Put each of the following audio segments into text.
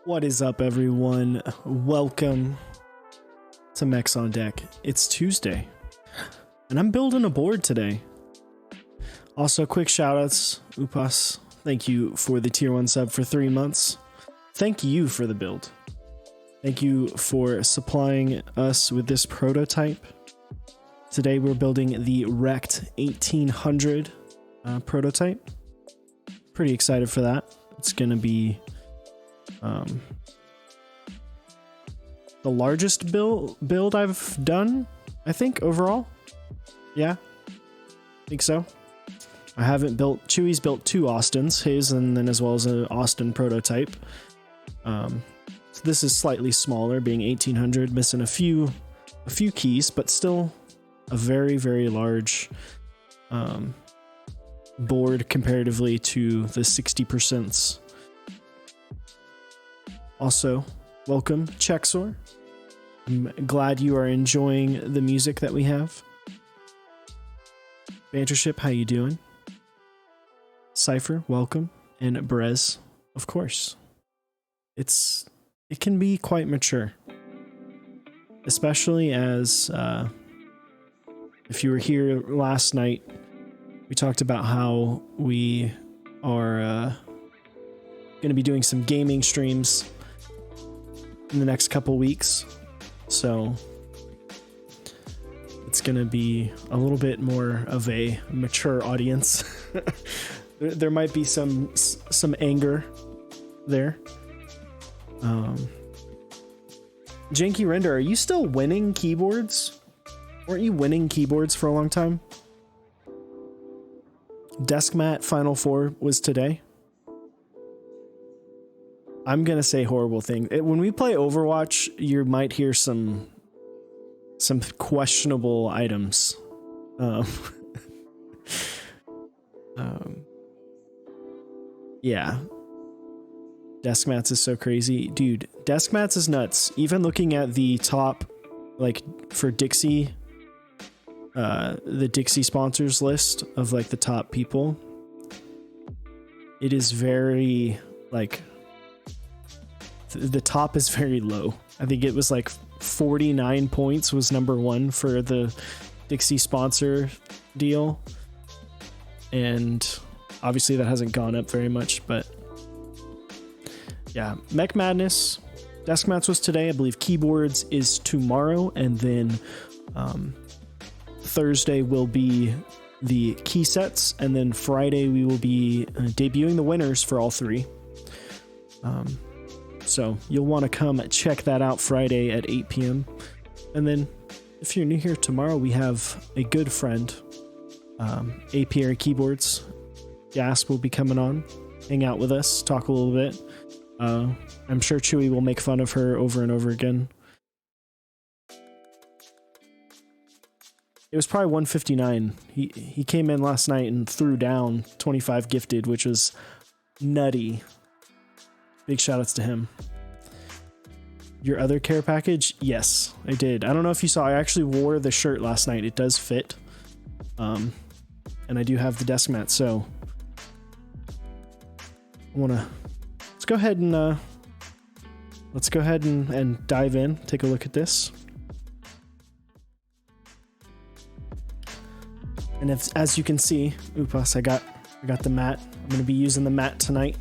What is up, everyone? Welcome to Mechs on Deck. It's Tuesday, and I'm building a board today. Also, quick shoutouts. Upas, thank you for the tier 1 sub for 3 months. Thank you for the build. Thank you for supplying us with this prototype. Today we're building the REKT 1800 prototype. Pretty excited for that. It's going to be the largest build I've done, I think, overall. Yeah, I think so. I haven't built... Chewy's built 2 Austins, his and then as well as an Austin prototype. So this is slightly smaller, being 1800, missing a few keys, but still a very, very large board comparatively to the 60%. Also, welcome, Chexor. I'm glad you are enjoying the music that we have. Bantership, how you doing? Cypher, welcome. And Brez, of course. It can be quite mature. Especially as, if you were here last night, we talked about how we are going to be doing some gaming streams in the next couple weeks. So it's going to be a little bit more of a mature audience. There might be some anger there. Janky Render, are you still winning keyboards? Weren't you winning keyboards for a long time? Deskmat Final Four was today. I'm gonna say horrible thing. When we play Overwatch, you might hear some questionable items. Yeah. Deskmats is so crazy. Dude, Deskmats is nuts. Even looking at the top, like, for Dixie, the Dixie sponsors list of, like, the top people, it is very, like... The top is very low. I think it was like 49 points was number 1 for the Dixie sponsor deal. And obviously that hasn't gone up very much, but yeah. Mech Madness, Deskmats was today. I believe Keyboards is tomorrow. And then Thursday will be the key sets. And then Friday we will be debuting the winners for all 3. So you'll want to come check that out Friday at 8 p.m. And then if you're new here, tomorrow we have a good friend, APR Keyboards. Gas will be coming on, hang out with us, talk a little bit. I'm sure Chewy will make fun of her over and over again. It was probably 159. He came in last night and threw down 25 gifted, which was nutty. Big shoutouts to him. Your other care package? Yes, I did. I don't know if you saw, I actually wore the shirt last night. It does fit. And I do have the desk mat, so let's go ahead and dive in, take a look at this. And as you can see, Upas, I got the mat. I'm gonna be using the mat tonight.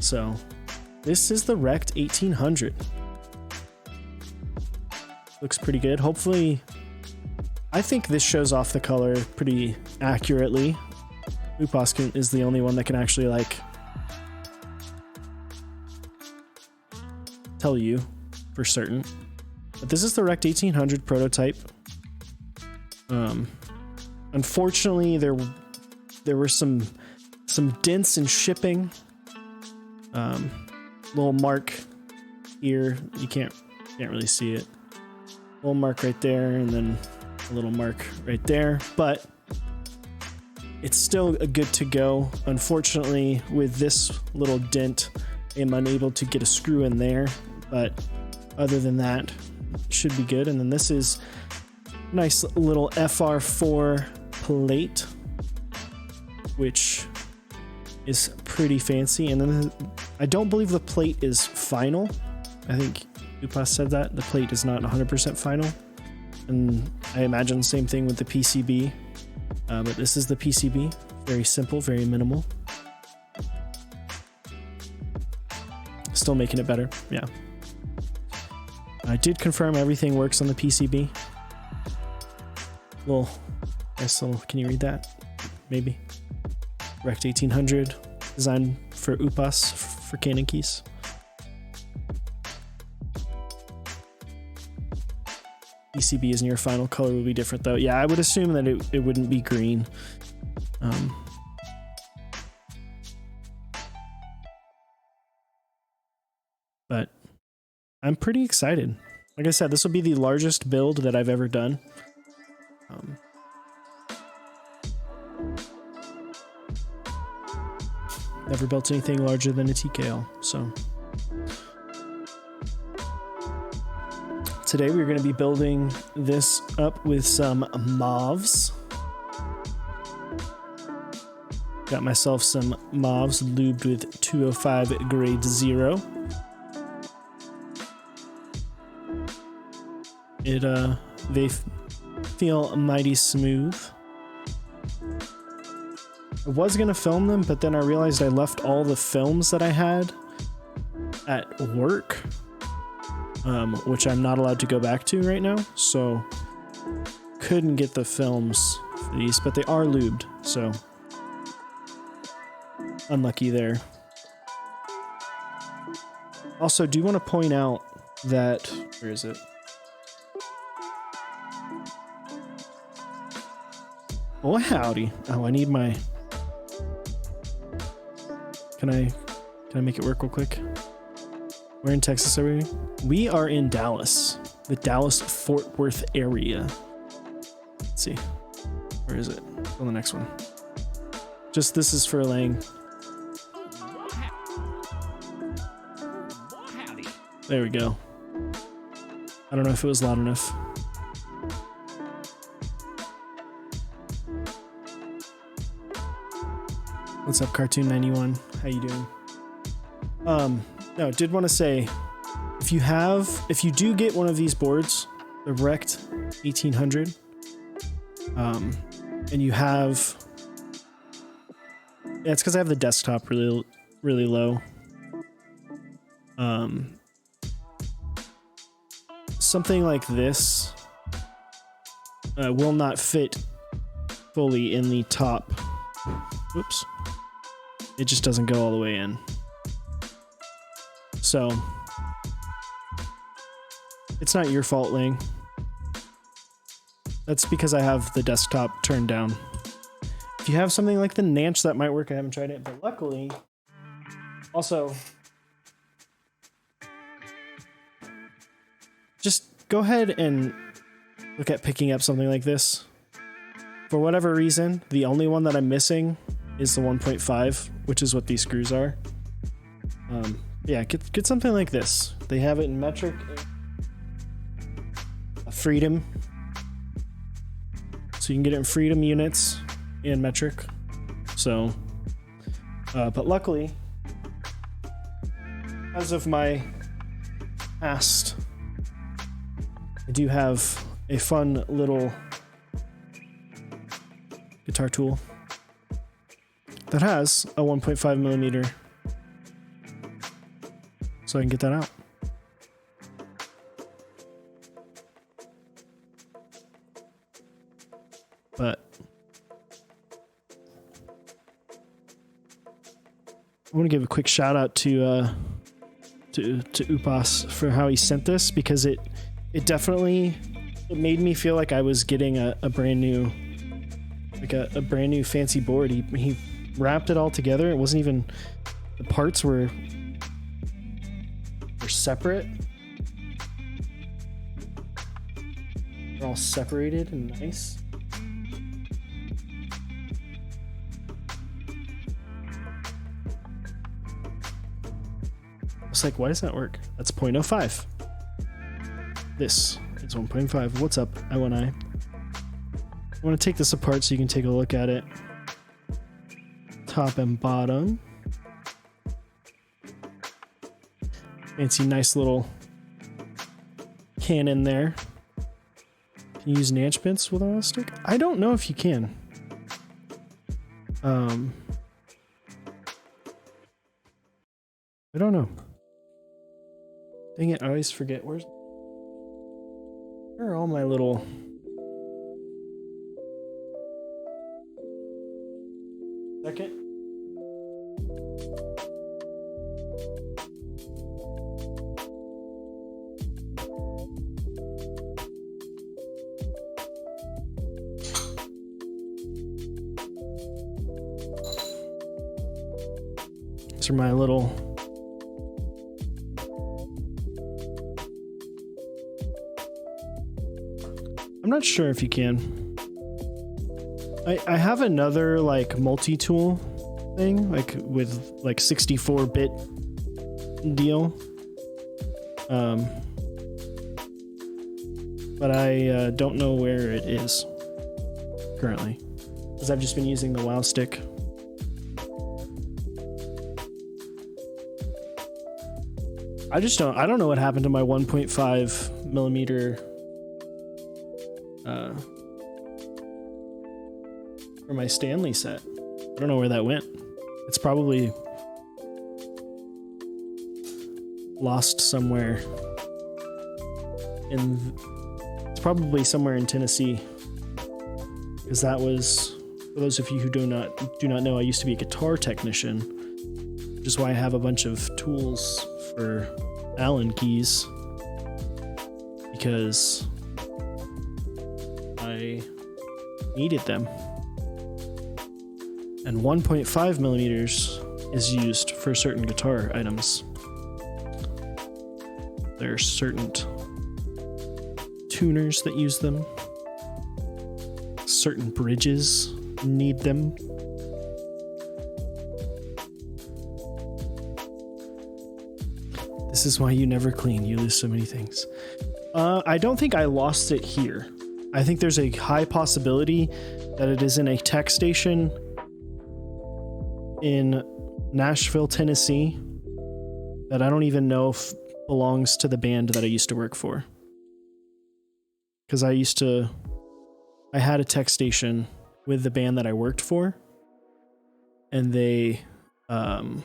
So, this is the REKT 1800. Looks pretty good. Hopefully, I think this shows off the color pretty accurately. Upas is the only one that can actually, like, tell you for certain. But this is the REKT 1800 prototype. Unfortunately, there were some dents in shipping. Little mark here, you can't really see it. Little mark right there, and then a little mark right there, but it's still a good to go. Unfortunately, with this little dent, I'm unable to get a screw in there, but other than that, it should be good. And then this is a nice little FR4 plate, which is pretty fancy. And then I don't believe the plate is final. I think Upas said that the plate is not 100% final, and I imagine the same thing with the PCB, but this is the PCB. Very simple, very minimal. Still making it better. Yeah, I did confirm everything works on the PCB. Well, nice little, can you read that? Maybe. REKT 1800, designed for Upas for Canon keys. PCB is near final. Color will be different though. Yeah, I would assume that it wouldn't be green. But I'm pretty excited. Like I said, this will be the largest build that I've ever done. Never built anything larger than a TKL, so. Today we're going to be building this up with some MOVs. Got myself some MOVs lubed with 205 grade 0. They feel mighty smooth. I was gonna film them, but then I realized I left all the films that I had at work, which I'm not allowed to go back to right now, so couldn't get the films for these, but they are lubed, so unlucky there. Also, do want to point out that, where is it? Oh, howdy. Oh, I need my... Can I make it work real quick? Where in Texas are we? We are in Dallas. The Dallas-Fort Worth area. Let's see. Where is it? On the next one. Just, this is for laying. There we go. I don't know if it was loud enough. What's up, Cartoon 91? How you doing? No, did want to say, if you do get one of these boards, the REKT 1800, and you have, yeah, it's because I have the desktop really low. Something like this will not fit fully in the top. Whoops. It just doesn't go all the way in. So, it's not your fault, Ling. That's because I have the desktop turned down. If you have something like the Nanch, that might work. I haven't tried it, but luckily, also, just go ahead and look at picking up something like this. For whatever reason, the only one that I'm missing is the 1.5, which is what these screws are. Yeah, get something like this. They have it in metric, freedom. So you can get it in freedom units and metric. So, but luckily, as of my past, I do have a fun little guitar tool that has a 1.5 millimeter, so I can get that out. But I want to give a quick shout out to Upas for how he sent this, because it definitely made me feel like I was getting a brand new, like a brand new fancy board. He wrapped it all together. It wasn't even, the parts were separate. They're all separated and nice. It's like, why does that work? That's 0.05. This is 1.5. What's up, I1I? I want to take this apart so you can take a look at it. top and bottom. Fancy, nice little cannon there. Can you use Nanch bits with a wall stick? I don't know if you can. I don't know. Dang it, I always forget. Where are all my little... Second. These are my little... I'm not sure if you can. I have another like multi-tool thing, like with like 64-bit deal. But I don't know where it is currently, because I've just been using the WoW stick. I don't know what happened to my 1.5 millimeter for my Stanley set. I don't know where that went. It's probably lost somewhere it's probably somewhere in Tennessee, because that was, for those of you who do not know, I used to be a guitar technician, which is why I have a bunch of tools for Allen keys, because I needed them. And 1.5 millimeters is used for certain guitar items. There are certain tuners that use them. Certain bridges need them. This is why you never clean. You lose so many things. I don't think I lost it here. I think there's a high possibility that it is in a tech station in Nashville, Tennessee, that I don't even know if belongs to the band that I used to work for. Because I had a tech station with the band that I worked for, and they, I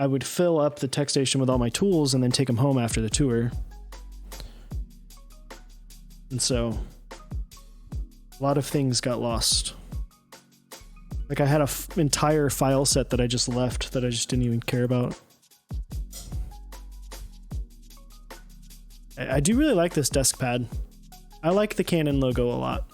would fill up the tech station with all my tools and then take them home after the tour. And so a lot of things got lost. Like I had an entire file set that I just left that I just didn't even care about. I do really like this desk pad. I like the Canon logo a lot.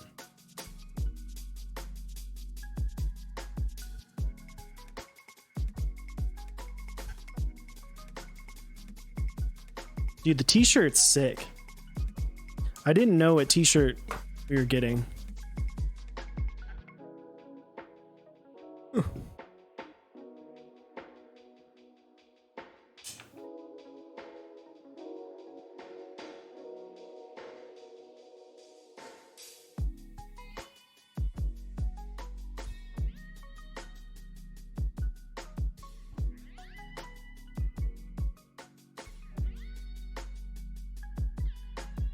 Dude, the t-shirt's sick. I didn't know what t-shirt we were getting.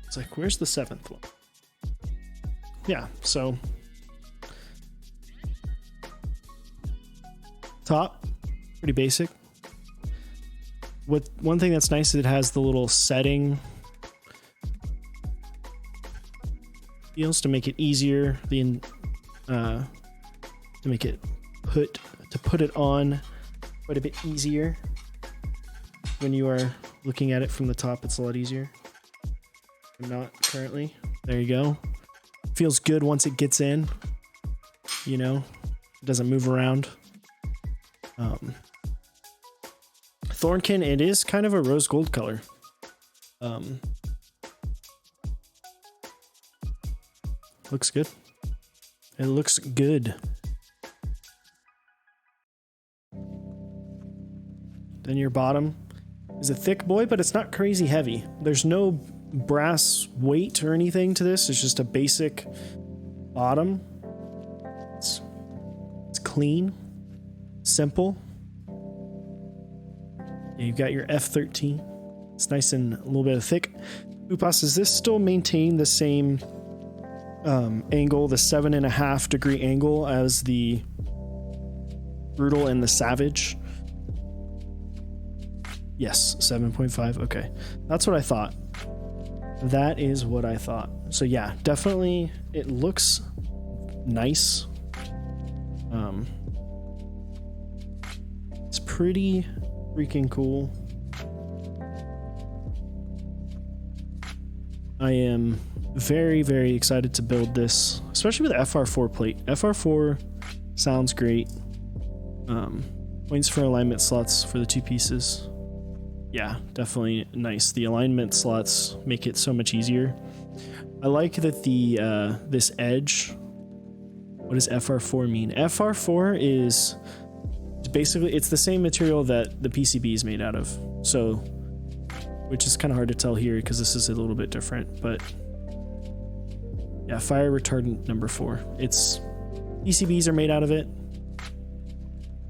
It's like, where's the seventh one? Yeah, so top, pretty basic. One thing that's nice is it has the little setting deals to make it easier, to make it put it on quite a bit easier. When you are looking at it from the top, it's a lot easier. I'm not currently. There you go. Feels good once it gets in. You know, it doesn't move around. Thornkin, it is kind of a rose gold color. Looks good. It looks good. Then your bottom is a thick boy, but it's not crazy heavy. There's no brass weight or anything to this. It's just a basic bottom. It's clean, simple. Yeah, you've got your F13. It's nice and a little bit thick. Upas, does this still maintain the same angle, the 7.5 degree angle as the Brutal and the Savage? Yes, 7.5. Okay, that's what I thought. That is what I thought. So yeah, definitely it looks nice. It's pretty freaking cool. I am very, very excited to build this, especially with the FR4 plate. FR4 sounds great. Points for alignment slots for the two pieces. Yeah, definitely nice. The alignment slots make it so much easier. I like that the this edge. What does FR4 mean? FR4 is basically, it's the same material that the PCB is made out of. So, which is kind of hard to tell here because this is a little bit different, but yeah, fire retardant number 4. It's PCBs are made out of it.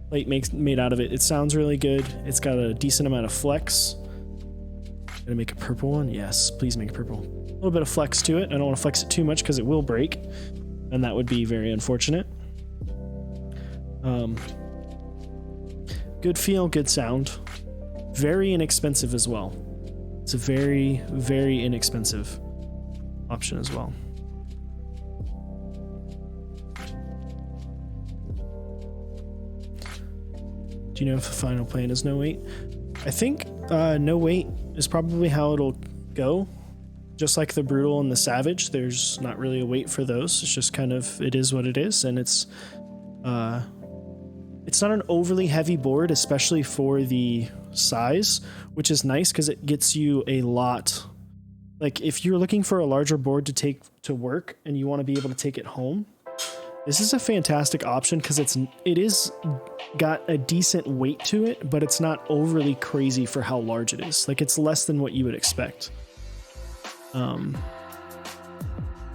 Plate made out of it. It sounds really good. It's got a decent amount of flex. Gonna make a purple one? Yes, please make a purple. A little bit of flex to it. I don't want to flex it too much because it will break, and that would be very unfortunate. Good feel, good sound. Very inexpensive as well. It's a very, very inexpensive option as well. Do you know if the final plan is no weight? I think no weight is probably how it'll go. Just like the Brutal and the Savage, there's not really a weight for those. It's just kind of, it is what it is, and it's not an overly heavy board, especially for the size, which is nice because it gets you a lot. Like if you're looking for a larger board to take to work and you want to be able to take it home, this is a fantastic option because it is got a decent weight to it, but it's not overly crazy for how large it is. Like it's less than what you would expect.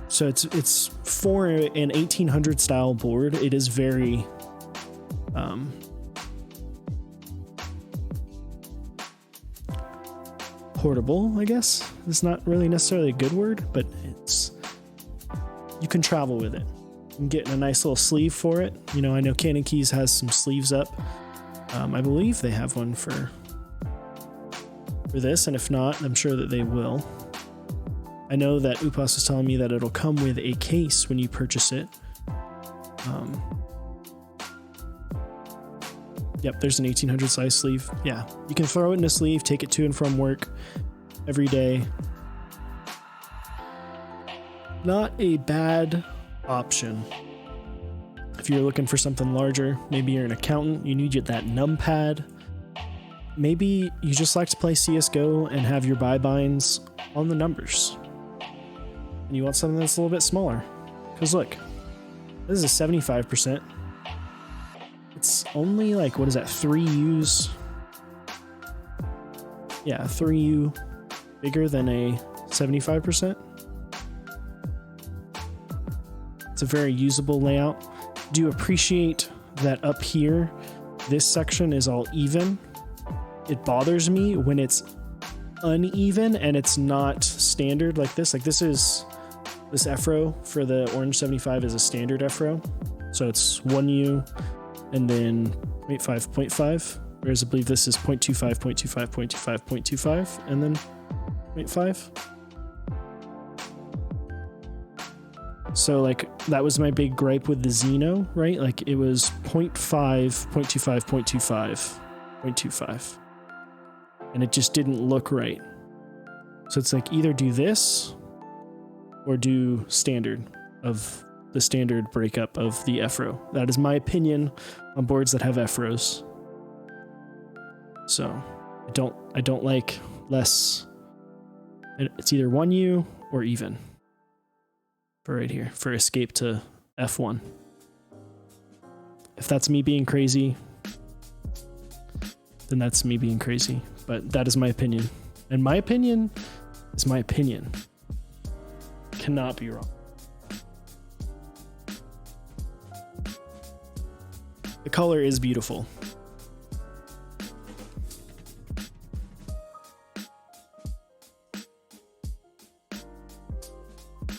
So it's for an 1800 style board. It is very portable, I guess. It's not really necessarily a good word, but you can travel with it. You can get a nice little sleeve for it. You know, I know Cannon Keys has some sleeves up. I believe they have one for this, and if not, I'm sure that they will. I know that Upas was telling me that it'll come with a case when you purchase it. Yep, there's an 1800 size sleeve. Yeah, you can throw it in a sleeve, take it to and from work every day. Not a bad option. If you're looking for something larger, maybe you're an accountant, you need that numpad. Maybe you just like to play CSGO and have your buy binds on the numbers. And you want something that's a little bit smaller. Because look, this is a 75%. It's only like, what is that, 3U's? Yeah, 3U bigger than a 75%. It's a very usable layout. Do you appreciate that up here, this section is all even? It bothers me when it's uneven and it's not standard like this. Like this F-row for the Orange 75 is a standard F-row. So it's 1U and then 0.5, 0.5. Whereas I believe this is 0.25, 0.25, 0.25, 0.25, and then 0.5. So like that was my big gripe with the Xeno, right? Like it was 0.5, 0.25, 0.25, 0.25. And it just didn't look right. So it's like either do this or do standard of the standard breakup of the F-row. That is my opinion on boards that have F-rows. So I don't like less. It's either 1U or even. For right here, for escape to F1. If that's me being crazy, then that's me being crazy. But that is my opinion. And my opinion is my opinion. Cannot be wrong. The color is beautiful.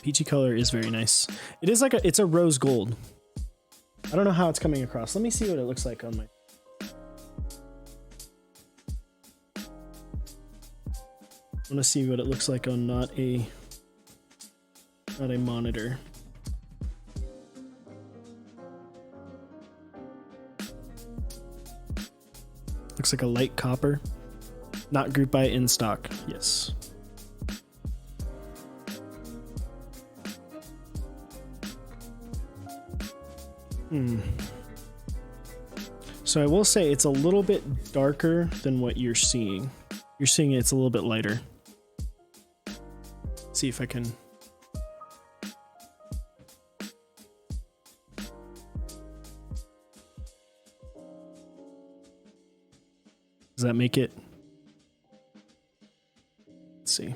Peachy color is very nice. It is like it's a rose gold. I don't know how it's coming across. Let me see what it looks like on my. I want to see what it looks like on not a monitor. Looks like a light copper. Not group by in stock. Yes. So I will say it's a little bit darker than what you're seeing. You're seeing it's a little bit lighter. See if I can. Does that make it? Let's see.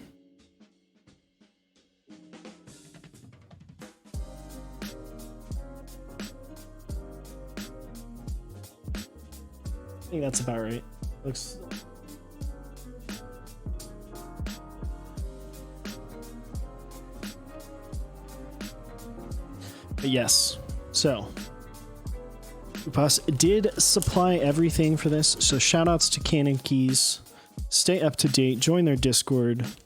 I think that's about right. Looks. But yes, so Upas did supply everything for this, so shout outs to Canon Keys. Stay up to date, join their Discord if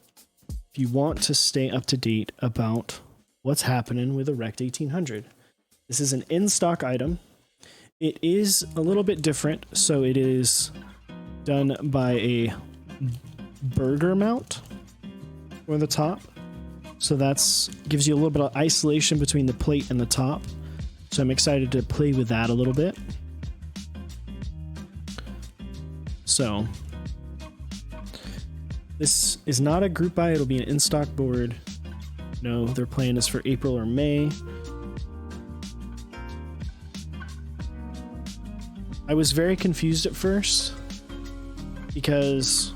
you want to stay up to date about what's happening with the REKT 1800. This is an in-stock item. It is a little bit different, so it is done by a burger mount for the top. So that's gives you a little bit of isolation between the plate and the top. So I'm excited to play with that a little bit. So this is not a group buy, it'll be an in-stock board. No, their plan is for April or May. I was very confused at first because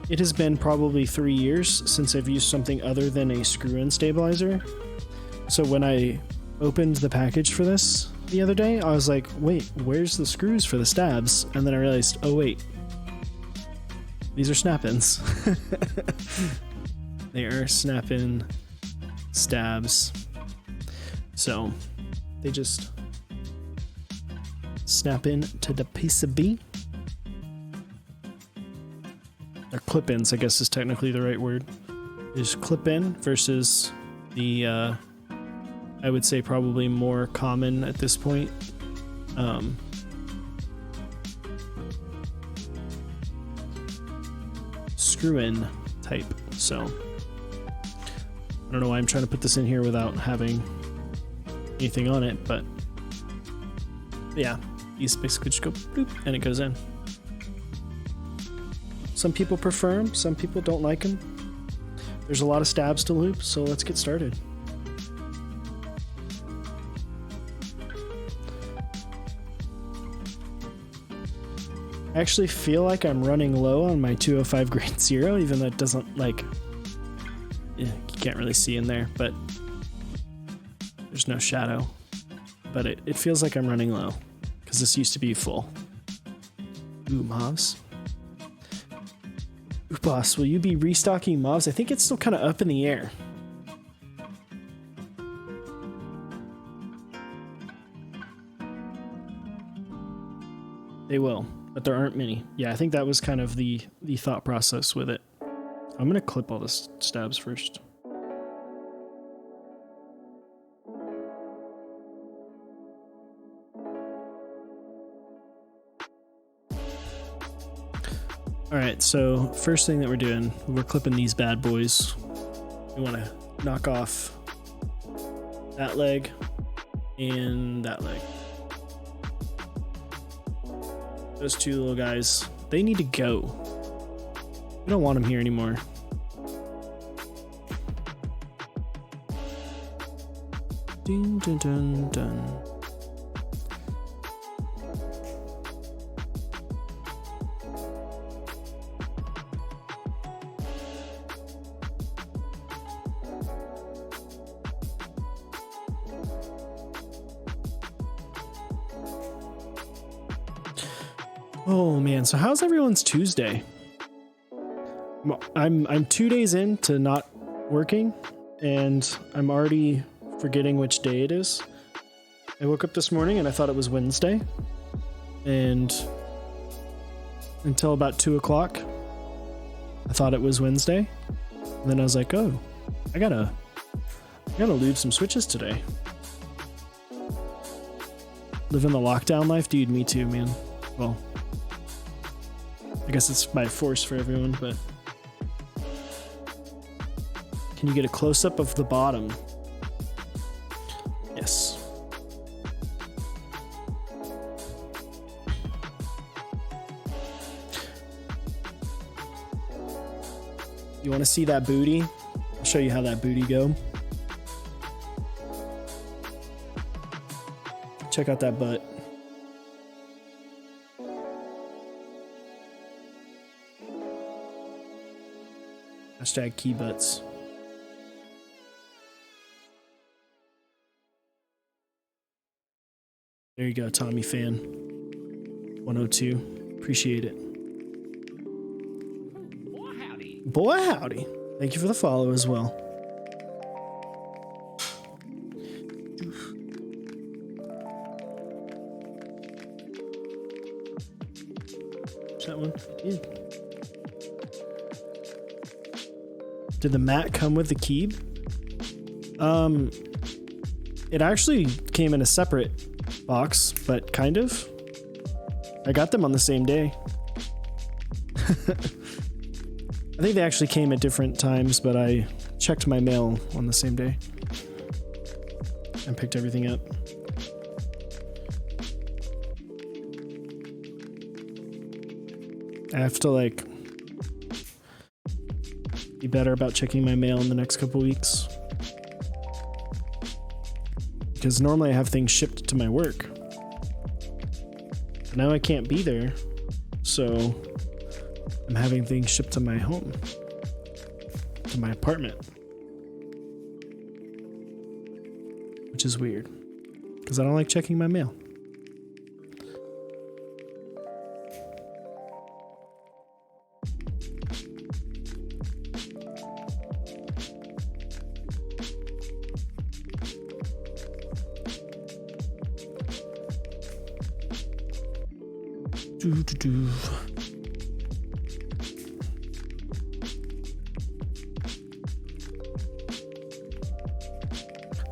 it has been probably 3 years since I've used something other than a screw-in stabilizer. So when I opened the package for this the other day, I was like, wait, where's the screws for the stabs? And then I realized, oh wait, these are snap-ins. They are snap-in stabs. So they just snap in to the PCB. Or clip-ins, I guess is technically the right word. There's clip-in versus the, I would say probably more common at this point. Screw-in type. So I don't know why I'm trying to put this in here without having anything on it, but yeah, these basically just go bloop and it goes in. Some people prefer them, some people don't like them. There's a lot of stabs to loop, so let's get started. I actually feel like I'm running low on my 205 grade 0, even though it doesn't, like, you can't really see in there, but there's no shadow. But it feels like I'm running low, because this used to be full. Ooh, mobs. Ooh, boss, will you be restocking mobs? I think it's still kind of up in the air. They will, but there aren't many. Yeah, I think that was kind of the thought process with it. I'm gonna clip all the stabs first. Alright, so first thing that we're doing, we're clipping these bad boys. We want to knock off that leg and that leg. Those two little guys, they need to go. We don't want them here anymore. Dun, dun, dun, dun. Oh man, so how's everyone's Tuesday? I'm 2 days into not working, and I'm already forgetting which day it is. I woke up this morning and I thought it was Wednesday, and until about 2 o'clock, I thought it was Wednesday. And then I was like, oh, I gotta lube some switches today. Living the lockdown life, dude. Me too, man. Well, I guess it's by force for everyone, but can you get a close-up of the bottom? Yes. You want to see that booty? I'll show you how that booty go. Check out that butt. Hashtag key butts. There you go, Tommy fan. 102. Appreciate it. Boy, howdy. Boy, howdy. Thank you for the follow as well. Is that one? Yeah. Did the mat come with the key? It actually came in a separate box, but kind of. I got them on the same day. I think they actually came at different times, but I checked my mail on the same day and picked everything up. I have to be better about checking my mail in the next couple weeks, because normally I have things shipped to my work. But now I can't be there, so I'm having things shipped to my home, to my apartment, which is weird because I don't like checking my mail.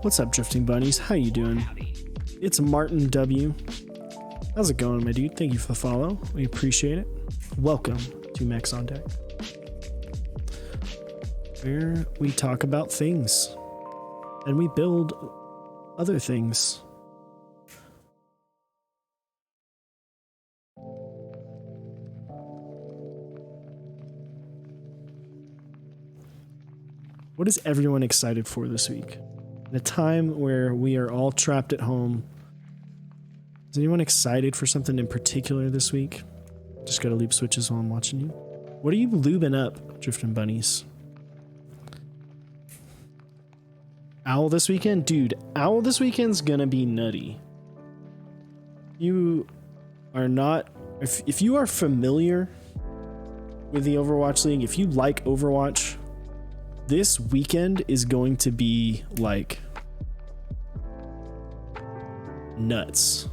What's up, Drifting Bunnies? How you doing? Howdy. It's Martin W. How's it going, my dude? Thank you for the follow. We appreciate it. Welcome to Mech's on Deck, where we talk about things and we build other things. What is everyone excited for this week? In a time where we are all trapped at home, is anyone excited for something in particular this week? Just gotta lube switches while I'm watching you. What are you lubing up, Drifting Bunnies? Owl this weekend? Dude, Owl this weekend's gonna be nutty. You are not... If you are familiar with the Overwatch League, if you like Overwatch, this weekend is going to be like nuts.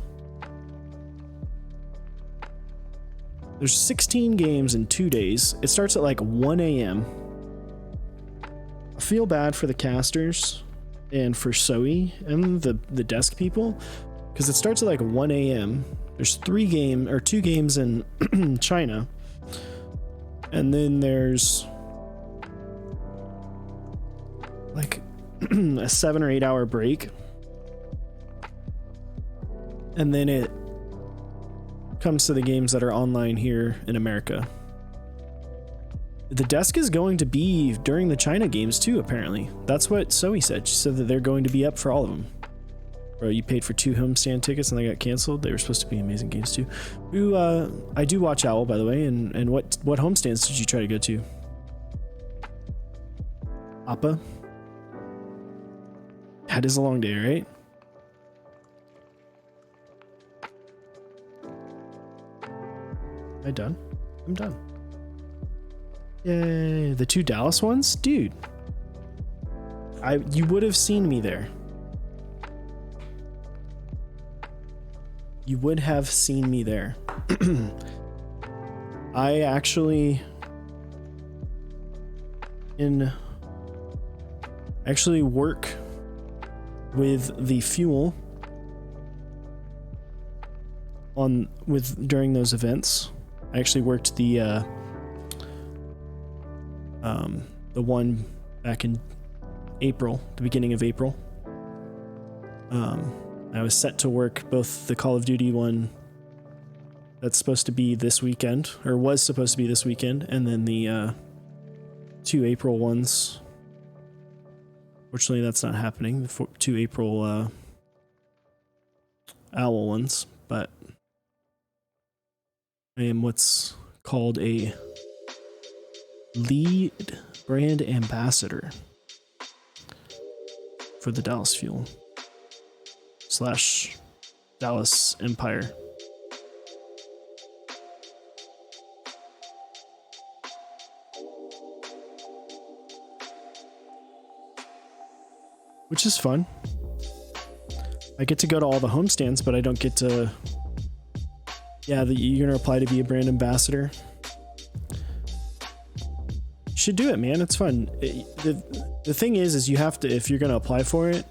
There's 16 games in 2 days. It starts at like 1 a.m. I feel bad for the casters and for Zoe and the desk people, because it starts at like 1 a.m. There's 2 games in China, and then there's like a 7 or 8 hour break, and then it comes to the games that are online here in America. The desk is going to be during the China games too, apparently. That's what Zoe said. She said that they're going to be up for all of them. Bro, you paid for 2 homestand tickets and they got canceled. They were supposed to be amazing games too. I do watch Owl, by the way, and what homestands did you try to go to? Appa? That is a long day, right? Am I done? I'm done. Yay, the 2 Dallas ones? Dude. You would have seen me there. You would have seen me there. I actually work with the fuel during those events. I actually worked the one back in April, the beginning of April. I was set to work both the Call of Duty one that's supposed to be this weekend, or was supposed to be this weekend, and then the 2 April ones. Fortunately, that's not happening. The 2 April Owl ones, but I am what's called a lead brand ambassador for the Dallas Fuel / Dallas Empire. Which is fun. I get to go to all the homestands, but I don't get to... Yeah, you're going to apply to be a brand ambassador. You should do it, man. It's fun. The thing is you have to, if you're going to apply for it,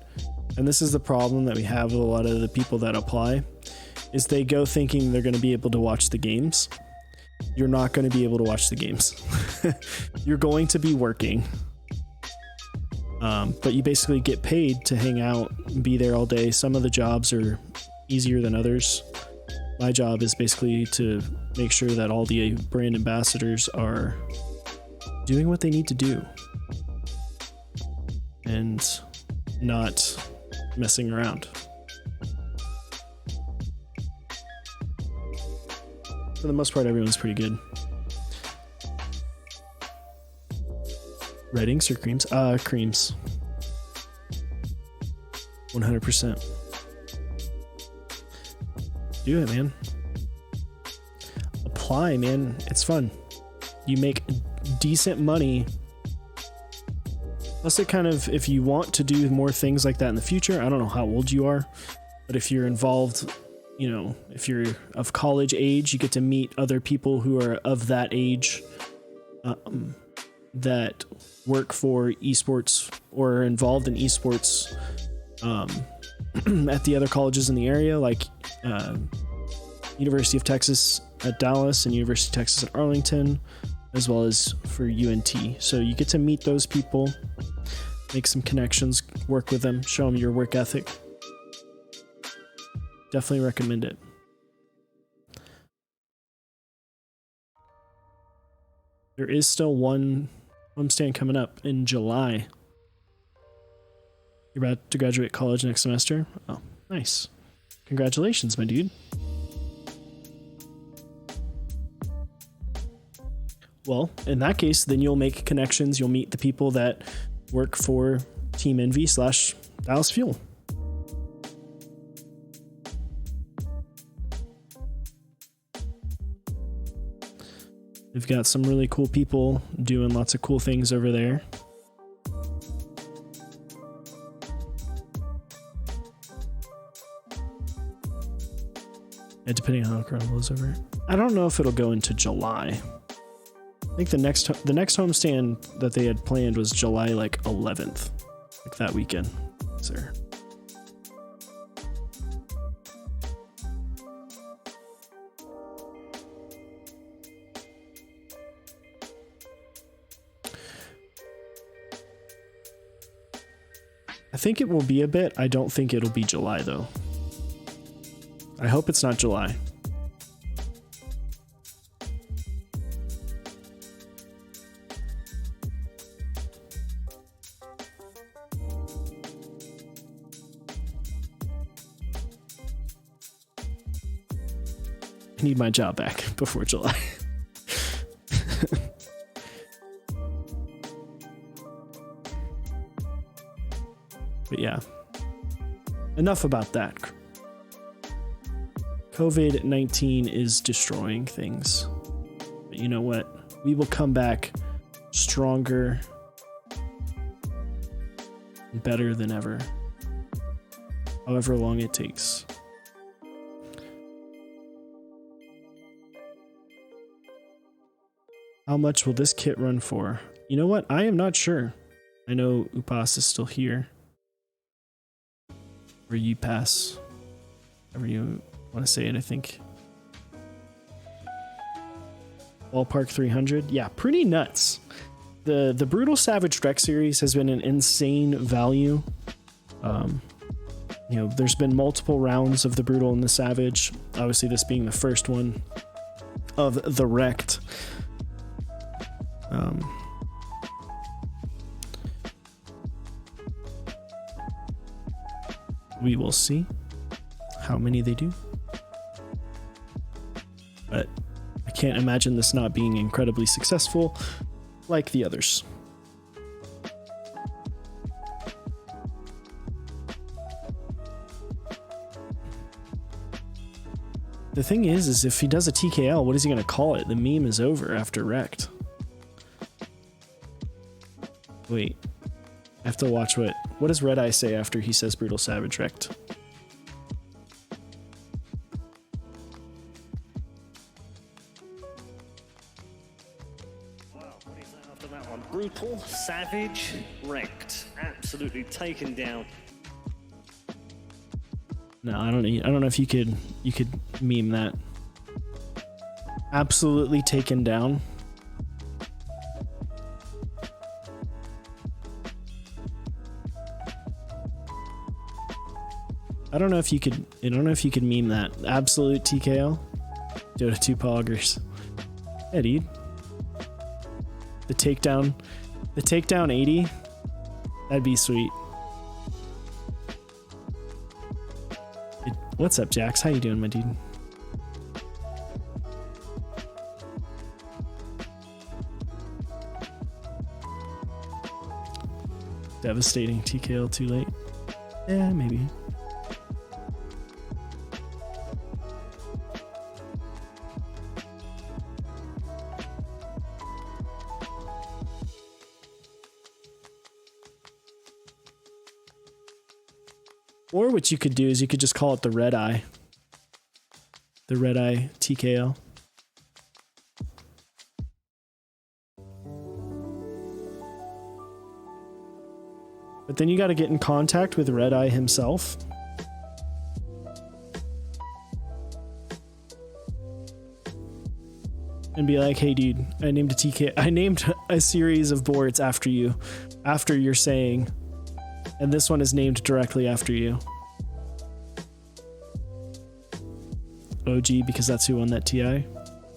and this is the problem that we have with a lot of the people that apply, is they go thinking they're going to be able to watch the games. You're not going to be able to watch the games. You're going to be working. But you basically get paid to hang out and be there all day. Some of the jobs are easier than others. My job is basically to make sure that all the brand ambassadors are doing what they need to do and not messing around. For the most part, everyone's pretty good. Red inks or creams? Creams. 100%. Do it, man. Apply, man. It's fun. You make decent money. Plus, it kind of, if you want to do more things like that in the future, I don't know how old you are, but if you're involved, you know, if you're of college age, you get to meet other people who are of that age, that work for esports or are involved in esports at the other colleges in the area, like University of Texas at Dallas and University of Texas at Arlington, as well as for UNT. So you get to meet those people, make some connections, work with them, show them your work ethic. Definitely recommend it. There is still one homestand coming up in July. You're about to graduate college next semester? Oh, nice. Congratulations, my dude. Well, in that case, then you'll make connections. You'll meet the people that work for Team Envy / Dallas Fuel. We've got some really cool people doing lots of cool things over there. And depending on how Corona blows over. I don't know if it'll go into July. I think the next homestand that they had planned was July like 11th, like that weekend. Sir. I think it will be a bit. I don't think it'll be July though. I hope it's not July. I need my job back before July. But yeah, enough about that. COVID-19 is destroying things. you know what? We will come back stronger and better than ever. However long it takes. How much will this kit run for? You know what? I am not sure. I know Upas is still here. Or Upass. However you want to say it, I think. Ballpark 300. Yeah, pretty nuts. The Brutal Savage REKT series has been an insane value. You know, there's been multiple rounds of the Brutal and the Savage. Obviously, this being the first one of the REKT. We will see how many they do. But I can't imagine this not being incredibly successful like the others. The thing is if he does a TKL, what is he going to call it? The meme is over after REKT. Wait, I have to watch what does Red Eye say after he says Brutal Savage REKT? Wow, what do you say after that one? Brutal Savage REKT, absolutely taken down. No, I don't know if you could meme that. Absolutely taken down. I don't know if you could meme that. Absolute TKL. Dota 2 poggers. Yeah, dude. The takedown 80. That'd be sweet. What's up, Jax? How you doing, my dude? Devastating TKL too late. Yeah, maybe. Or what you could do is you could just call it the Red Eye. The Red Eye TKL. But then you got to get in contact with Red Eye himself. And be like, hey dude, I named a series of boards after you, after your saying. And this one is named directly after you. OG, because that's who won that TI.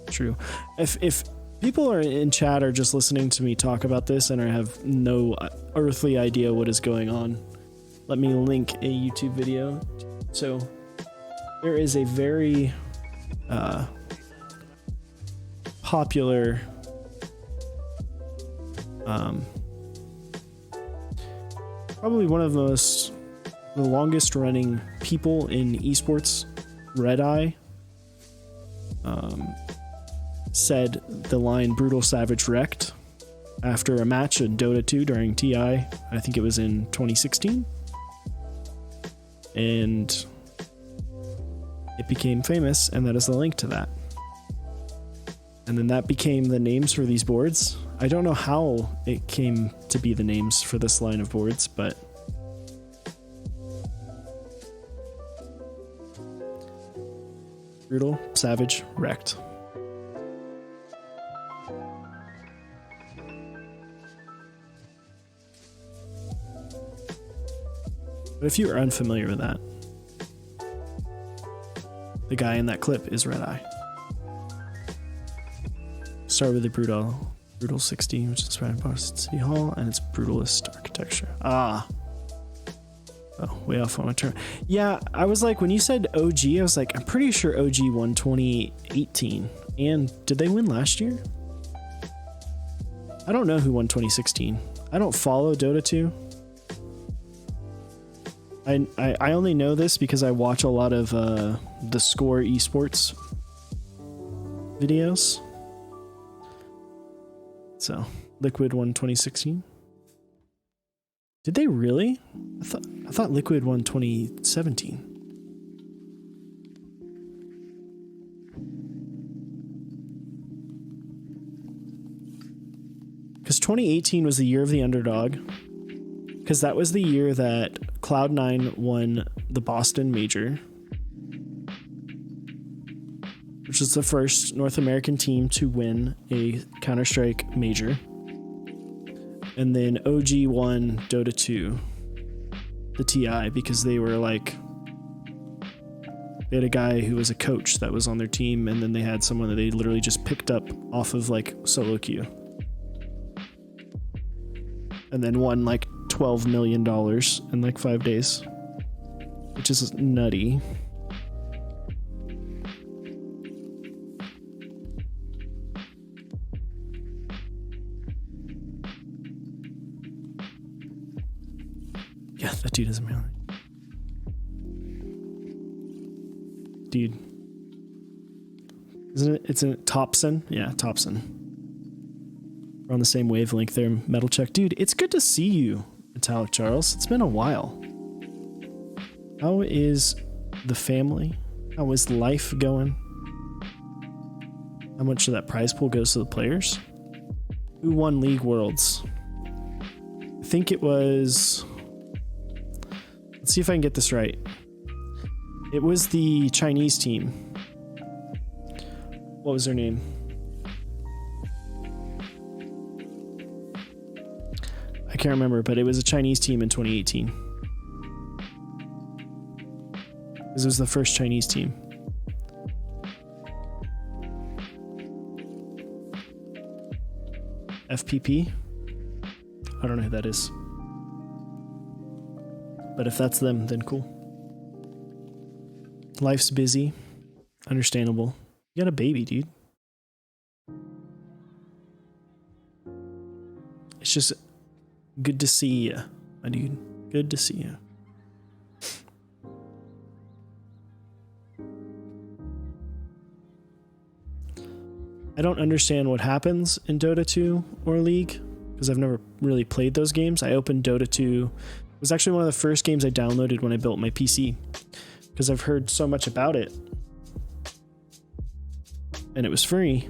True. If people are in chat or just listening to me talk about this and have no earthly idea what is going on, let me link a YouTube video. So there is a very popular probably one of the longest running people in esports, Red Eye, said the line Brutal Savage REKT after a match in Dota 2 during TI. I think it was in 2016. And it became famous, and that is the link to that. And then that became the names for these boards. I don't know how it came to be the names for this line of boards, but Brutal Savage REKT. But if you are unfamiliar with that, the guy in that clip is Red Eye. Start with the Brutal 60, which is right in Boston City Hall, and it's brutalist architecture. Ah. Oh, way off on my turn. Yeah, I was like, when you said OG, I was like, I'm pretty sure OG won 2018. And did they win last year? I don't know who won 2016. I don't follow Dota 2. I only know this because I watch a lot of the Score esports videos. So Liquid won 2016. Did they really? I thought Liquid won 2017. Because 2018 was the year of the underdog. Because that was the year that Cloud9 won the Boston Major, which was the first North American team to win a Counter-Strike major. And then OG won Dota 2, the TI, because they were like, they had a guy who was a coach that was on their team, and then they had someone that they literally just picked up off of like solo queue. And then won like $12 million in like 5 days, which is nutty. Yeah, that dude is amazing. Dude. Isn't it? It's in Thompson? Yeah, Thompson. We're on the same wavelength there, Metal Check. Dude, it's good to see you, Metallic Charles. It's been a while. How is the family? How is life going? How much of that prize pool goes to the players? Who won League Worlds? I think it was... Let's see if I can get this right. It was the Chinese team. What was their name? I can't remember, but it was a Chinese team in 2018. This was the first Chinese team. FPP? I don't know who that is. But if that's them, then cool. Life's busy. Understandable. You got a baby, dude. It's just good to see you, my dude. Good to see you. I don't understand what happens in Dota 2 or League because I've never really played those games. I opened Dota 2. It was actually one of the first games I downloaded when I built my PC because I've heard so much about it. And it was free.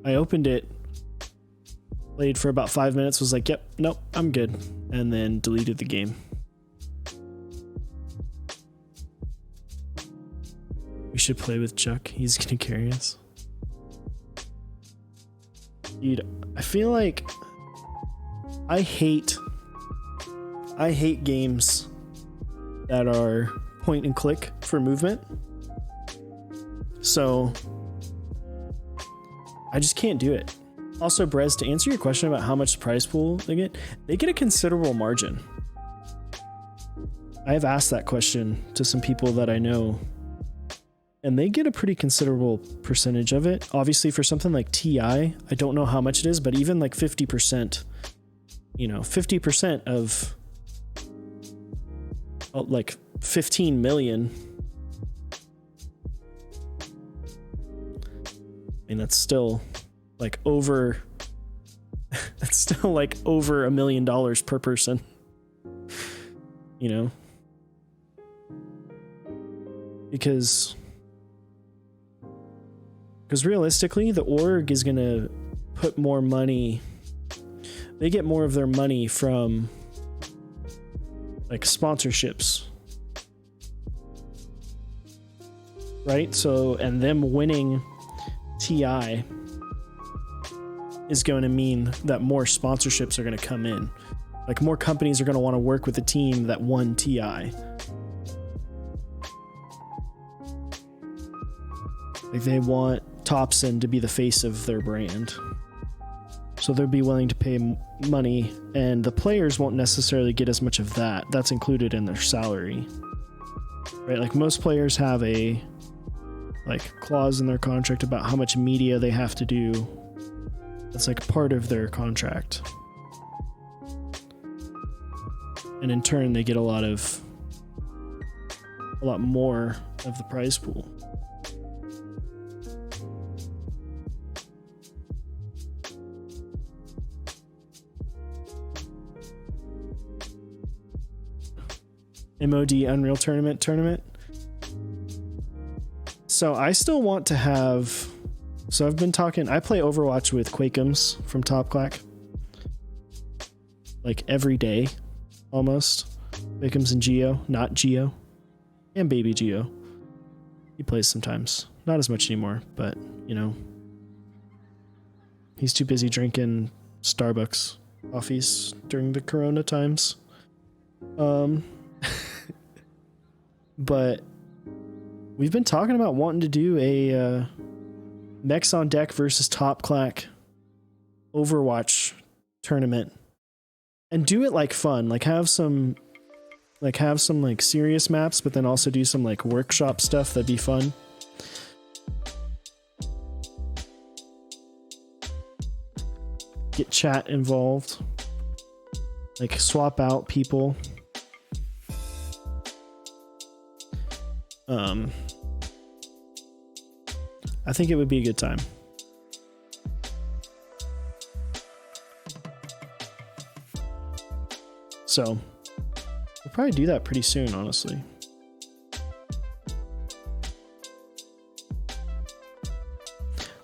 I opened it, played for about 5 minutes, was like, yep, nope, I'm good. And then deleted the game. We should play with Chuck. He's gonna carry us. Dude, I feel like I hate games that are point and click for movement. So I just can't do it. Also, Brez, to answer your question about how much prize pool they get a considerable margin. I have asked that question to some people that I know, and they get a pretty considerable percentage of it. Obviously, for something like TI, I don't know how much it is, but even like 50%, 50% of like 15 million. I mean, that's still like over, that's still like over $1 million per person, because realistically, the org is going to put more money. They get more of their money from like sponsorships, right? So, and them winning TI is going to mean that more sponsorships are going to come in. Like more companies are going to want to work with the team that won TI. Like they want Thompson to be the face of their brand. So they'll be willing to pay money, and the players won't necessarily get as much of that. That's included in their salary. Right? Like most players have a clause in their contract about how much media they have to do. That's like part of their contract. And in turn, they get a lot more of the prize pool. MOD Unreal Tournament. So I still want to have... So I've been talking... I play Overwatch with Quakeums from Top Clack. Like every day, almost. Quakeums and Geo, not Geo. And Baby Geo. He plays sometimes. Not as much anymore, but, you know. He's too busy drinking Starbucks coffees during the Corona times. But we've been talking about wanting to do a Mechs on Deck versus Top Clack Overwatch tournament and do it like fun, like have some like serious maps, but then also do some like workshop stuff. That'd be fun. Get chat involved, like swap out people. I think it would be a good time. So we'll probably do that pretty soon, honestly.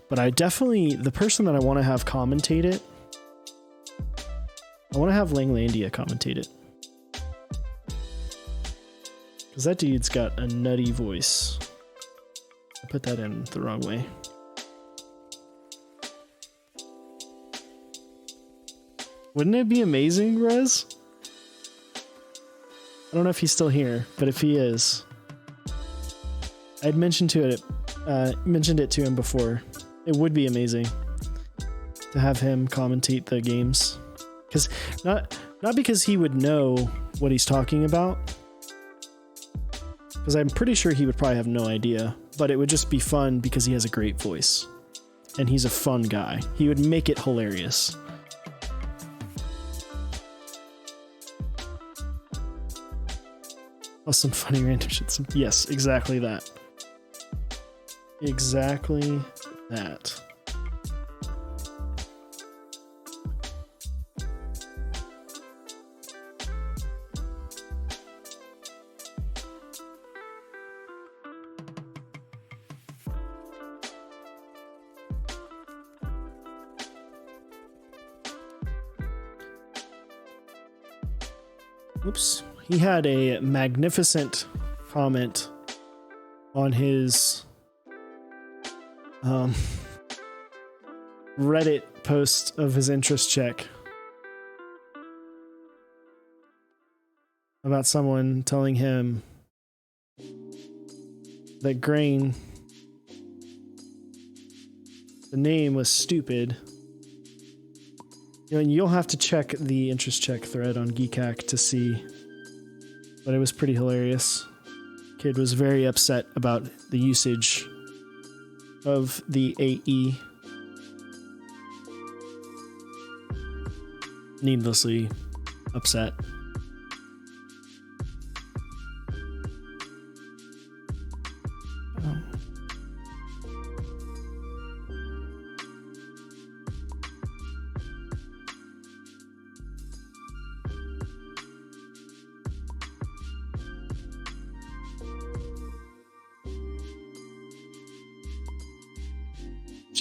But I definitely, the person that I want to have commentate it, I want to have Langlandia commentate it. Because that dude's got a nutty voice. I put that in the wrong way. Wouldn't it be amazing, Rez? I don't know if he's still here, but if he is, I'd mentioned it to him before. It would be amazing to have him commentate the games. Because not because he would know what he's talking about, because I'm pretty sure he would probably have no idea, but it would just be fun because he has a great voice and he's a fun guy. He would make it hilarious. Oh, some funny random shit. Yes, exactly that. Exactly that. Oops. He had a magnificent comment on his Reddit post of his interest check about someone telling him that Grain, the name was stupid. You know, and you'll have to check the interest check thread on Geekhack to see, but it was pretty hilarious. Kid was very upset about the usage of the AE. Needlessly upset.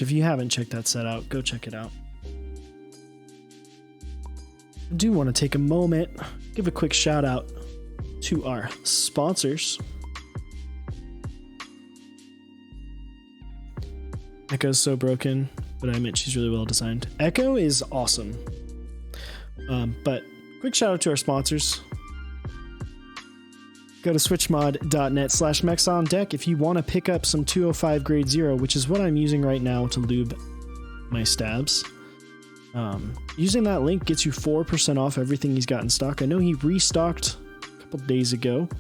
If you haven't checked that set out, go check it out. I do want to take a moment, give a quick shout out to our sponsors. Echo's so broken, but I meant she's really well designed. Echo is awesome. But quick shout out to our sponsors. Go to switchmod.net/mechsondeck if you want to pick up some 205 grade 0, which is what I'm using right now to lube my stabs. Using that link gets you 4% off everything he's got in stock. I know he restocked a couple days ago.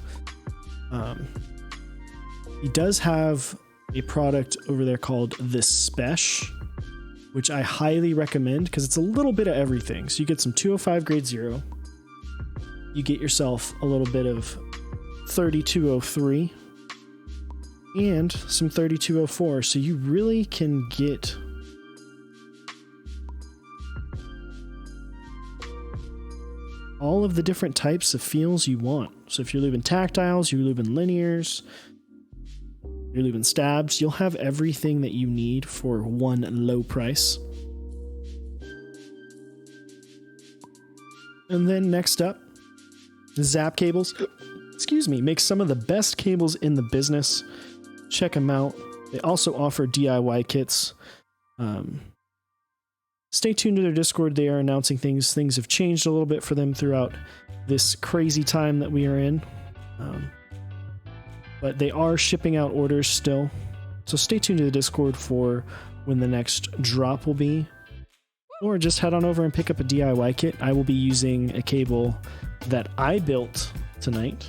He does have a product over there called The Spesh, which I highly recommend because it's a little bit of everything. So you get some 205 grade 0. You get yourself a little bit of 3203 and some 3204, so you really can get all of the different types of feels you want. So if you're lubing tactiles, you're lubing linears, you're lubing stabs, you'll have everything that you need for one low price. And then next up, Zap Cables. Excuse me, makes some of the best cables in the business. Check them out. They also offer DIY kits. Stay tuned to their Discord. They are announcing things. Things have changed a little bit for them throughout this crazy time that we are in. But they are shipping out orders still. So stay tuned to the Discord for when the next drop will be. Or just head on over and pick up a DIY kit. I will be using a cable that I built tonight.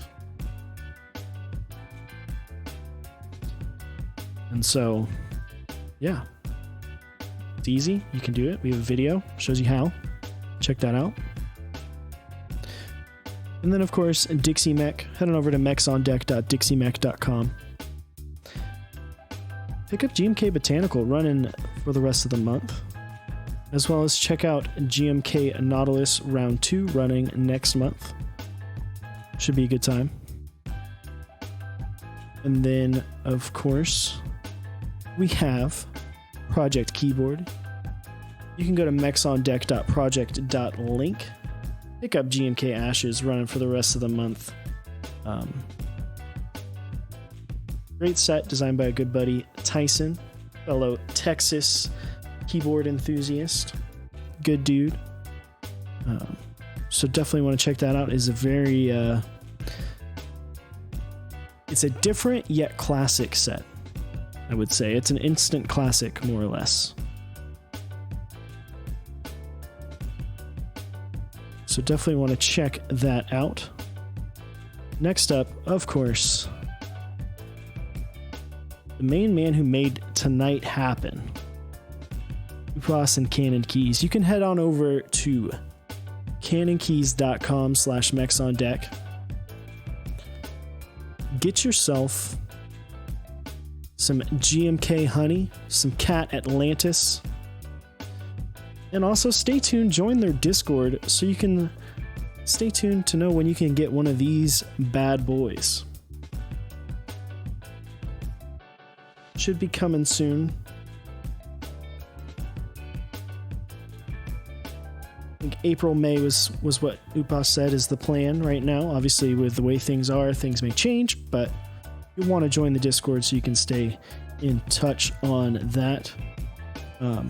And so, yeah. It's easy. You can do it. We have a video. Shows you how. Check that out. And then, of course, Dixie Mech. Head on over to mechsondeck.dixiemech.com. Pick up GMK Botanical running for the rest of the month. As well as check out GMK Nautilus Round 2 running next month. Should be a good time. And then, of course, we have Project Keyboard. You can go to mechsondeck.project.link. Pick up GMK Ashes running for the rest of the month. Great set designed by a good buddy, Tyson, fellow Texas keyboard enthusiast. Good dude. So definitely want to check that out. It's a very it's a different yet classic set, I would say. It's an instant classic, more or less. So definitely want to check that out. Next up, of course, the main man who made tonight happen, Upas and Cannon Keys. You can head on over to cannonkeys.com/mechsondeck. Get yourself some GMK honey, some Cat Atlantis, and also stay tuned, join their Discord so you can stay tuned to know when you can get one of these bad boys. Should be coming soon. I think April, May was what Upas said is the plan right now. Obviously, with the way things are, things may change, but you'll want to join the Discord so you can stay in touch on that. I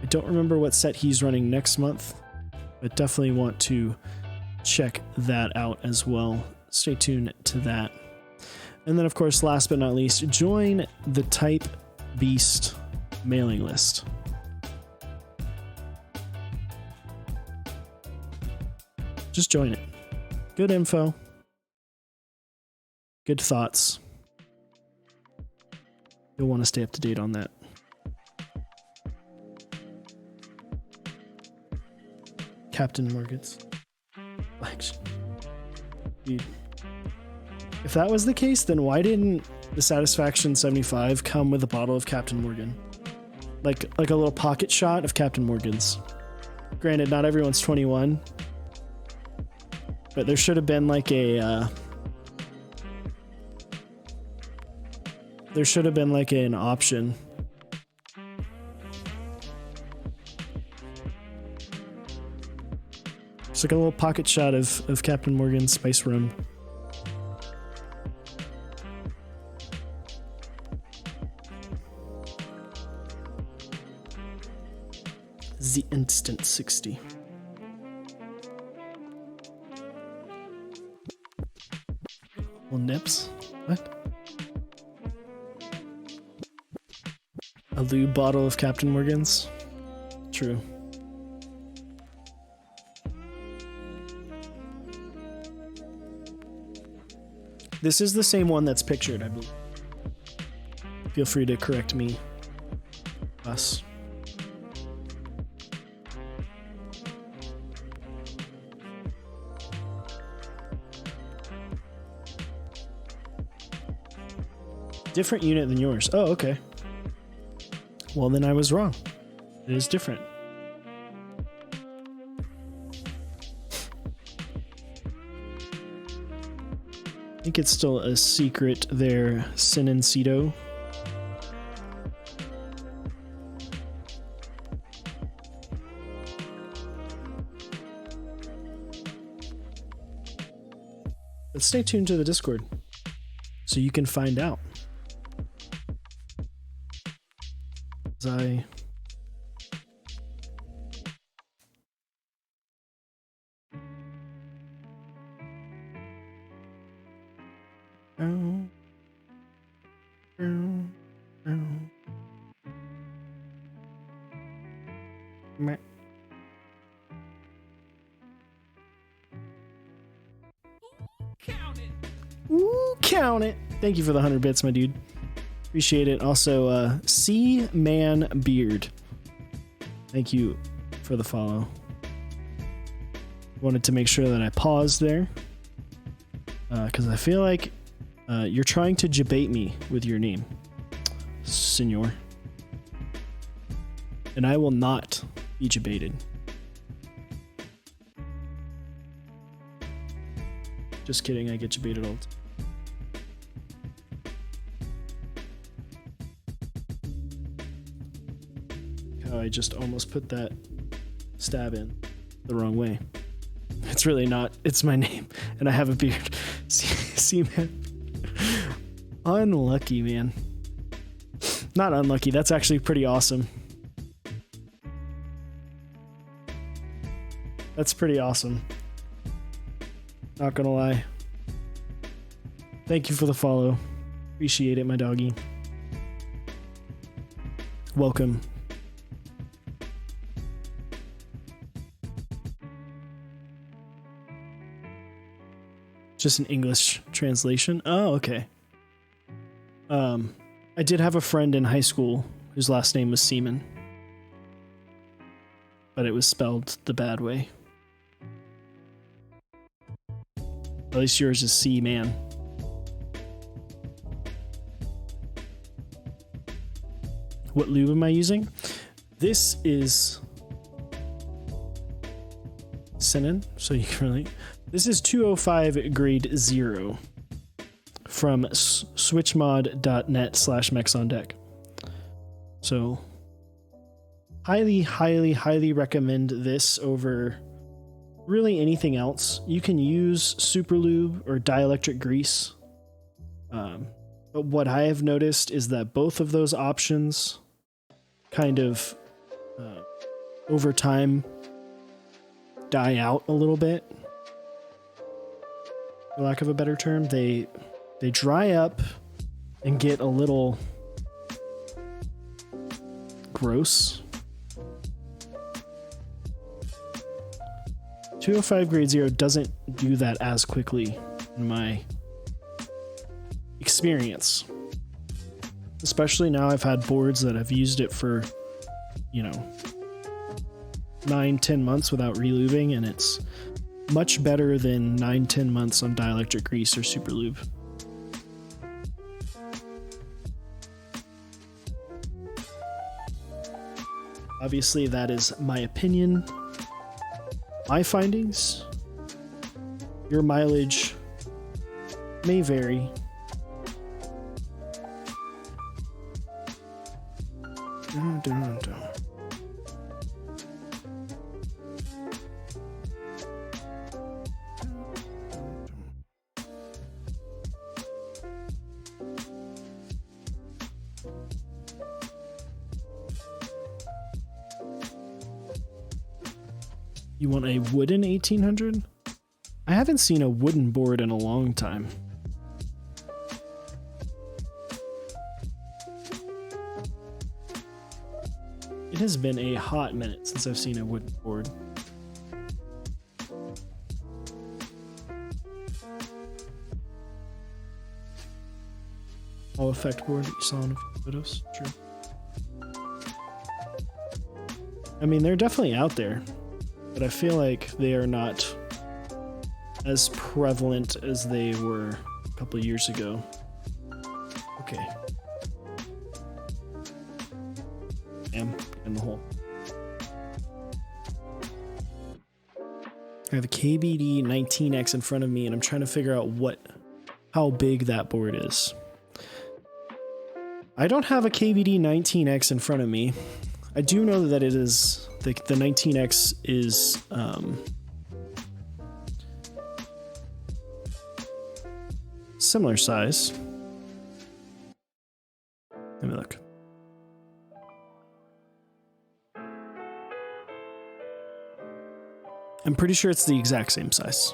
don't remember what set he's running next month, but definitely want to check that out as well. Stay tuned to that. And then, of course, last but not least, join the Type Beast mailing list. Just join it. Good info. Good thoughts. You'll want to stay up to date on that. Captain Morgan's collection. Dude. If that was the case, then why didn't the Satisfaction 75 come with a bottle of Captain Morgan? Like a little pocket shot of Captain Morgan's. Granted, not everyone's 21. But there should have been like a there should have been like an option. It's like a little pocket shot of Captain Morgan's Spice Rum. The Instant 60. Nips? What? A lube bottle of Captain Morgan's? True. This is the same one that's pictured, I believe. Feel free to correct me. Us. Different unit than yours. Oh, okay. Well, then I was wrong. It is different. think it's still a secret there, Sinancido. But stay tuned to the Discord so you can find out. As I Meh. Ooh, count it. Thank you for the 100 bits, my dude. Appreciate it. Also, C-Man Beard. Thank you for the follow. Wanted to make sure that I paused there. Because I feel like you're trying to debate me with your name, senor. And I will not be debated. Just kidding, I get debated all the time. How I just almost put that stab in the wrong way. It's really not. It's my name, and I have a beard. See, man. Unlucky, man. Not unlucky. That's actually pretty awesome. That's pretty awesome. Not gonna lie. Thank you for the follow. Appreciate it, my doggy. Welcome. Just an English translation. Oh, okay. I did have a friend in high school whose last name was Seaman, but it was spelled the bad way. At least yours is C-Man. What lube am I using? This is Sinan, so you can really... This is 205 grade 0 from switchmod.net/mechsondeck. So highly recommend this over really anything else. You can use super lube or dielectric grease. But what I have noticed is that both of those options kind of over time die out a little bit. For lack of a better term, they dry up and get a little gross. 205 grade 0 doesn't do that as quickly in my experience. Especially now I've had boards that have used it for, 9-10 months without relubing, and it's much better than 9-10 months on dielectric grease or super lube. Obviously, that is my opinion, my findings. Your mileage may vary. You want a wooden 1800? I haven't seen a wooden board in a long time. It has been a hot minute since I've seen a wooden board. All effect board that you saw in a few photos. True. I mean, they're definitely out there, but I feel like they are not as prevalent as they were a couple of years ago. Okay. Am in the hole. I have a KBD 19X in front of me, and I'm trying to figure out what how big that board is. I don't have a KVD 19X in front of me. I do know that it is, the 19X is similar size. Let me look. I'm pretty sure it's the exact same size.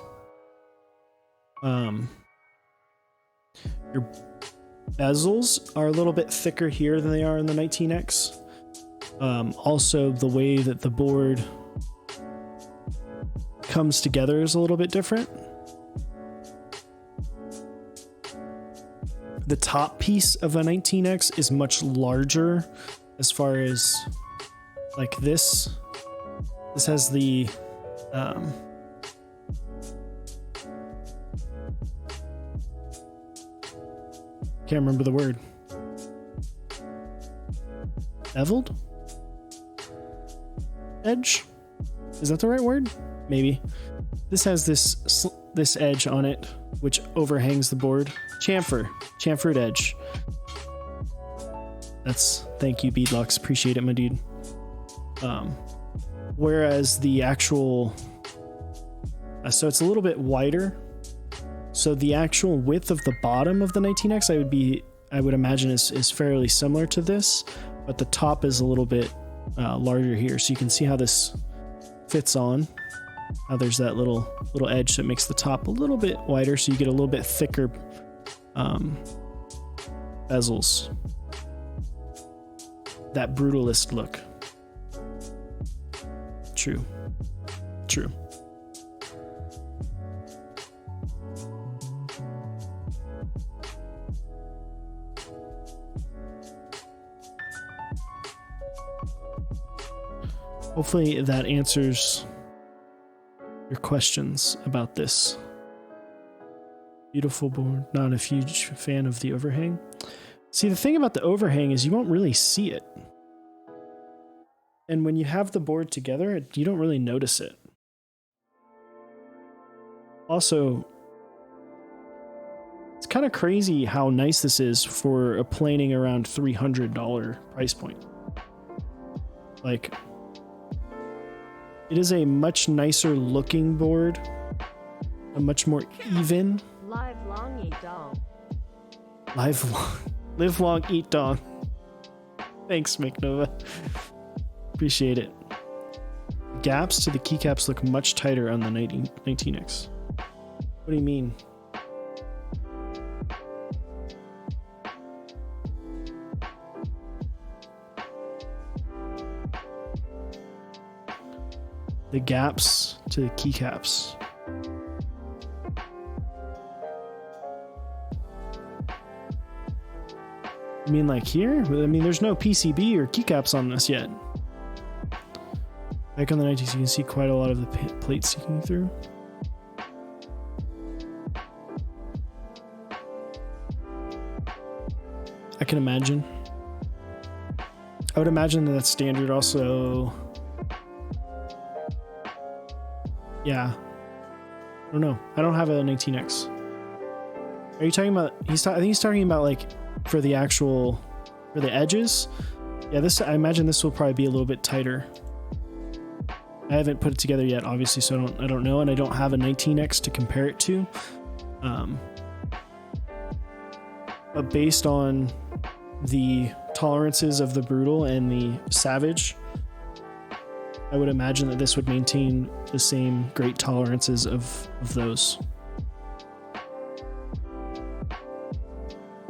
Your bezels are a little bit thicker here than they are in the 19X. Also, the way that the board comes together is a little bit different. The top piece of a 19X is much larger as far as like this. This has the can't remember the word. Beveled? Edge? Is that the right word? Maybe. This has this edge on it, which overhangs the board. Chamfered edge. Thank you, Beadlocks. Appreciate it, my dude. Whereas the actual, so it's a little bit wider. So the actual width of the bottom of the 19X, I would imagine is fairly similar to this, but the top is a little bit larger here. So you can see how this fits on. How there's that little edge that makes the top a little bit wider, so you get a little bit thicker bezels. That brutalist look. True. Hopefully that answers your questions about this. Beautiful board. Not a huge fan of the overhang. See, the thing about the overhang is you won't really see it. And when you have the board together, you don't really notice it. Also, it's kind of crazy how nice this is for a planing around $300 price point. Like, it is a much nicer looking board, a much more even. Live long, eat dong. Live long, eat dong. Thanks, McNova. Appreciate it. Gaps to the keycaps look much tighter on the 19X. What do you mean? The gaps to the keycaps. I mean, like here? I mean, there's no PCB or keycaps on this yet. Back on the 19, you can see quite a lot of the plates sticking through. I can imagine. I would imagine that that's standard also. Yeah. I don't know. I don't have a 19X. Are you talking about... I think he's talking about, like, for the edges. Yeah, I imagine this will probably be a little bit tighter. I haven't put it together yet, obviously, so I don't know, and I don't have a 19X to compare it to. But based on the tolerances of the Brutal and the Savage, I would imagine that this would maintain the same great tolerances of those.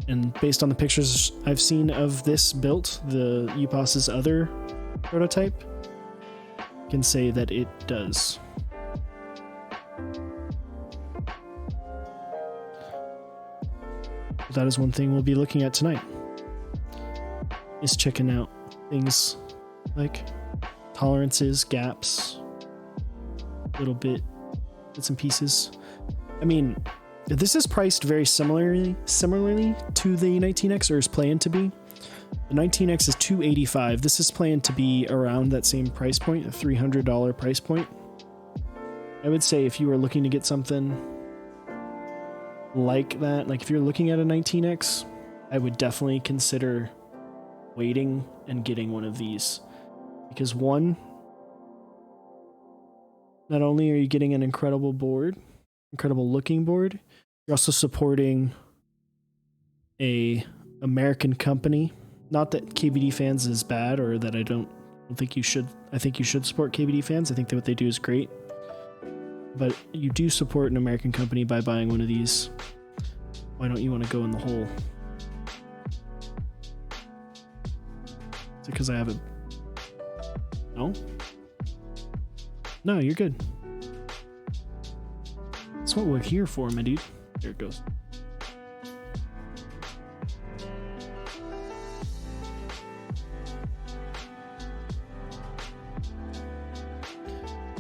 And based on the pictures I've seen of this built, the UPOS's other prototype, I can say that it does. That is one thing we'll be looking at tonight, is checking out things like tolerances, gaps, little bits and pieces. I mean, this is priced very similarly to the 19X, or is planned to be. The 19X is $285. This is planned to be around that same price point, a $300 price point. I would say if you were looking to get something like that, like if you're looking at a 19X, I would definitely consider waiting and getting one of these. Because one, not only are you getting an incredible board, incredible looking board, you're also supporting a American company. Not that KBD Fans is bad, or that I don't think you should. I think you should support KBD Fans. I think that what they do is great. But you do support an American company by buying one of these. Why don't you want to go in the hole? Is it because I have a... No? No, you're good. That's what we're here for, my dude. There it goes.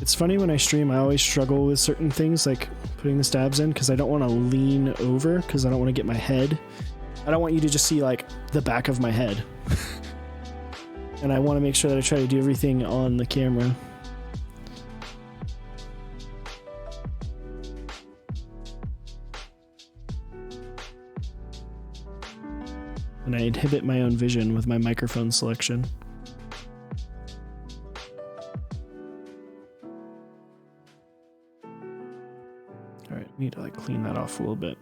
It's funny when I stream, I always struggle with certain things like putting the stabs in because I don't want to lean over because I don't want to get my head. I don't want you to just see like the back of my head. And I want to make sure that I try to do everything on the camera. And I inhibit my own vision with my microphone selection. Alright, need to like clean that off a little bit.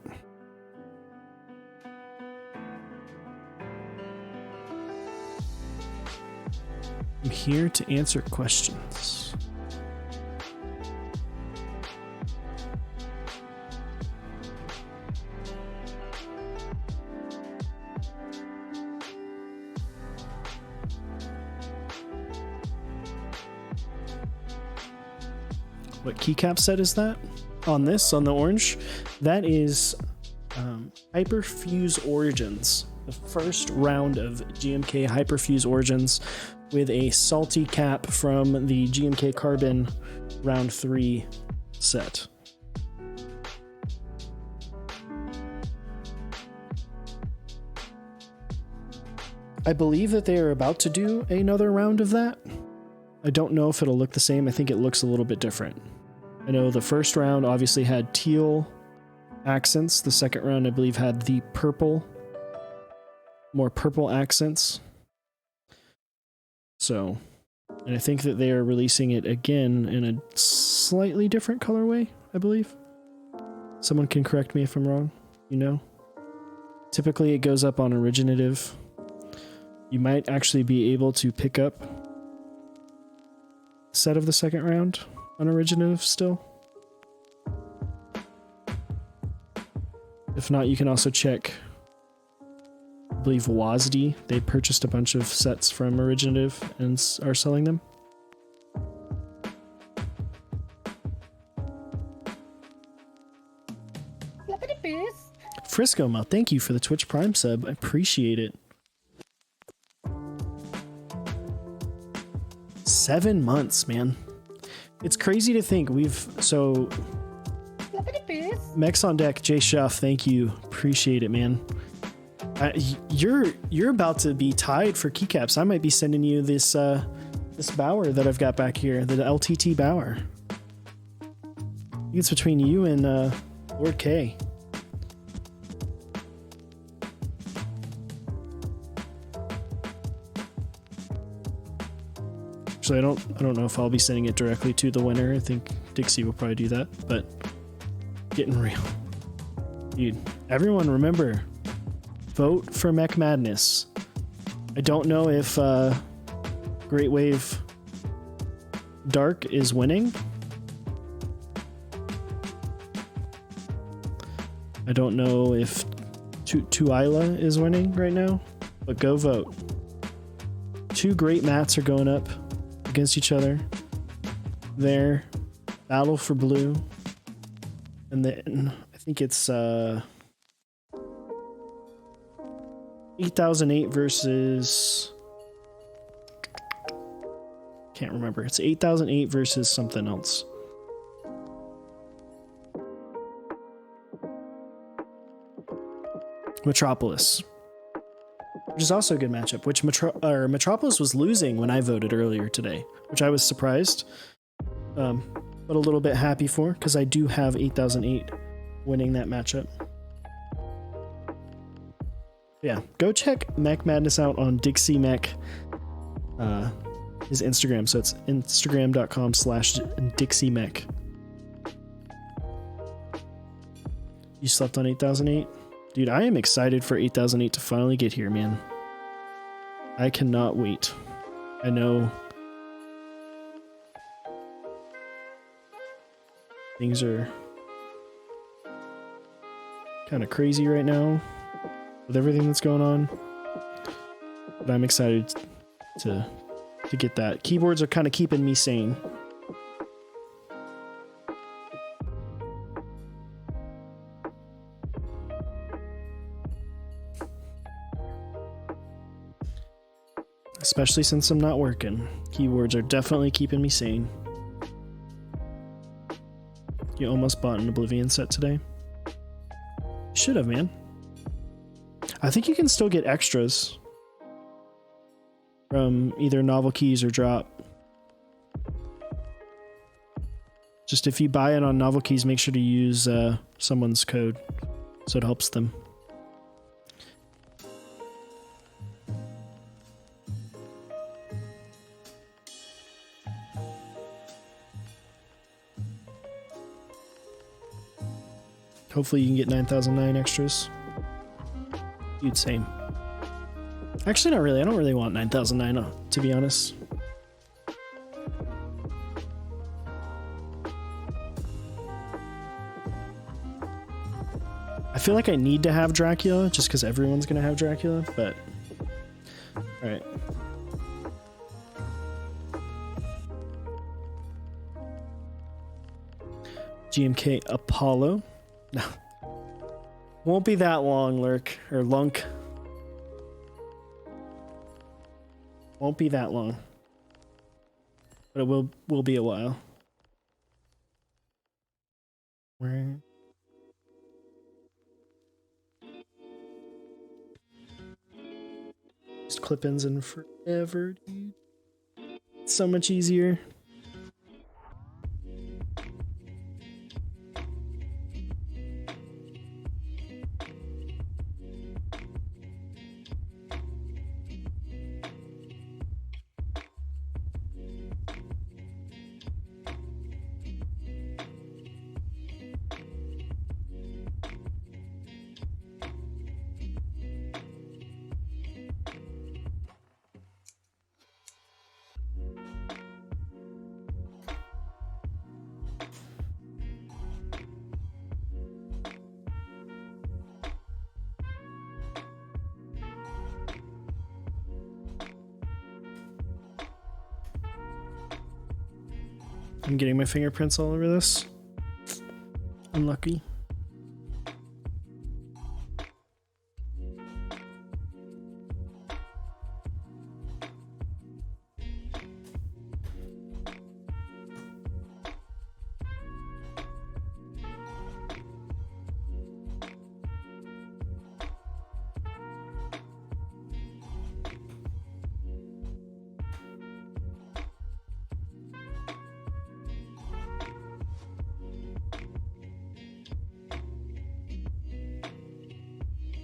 I'm here to answer questions. What keycap set is that? On this, on the orange? That is Hyperfuse Origins. The first round of GMK Hyperfuse Origins with a salty cap from the GMK Carbon round 3 set. I believe that they are about to do another round of that. I don't know if it'll look the same. I think it looks a little bit different. I know the first round obviously had teal accents. The second round, I believe, had the purple, more purple accents. So, and I think that they are releasing it again in a slightly different colorway, I believe. Someone can correct me if I'm wrong, you know? Typically it goes up on originative. You might actually be able to pick up a set of the second round on originative still. If not, you can also check, I believe WASD, they purchased a bunch of sets from originative and are selling them. Frisco Mo, thank you for the Twitch Prime sub. I appreciate it. 7 months, man. It's crazy to think so Mech's on deck, Jay Shuff, thank you. Appreciate it, man. You're about to be tied for keycaps. I might be sending you this this Bauer that I've got back here, the LTT Bauer. I think it's between you and Lord K. Actually, I don't know if I'll be sending it directly to the winner. I think Dixie will probably do that, but getting real. Dude, everyone remember, vote for Mech Madness. I don't know if Great Wave Dark is winning. I don't know if Tuila is winning right now, but go vote. 2 great mats are going up against each other. There, battle for blue, and then I think it's 8008 versus, can't remember. It's 8008 versus something else. Metropolis, which is also a good matchup, which Metropolis was losing when I voted earlier today, which I was surprised, but a little bit happy for, because I do have 8008 winning that matchup. Yeah, go check Mech Madness out on Dixie Mech, his Instagram. So it's instagram.com/Dixie Mech. You slept on 8008? Dude, I am excited for 8008 to finally get here, man. I cannot wait. I know things are kind of crazy right now with everything that's going on, but I'm excited to get that. Keyboards are kind of keeping me sane. Especially since I'm not working. Keyboards are definitely keeping me sane. You almost bought an Oblivion set today? Should have, man. I think you can still get extras from either novel keys or drop. Just if you buy it on novel keys, make sure to use someone's code so it helps them. Hopefully you can get 9009 extras. Dude, same. Actually, not really. I don't really want 9009, to be honest. I feel like I need to have Dracula, just because everyone's going to have Dracula, but... Alright. GMK Apollo. No. Won't be that long, Lurk. Or Lunk. Won't be that long. But it will be a while. Where? Just clip-ins in forever, dude. It's so much easier. I'm getting my fingerprints all over this. Unlucky.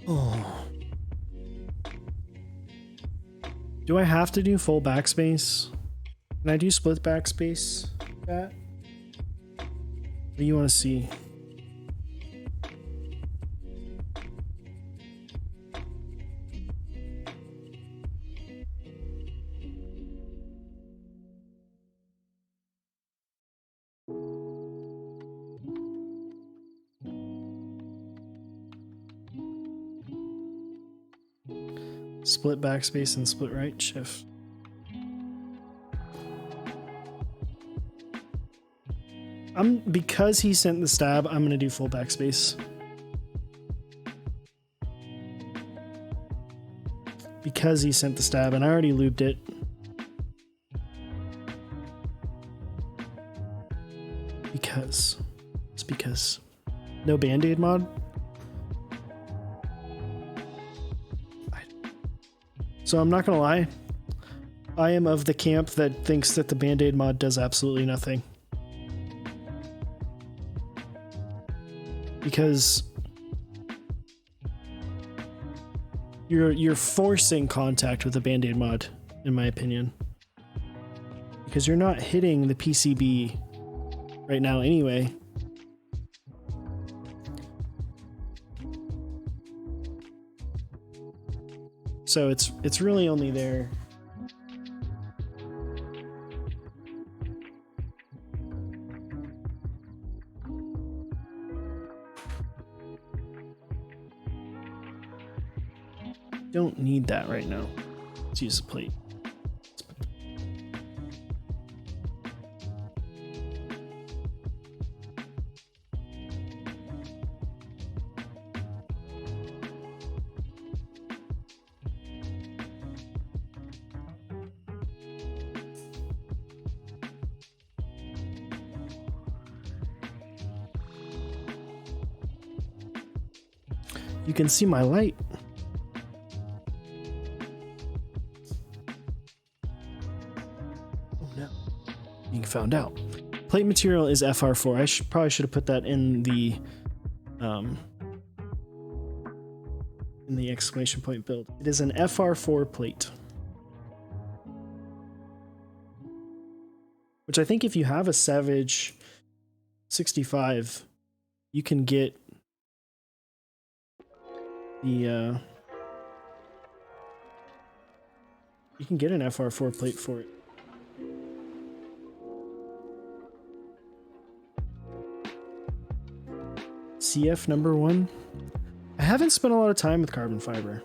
Oh. Do I have to do full backspace? Can I do split backspace? That? What do you want to see? Split backspace and split right shift. Because he sent the stab, I'm gonna do full backspace. Because he sent the stab, and I already lubed it. Because. It's because. No Band-Aid mod? So I'm not gonna lie, I am of the camp that thinks that the Band-Aid mod does absolutely nothing. Because you're forcing contact with the Band-Aid mod, in my opinion. Because you're not hitting the PCB right now anyway. So it's really only there. Don't need that right now. Let's use the plate. You can see my light. Oh no. You found out. Plate material is FR4. I probably should have put that in the exclamation point build. It is an FR4 plate. Which I think if you have a Savage 65, you can get the you can get an FR4 plate for it. CF number 1. I haven't spent a lot of time with carbon fiber.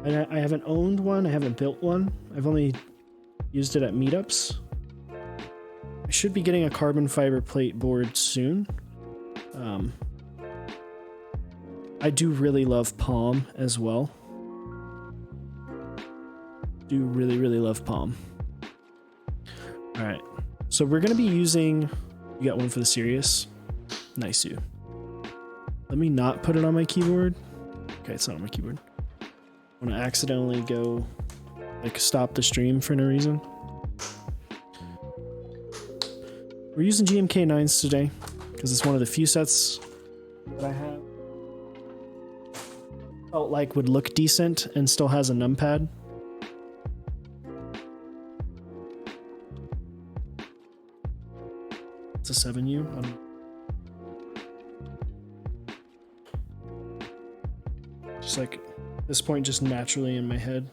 I haven't owned one, I haven't built one. I've only used it at meetups. I should be getting a carbon fiber plate board soon. I do really love Palm as well. Do really love Palm. Alright, so we're going to be using... You got one for the Sirius? Nice, you. Let me not put it on my keyboard. Okay, it's not on my keyboard. I want to accidentally go... like, stop the stream for no reason. We're using GMK9s today, because it's one of the few sets that I have. Felt like would look decent and still has a numpad. It's a 7U. Just like at this point, just naturally in my head.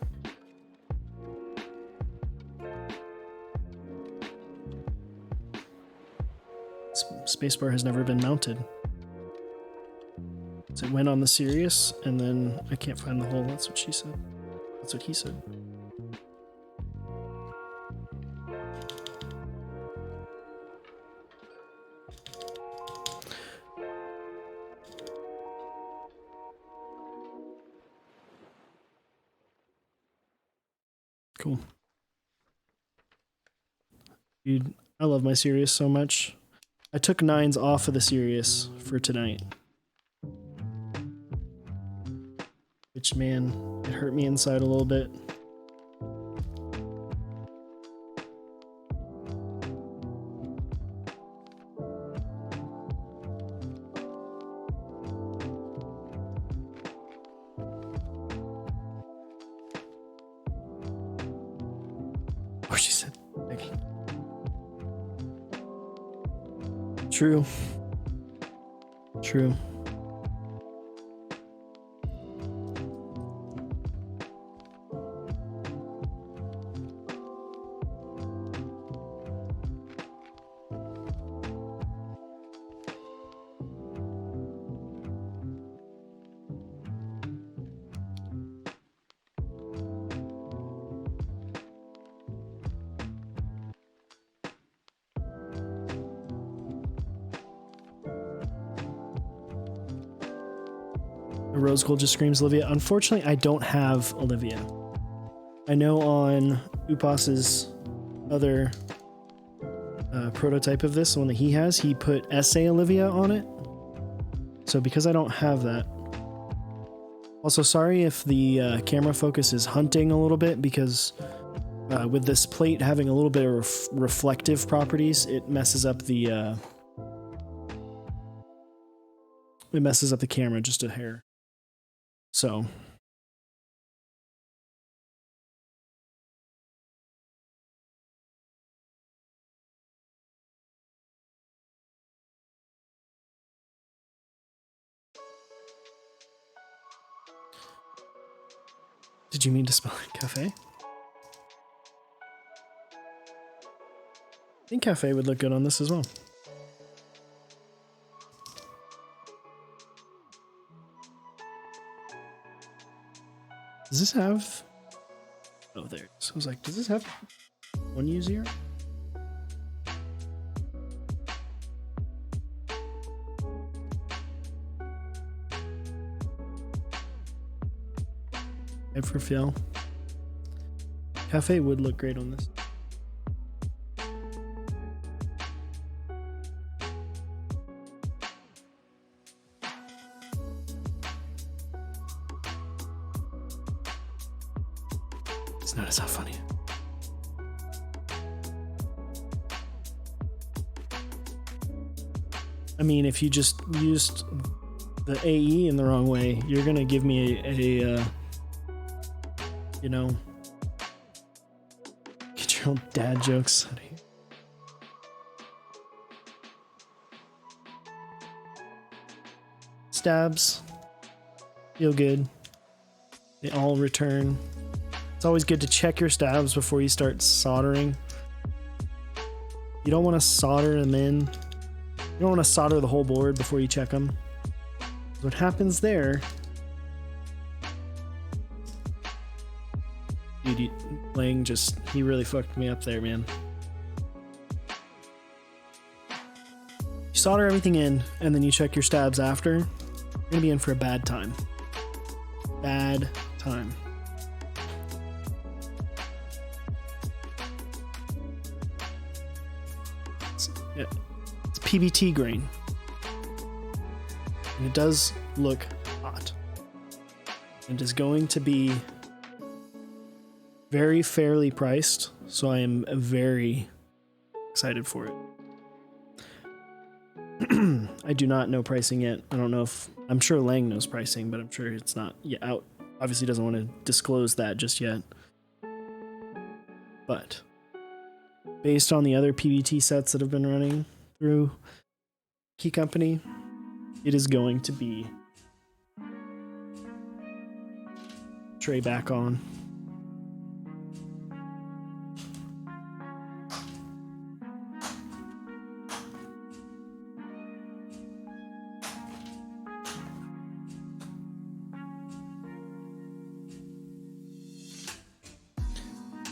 Spacebar has never been mounted. So it went on the Sirius, and then I can't find the hole. That's what she said. That's what he said. Cool. Dude, I love my Sirius so much. I took 9s off of the Sirius for tonight. Which, man, it hurt me inside a little bit. Oh, she said, begging. True. True. Rose Gold just screams Olivia. Unfortunately, I don't have Olivia. I know on Upas's other prototype of this, the one that he has, he put SA Olivia on it. So because I don't have that. Also, sorry if the camera focus is hunting a little bit, because with this plate having a little bit of reflective properties, it messes up the camera just a hair. So Did you mean to spell it cafe? I think cafe would look good on this as well. Does this have... Oh, there it is. I was like, does this have one user? Head for Phil. Cafe would look great on this. It's not as how funny. I mean, if you just used the AE in the wrong way, you're gonna give me a you know, get your own dad jokes out of here. Stabs feel good. They all return. It's always good to check your stabs before you start soldering. You don't want to solder them in. You don't want to solder the whole board before you check them. What happens there... Dude, Lang just, he really fucked me up there, man. You solder everything in, and then you check your stabs after, you're gonna be in for a bad time. Bad time. It's PBT grain. And it does look hot. It is going to be very fairly priced, so I am very excited for it. I do not know pricing yet. I don't know if... I'm sure Lang knows pricing, but I'm sure it's not yet out. Obviously doesn't want to disclose that just yet. But based on the other PBT sets that have been running through Key Company, it is going to be tray back on.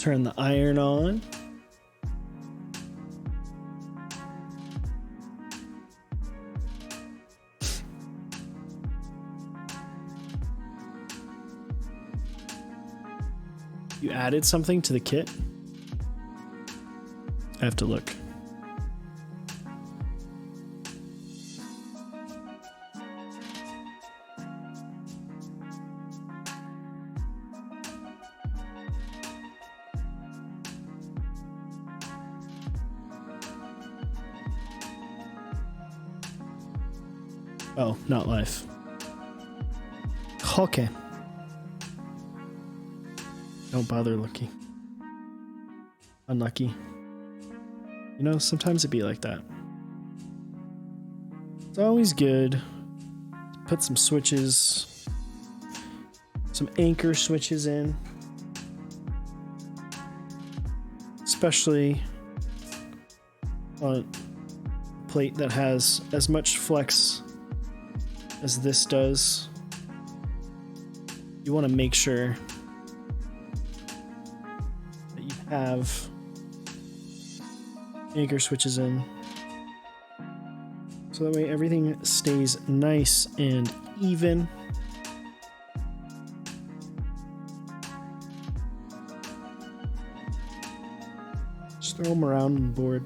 Turn the iron on. You added something to the kit? I have to look. Oh, not live. Okay. Don't bother looking. Unlucky. You know, sometimes it'd be like that. It's always good to put some switches, some anchor switches in. Especially on a plate that has as much flex as this does. You want to make sure that you have anchor switches in, so that way everything stays nice and even. Just throw them around on the board.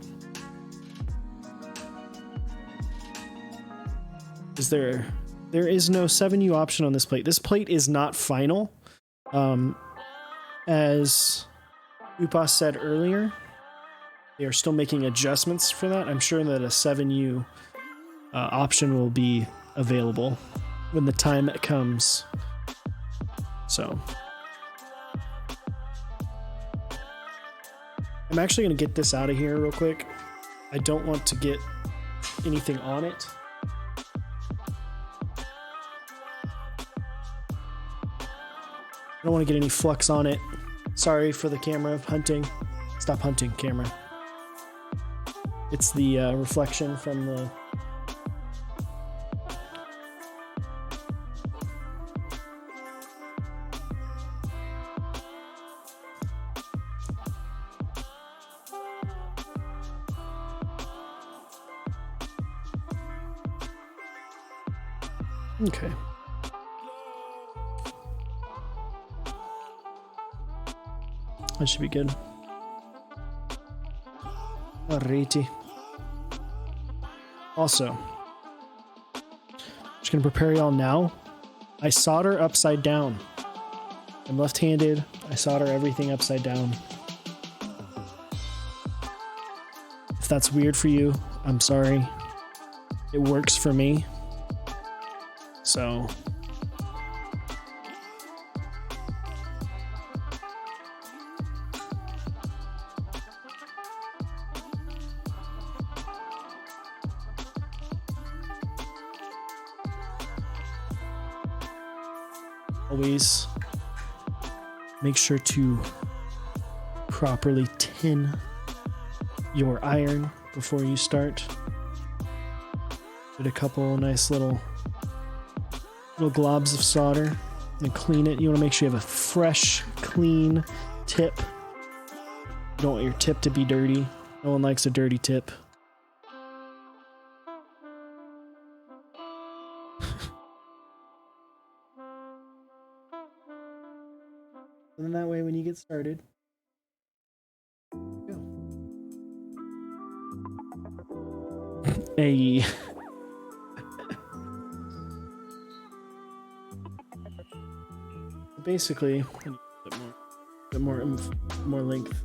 There is no 7U option on this plate. This plate is not final. As Upas said earlier, they are still making adjustments for that. I'm sure that a 7U option will be available when the time comes. So I'm actually going to get this out of here real quick. I don't want to get anything on it. don't want to get any flux on it. Sorry for the camera hunting. Stop hunting, camera. It's the reflection from the... Okay. That should be good. Alrighty. Also, just gonna prepare y'all now. I solder upside down. I'm left-handed. I solder everything upside down. If that's weird for you, I'm sorry. It works for me. So always make sure to properly tin your iron before you start. Put a couple nice little globs of solder and clean it. You want to make sure you have a fresh, clean tip. You don't want your tip to be dirty. No one likes a dirty tip. And then that way when you get started, go. Hey. Basically, I need a bit more length.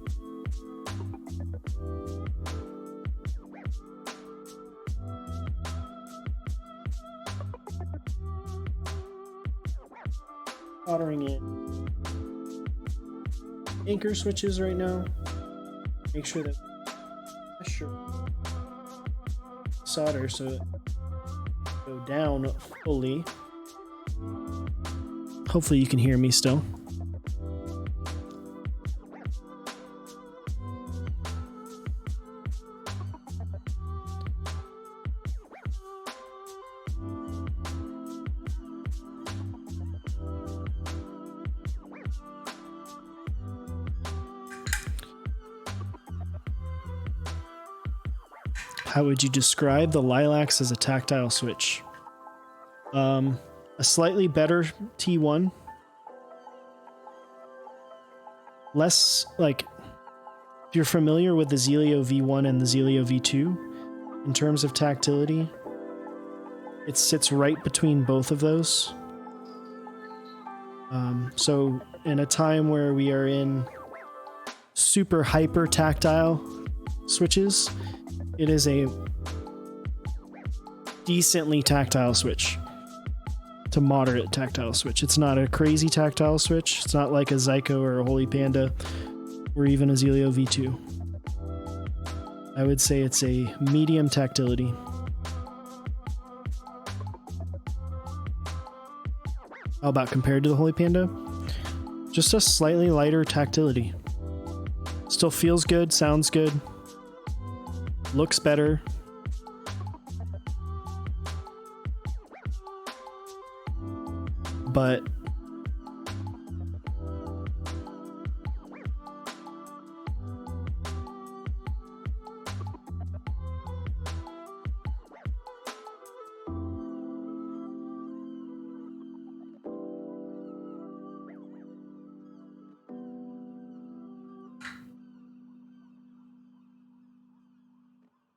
Soldering in anchor switches right now. Make sure that pressure solder so it go down fully. Hopefully you can hear me still. How would you describe the Lilacs as a tactile switch? A slightly better T1. Less, like, if you're familiar with the Zelio V1 and the Zelio V2, in terms of tactility, it sits right between both of those. So in a time where we are in super hyper tactile switches, it is a decently tactile switch to moderate tactile switch. It's not a crazy tactile switch. It's not like a Zyko or a Holy Panda or even a Zelio V2. I would say it's a medium tactility. How about compared to the Holy Panda? Just a slightly lighter tactility. Still feels good, sounds good, looks better. But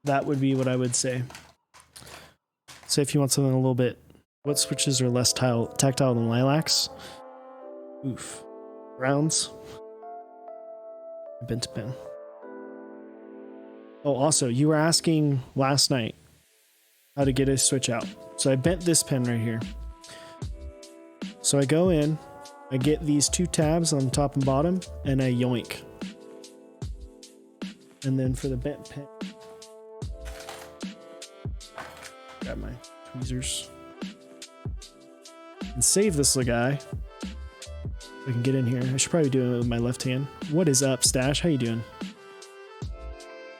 that would be what I would say. So if you want something a little bit, what switches are less tactile than Lilacs? Oof. Browns. Bent to pen. Oh, also, you were asking last night how to get a switch out. So I bent this pen right here. So I go in, I get these two tabs on top and bottom, and I yoink. And then for the bent pen, grab my tweezers and save this little guy. I can get in here. I should probably do it with my left hand. What is up, Stash? How you doing?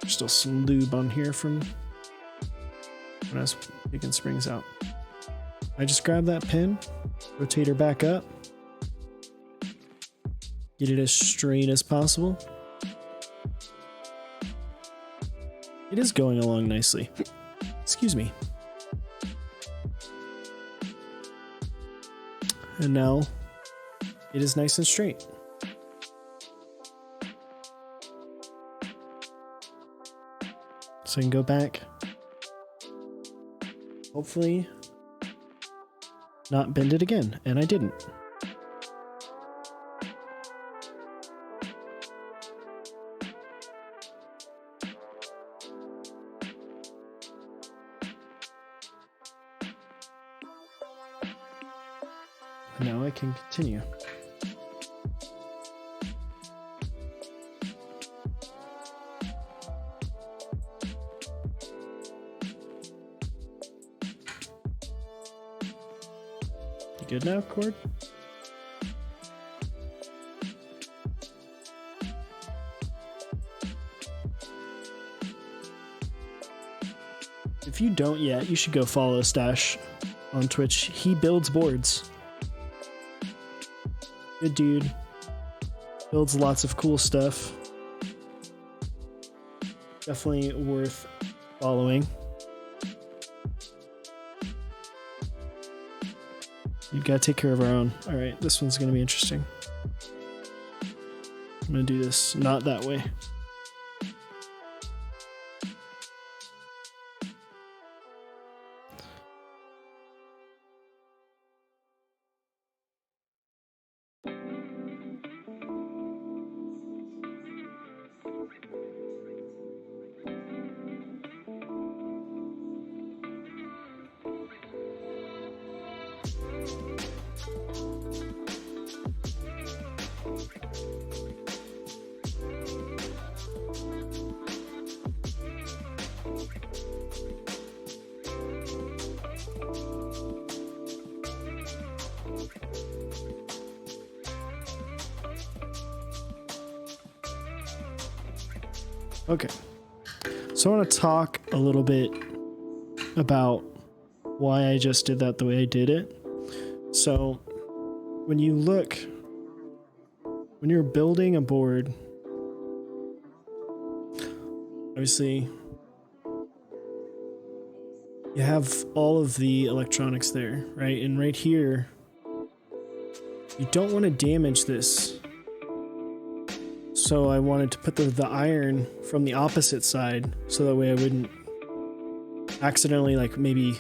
There's still some lube on here from when I was picking springs out. I just grab that pin, rotate her back up, get it as straight as possible. It is going along nicely. Excuse me. And now it is nice and straight. So I can go back. Hopefully not bend it again. And I didn't. Now I can continue. You good now, Cord? If you don't yet, you should go follow Stash on Twitch. He builds boards. Good dude. Builds lots of cool stuff. Definitely worth following. You've got to take care of our own. All right, this one's going to be interesting. I'm going to do this not that way. Okay, so I want to talk a little bit about why I just did that the way I did it. So when you look, when you're building a board, obviously you have all of the electronics there, right? And right here, you don't want to damage this. So I wanted to put the iron from the opposite side, so that way I wouldn't accidentally like maybe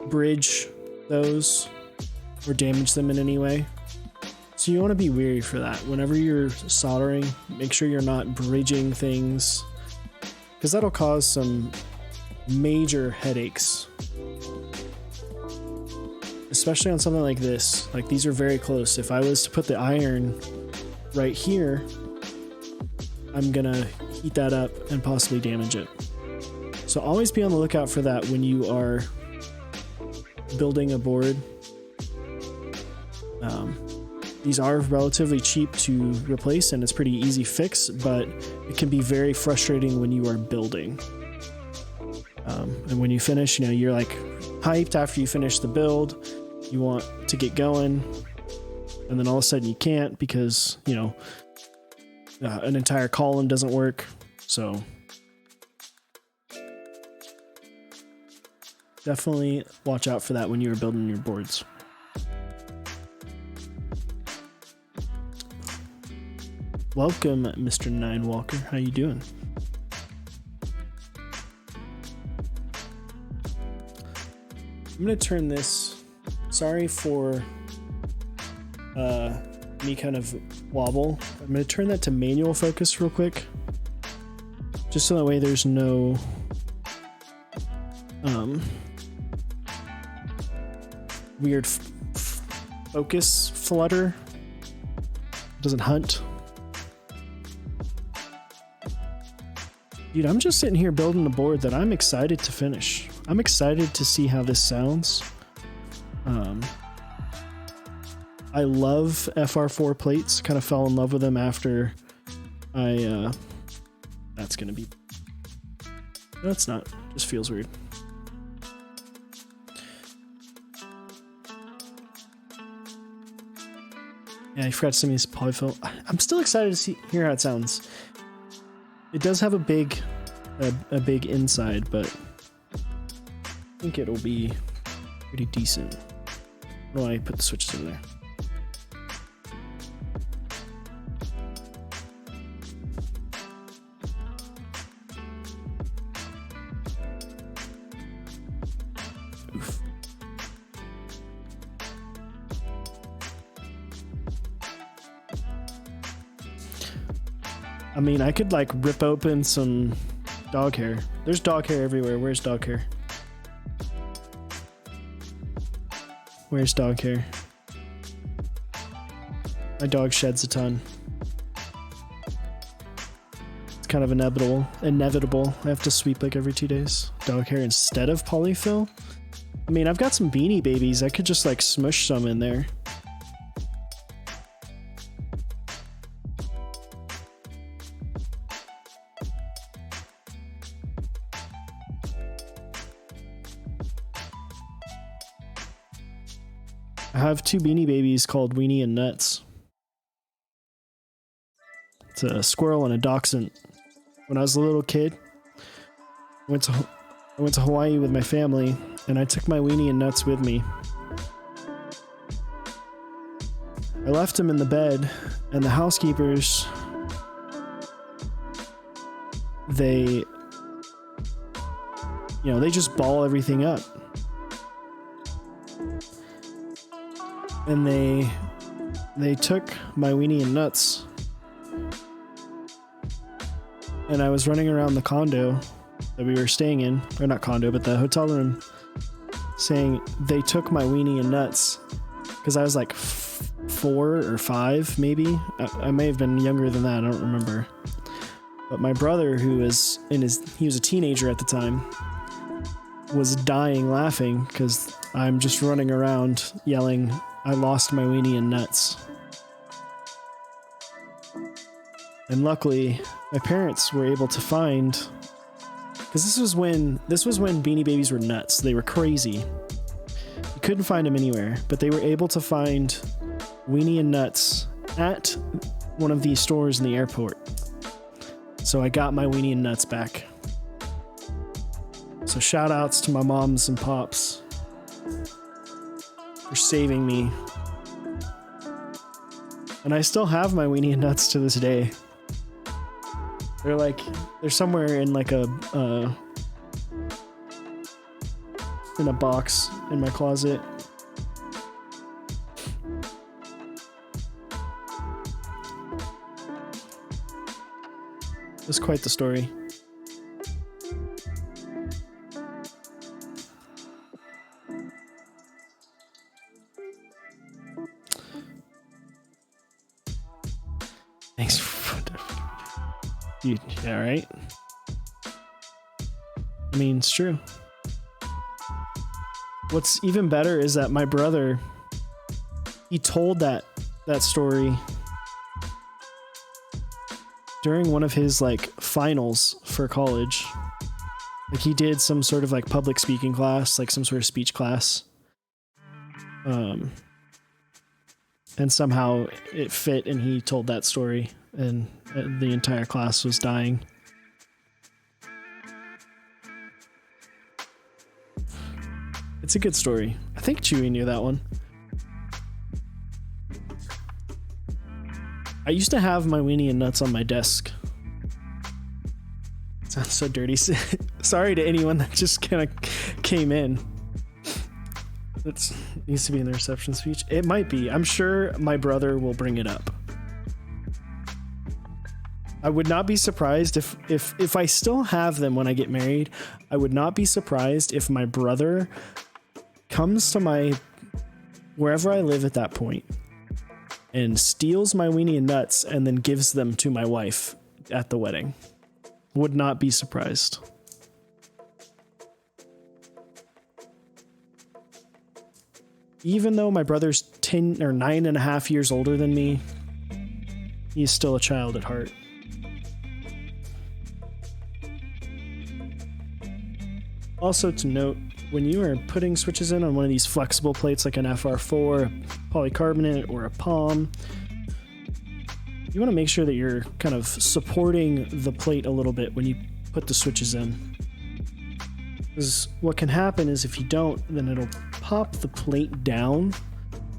bridge those or damage them in any way. So you want to be wary for that. Whenever you're soldering, make sure you're not bridging things, because that'll cause some major headaches. Especially on something like this. Like these are very close. If I was to put the iron right here, I'm gonna heat that up and possibly damage it. So always be on the lookout for that when you are building a board. These are relatively cheap to replace and it's pretty easy fix, but it can be very frustrating when you are building. And when you finish, you know, you're like hyped after you finish the build, you want to get going, and then all of a sudden you can't because, you know, an entire column doesn't work. So definitely watch out for that when you're building your boards. Welcome, Mr. Nine Walker. How you doing? I'm gonna turn this. Sorry for me kind of wobble. I'm gonna turn that to manual focus real quick, just so that way there's no weird focus flutter. It doesn't hunt. Dude, I'm just sitting here building a board that I'm excited to finish. I'm excited to see how this sounds. I love FR4 plates. Kind of fell in love with them after I, that's gonna be, no, it's not. Just feels weird. Yeah, I forgot to send me this polyfill. I'm still excited to hear how it sounds. It does have a big inside, but I think it'll be pretty decent. Why I put the switches in there. Oof. I mean, I could like rip open some dog hair. There's dog hair everywhere. Where's dog hair? Where's dog hair? My dog sheds a ton. It's kind of inevitable. I have to sweep like every 2 days. Dog hair instead of polyfill? I mean, I've got some Beanie Babies. I could just like smush some in there. I have 2 Beanie Babies called Weenie and Nuts. It's a squirrel and a dachshund. When I was a little kid, I went to Hawaii with my family, and I took my Weenie and Nuts with me. I left him in the bed, and the housekeepers, they just ball everything up. And they took my Weenie and Nuts, and I was running around the condo that we were staying in, or not condo, but the hotel room, saying they took my Weenie and Nuts, because I was like 4 or 5 maybe. I may have been younger than that, I don't remember. But my brother, who was he was a teenager at the time, was dying laughing because I'm just running around yelling, I lost my Weenie and Nuts. And luckily, my parents were able to find, because this was when Beanie Babies were nuts. They were crazy. You couldn't find them anywhere, but they were able to find Weenie and Nuts at one of these stores in the airport. So I got my Weenie and Nuts back. So shout outs to my moms and pops for saving me. And I still have my Weenie and Nuts to this day. They're somewhere in like in a box in my closet. It's quite the story. Thanks for dude, yeah, right? I mean, it's true. What's even better is that my brother, he told that story during one of his like finals for college. Like he did some sort of like public speaking class, like some sort of speech class. And somehow it fit and he told that story and the entire class was dying. It's a good story. I think Chewie knew that one. I used to have my Weenie and Nuts on my desk. Sounds so dirty. Sorry to anyone that just kind of came in. It needs to be in the reception speech. It might be. I'm sure my brother will bring it up. I would not be surprised if I still have them when I get married. I would not be surprised if my brother comes to wherever I live at that point and steals my Weenie and Nuts and then gives them to my wife at the wedding. Would not be surprised. Even though my brother's 10 or 9.5 years older than me, he's still a child at heart. Also to note, when you are putting switches in on one of these flexible plates like an FR4, a polycarbonate, or a POM, you want to make sure that you're kind of supporting the plate a little bit when you put the switches in. Because what can happen is if you don't, then it'll pop the plate down,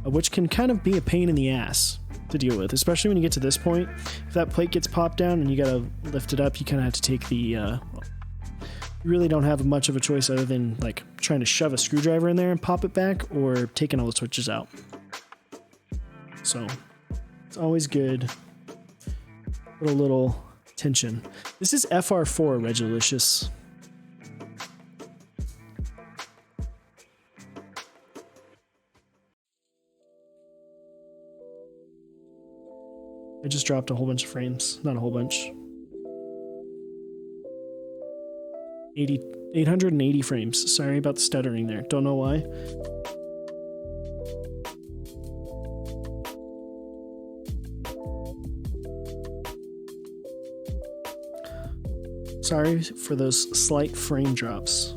which can kind of be a pain in the ass to deal with, especially when you get to this point. If that plate gets popped down and you gotta lift it up, you kind of have to take the you really don't have much of a choice other than like trying to shove a screwdriver in there and pop it back, or taking all the switches out. So it's always good. Put a little tension. This is FR4, Regilicious. I just dropped a whole bunch of frames. Not a whole bunch. 880 frames. Sorry about the stuttering there. Don't know why. Sorry for those slight frame drops.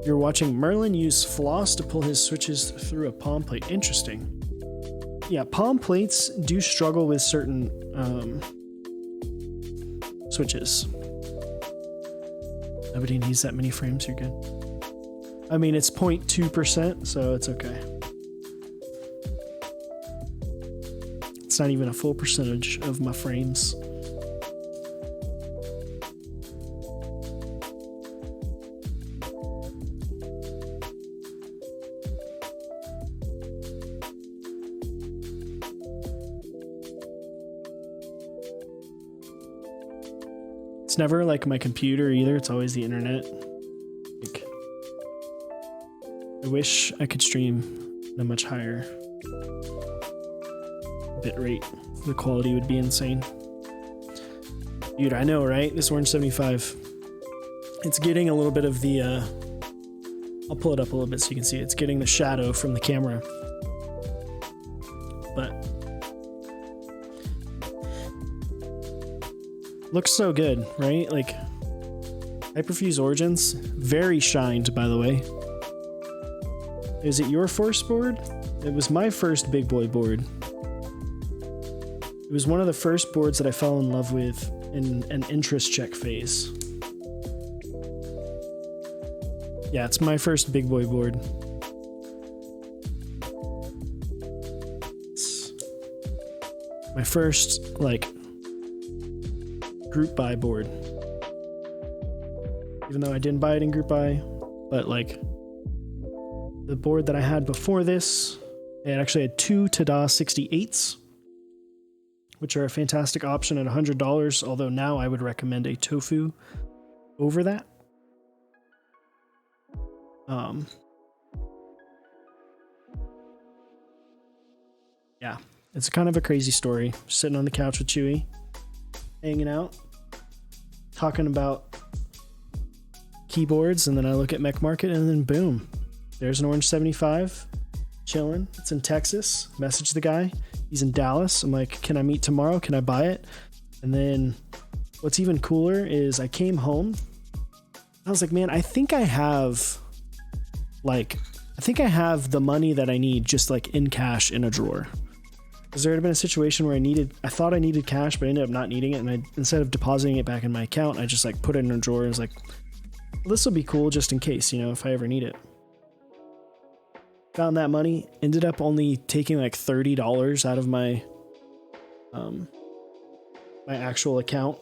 You're watching Merlin use floss to pull his switches through a palm plate. Interesting. Yeah, palm plates do struggle with certain switches. Nobody needs that many frames, you're good. I mean, it's 0.2%, so it's okay. It's not even a full percentage of my frames. It's never like my computer either, it's always the internet. Like, I wish I could stream at a much higher bit rate. The quality would be insane. Dude, I know, right? This Orange 75. It's getting a little bit of the, I'll pull it up a little bit so you can see it. It's getting the shadow from the camera. But looks so good, right? Like, Hyperfuse Origins, very shined, by the way. Is it your first board? It was my first big boy board. It was one of the first boards that I fell in love with in an interest check phase. Yeah, it's my first big boy board. It's my first, like, group buy board. Even though I didn't buy it in group buy, but like the board that I had before this, it actually had two Tada 68s, which are a fantastic option at $100, although now I would recommend a Tofu over that. Yeah, it's kind of a crazy story. Sitting on the couch with Chewy, hanging out, talking about keyboards, and then I look at Mech Market, and then boom, there's an Orange 75 chilling. It's in Texas. Message the guy. He's in Dallas. I'm like, can I meet tomorrow? Can I buy it? And then what's even cooler is I came home. I was like, man, I think I have the money that I need just like in cash in a drawer. Because there had been a situation where I thought I needed cash, but I ended up not needing it. And instead of depositing it back in my account, I just like put it in a drawer. I was like, well, this will be cool just in case, you know, if I ever need it. Found that money, ended up only taking like $30 out of my my actual account.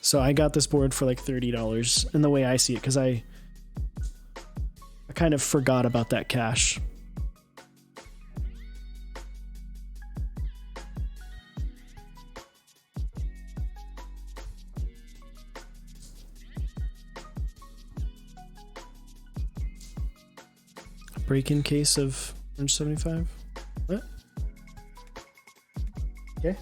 So I got this board for like $30 in the way I see it, because I kind of forgot about that cash. Break-in case of Orange 75. What? Okay.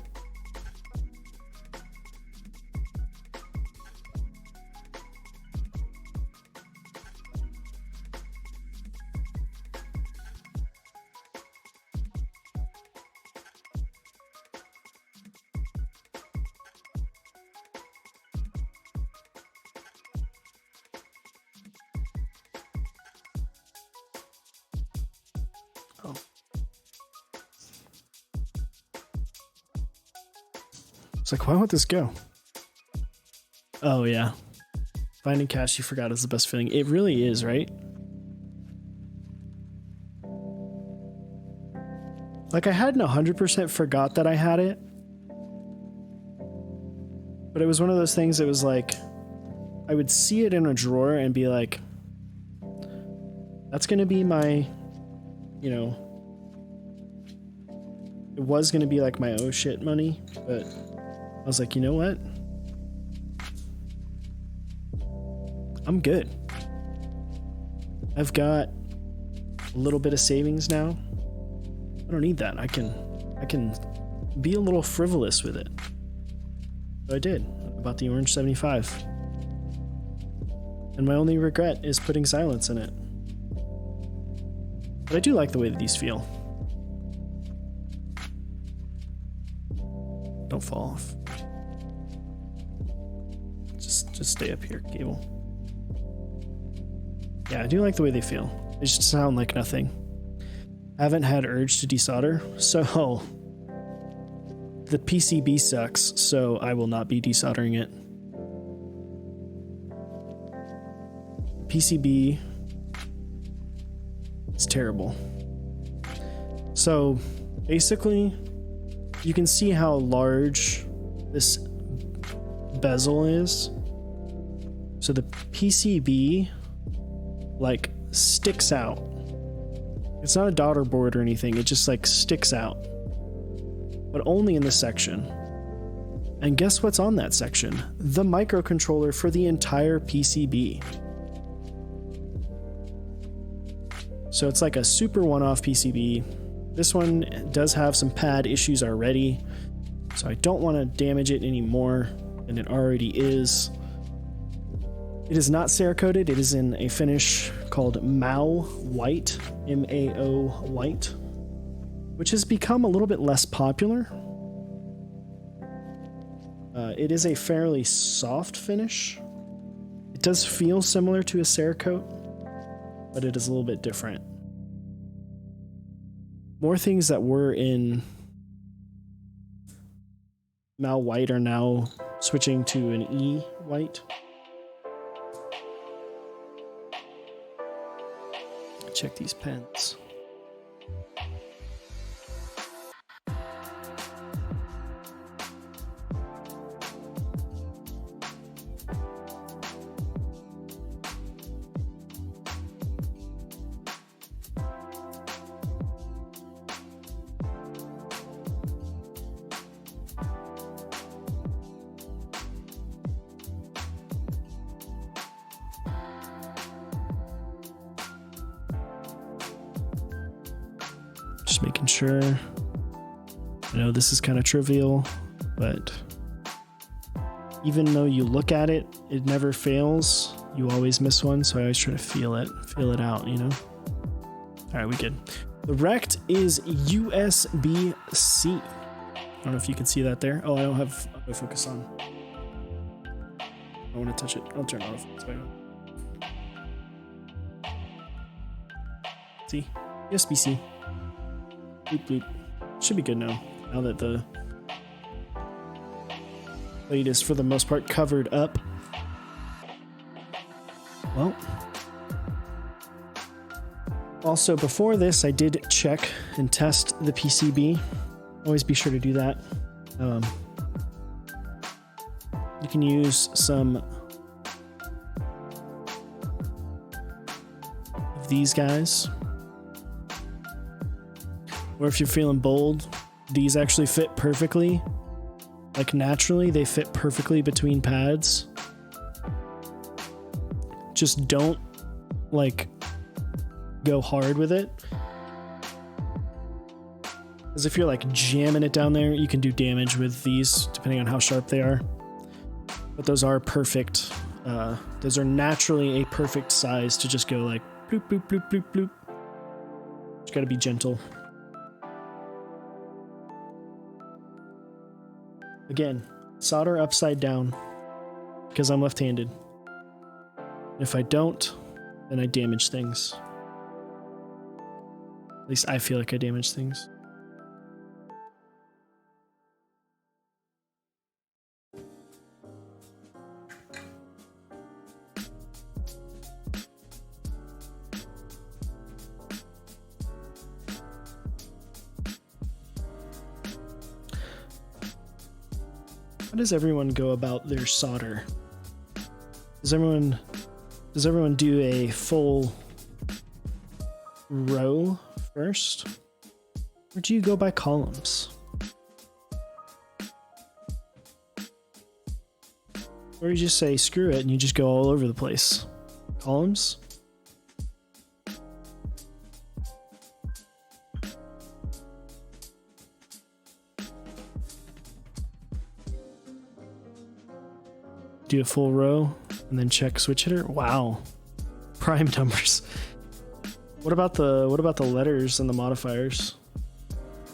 It's like, why won't this go? Oh yeah. Finding cash you forgot is the best feeling. It really is, right? Like, I hadn't 100% forgot that I had it. But it was one of those things that was like, I would see it in a drawer and be like, that's gonna be my, you know, it was gonna be like my oh shit money, but I was like, you know what? I'm good. I've got a little bit of savings now. I don't need that. I can be a little frivolous with it. So I did. I bought the orange 75. And my only regret is putting silence in it. But I do like the way that these feel. Don't fall off. Just stay up here, cable. Yeah, I do like the way they feel. They just sound like nothing. I haven't had urge to desolder, so the PCB sucks, so I will not be desoldering it. PCB is terrible. So basically, you can see how large this bezel is. So the PCB like sticks out. It's not a daughter board or anything, it just like sticks out. But only in this section. And guess what's on that section? The microcontroller for the entire PCB. So it's like a super one-off PCB. This one does have some pad issues already, so I don't want to damage it anymore than it already is. It is not Cerakoted. It is in a finish called Mao White, M-A-O White, which has become a little bit less popular. It is a fairly soft finish. It does feel similar to a Cerakote, but it is a little bit different. More things that were in Mao White are now switching to an E White. Check these pens. Just making sure. I know this is kind of trivial, but even though you look at it, it never fails. You always miss one, so I always try to feel it out, you know? All right, we good. The REKT is USB-C. I don't know if you can see that there. Oh, I don't have autofocus on. I want to touch it. I'll turn autofocus back on. See? USB-C. Bloop, bloop. Should be good now that the plate is for the most part covered up. Well, also before this, I did check and test the PCB. Always be sure to do that. You can use some of these guys. Or if you're feeling bold, these actually fit perfectly. Like naturally, they fit perfectly between pads. Just don't like go hard with it. Because if you're like jamming it down there, you can do damage with these depending on how sharp they are. But those are perfect. Those are naturally a perfect size to just go like bloop, bloop, bloop, bloop, bloop. Just gotta be gentle. Again, solder upside down because I'm left-handed. If I don't, then I damage things. At least I feel like I damage things. How does everyone go about their solder? Does everyone do a full row first? Or do you go by columns? Or you just say screw it and you just go all over the place? Columns? Do a full row and then check switch hitter. Wow, prime numbers. What about the letters and the modifiers?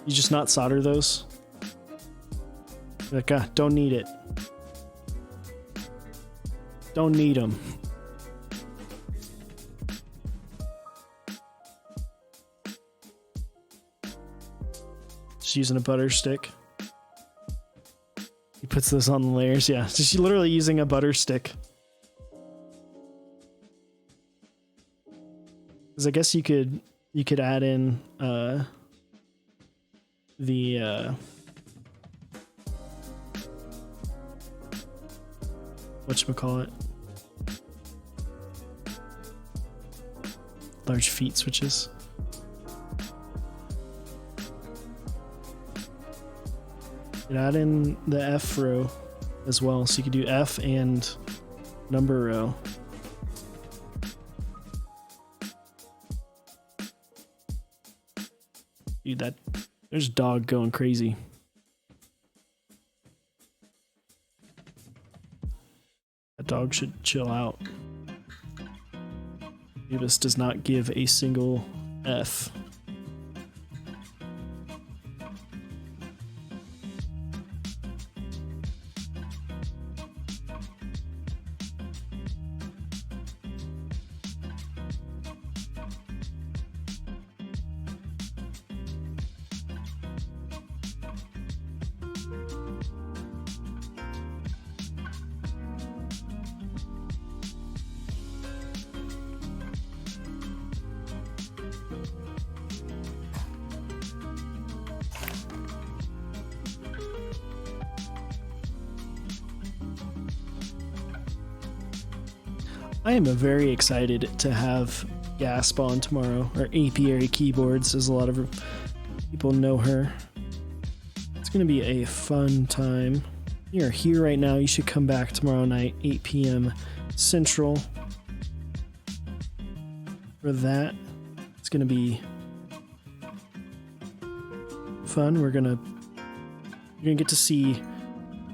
You just not solder those? Like, don't need it. Don't need them. Just using a butter stick. He puts this on the layers. Yeah, just literally using a butter stick. Because I guess you could add in the whatchamacallit, large feet switches. You add in the F row as well, so you could do F and number row. Dude, there's a dog going crazy. That dog should chill out. Davis does not give a single F. I am very excited to have Gasp on tomorrow, or Apiary Keyboards, as a lot of people know her. It's going to be a fun time. You're here right now. You should come back tomorrow night, 8 p.m. Central. For that, it's going to be fun. You're going to get to see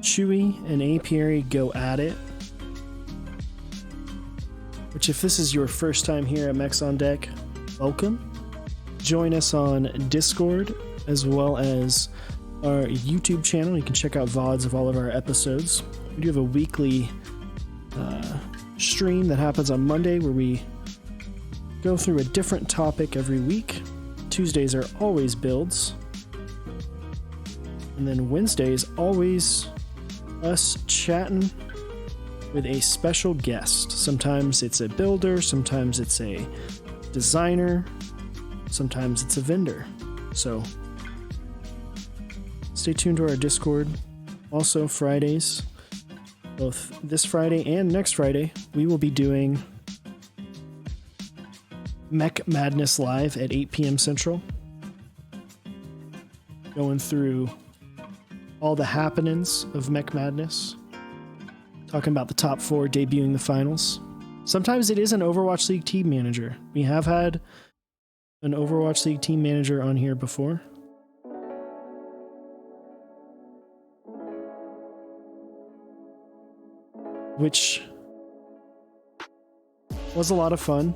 Chewy and Apiary go at it. Which, if this is your first time here at Mechs on Deck, welcome. Join us on Discord as well as our YouTube channel. You can check out VODs of all of our episodes. We do have a weekly stream that happens on Monday where we go through a different topic every week. Tuesdays are always builds. And then Wednesdays, always us chatting with a special guest. Sometimes it's a builder, sometimes it's a designer, sometimes it's a vendor. So stay tuned to our Discord. Also Fridays, both this Friday and next Friday, we will be doing Mech Madness Live at 8 p.m. Central. Going through all the happenings of Mech Madness. Talking about the top 4 debuting the finals. Sometimes it is an Overwatch League team manager. We have had an Overwatch League team manager on here before. Which was a lot of fun.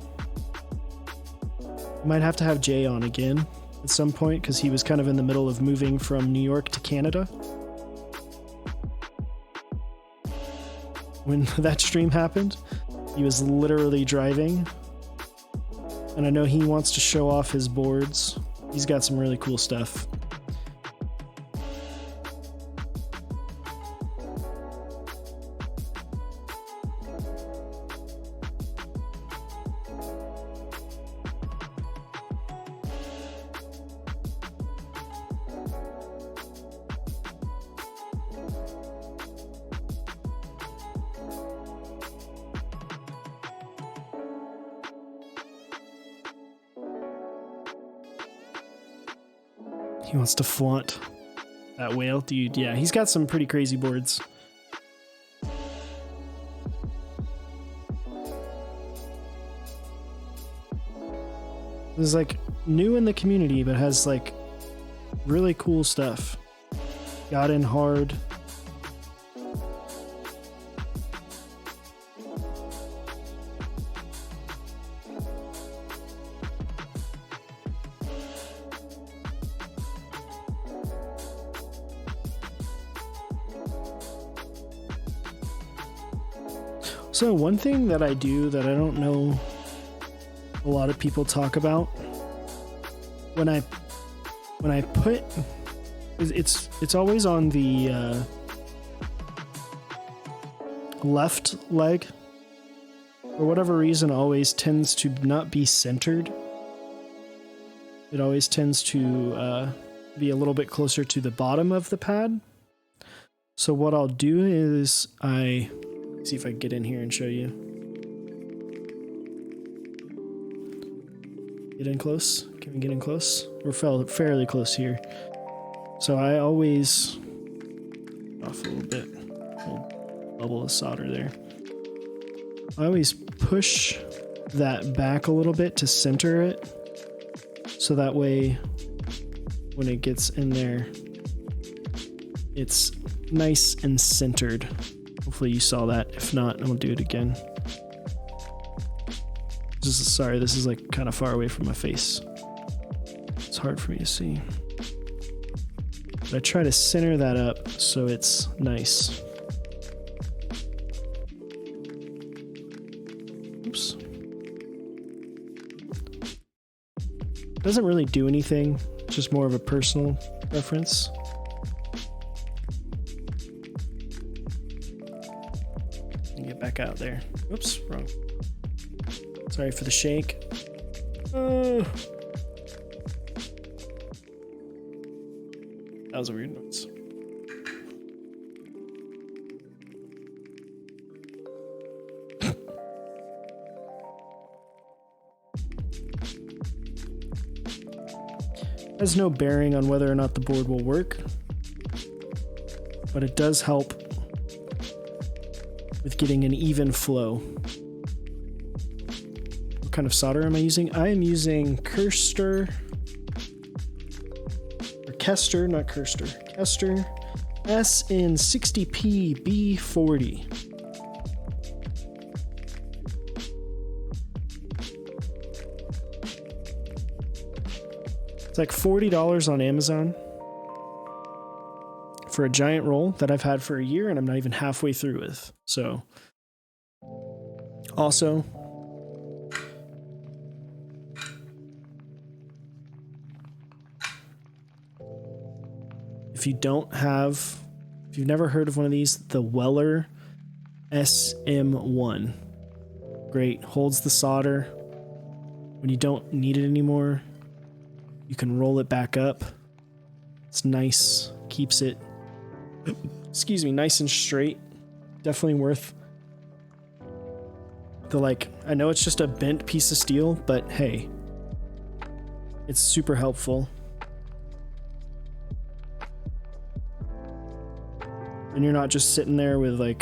Might have to have Jay on again at some point because he was kind of in the middle of moving from New York to Canada when that stream happened. He was literally driving, and I know he wants to show off his boards. He's got some really cool stuff. He wants to flaunt that whale. Dude, yeah, he's got some pretty crazy boards. This is like new in the community, but has like really cool stuff. Got in hard. So one thing that I do that I don't know a lot of people talk about, when I put, it's always on the left leg. For whatever reason, always tends to not be centered. It always tends to be a little bit closer to the bottom of the pad. So what I'll do is see if I can get in here and show you. Get in close? Can we get in close? We're fairly close here. So I always off a little bit. Little bubble of solder there. I always push that back a little bit to center it. So that way when it gets in there, it's nice and centered. Hopefully you saw that. If not, I'm gonna do it again. Sorry, this is like kind of far away from my face. It's hard for me to see. But I try to center that up so it's nice. Oops. Doesn't really do anything. It's just more of a personal preference. Get back out there. Oops, wrong. Sorry for the shake. That was a weird noise. Has no bearing on whether or not the board will work, but it does help with getting an even flow. What kind of solder am I using? I am using Kester, not Kester. Kester SN60P B40. It's like $40 on Amazon for a giant roll that I've had for a year and I'm not even halfway through with. So, also, if you've never heard of one of these, the Weller SM1. Great, holds the solder. When you don't need it anymore, you can roll it back up. It's nice, keeps it, nice and straight. Definitely worth the I know it's just a bent piece of steel, but hey, it's super helpful. And you're not just sitting there with a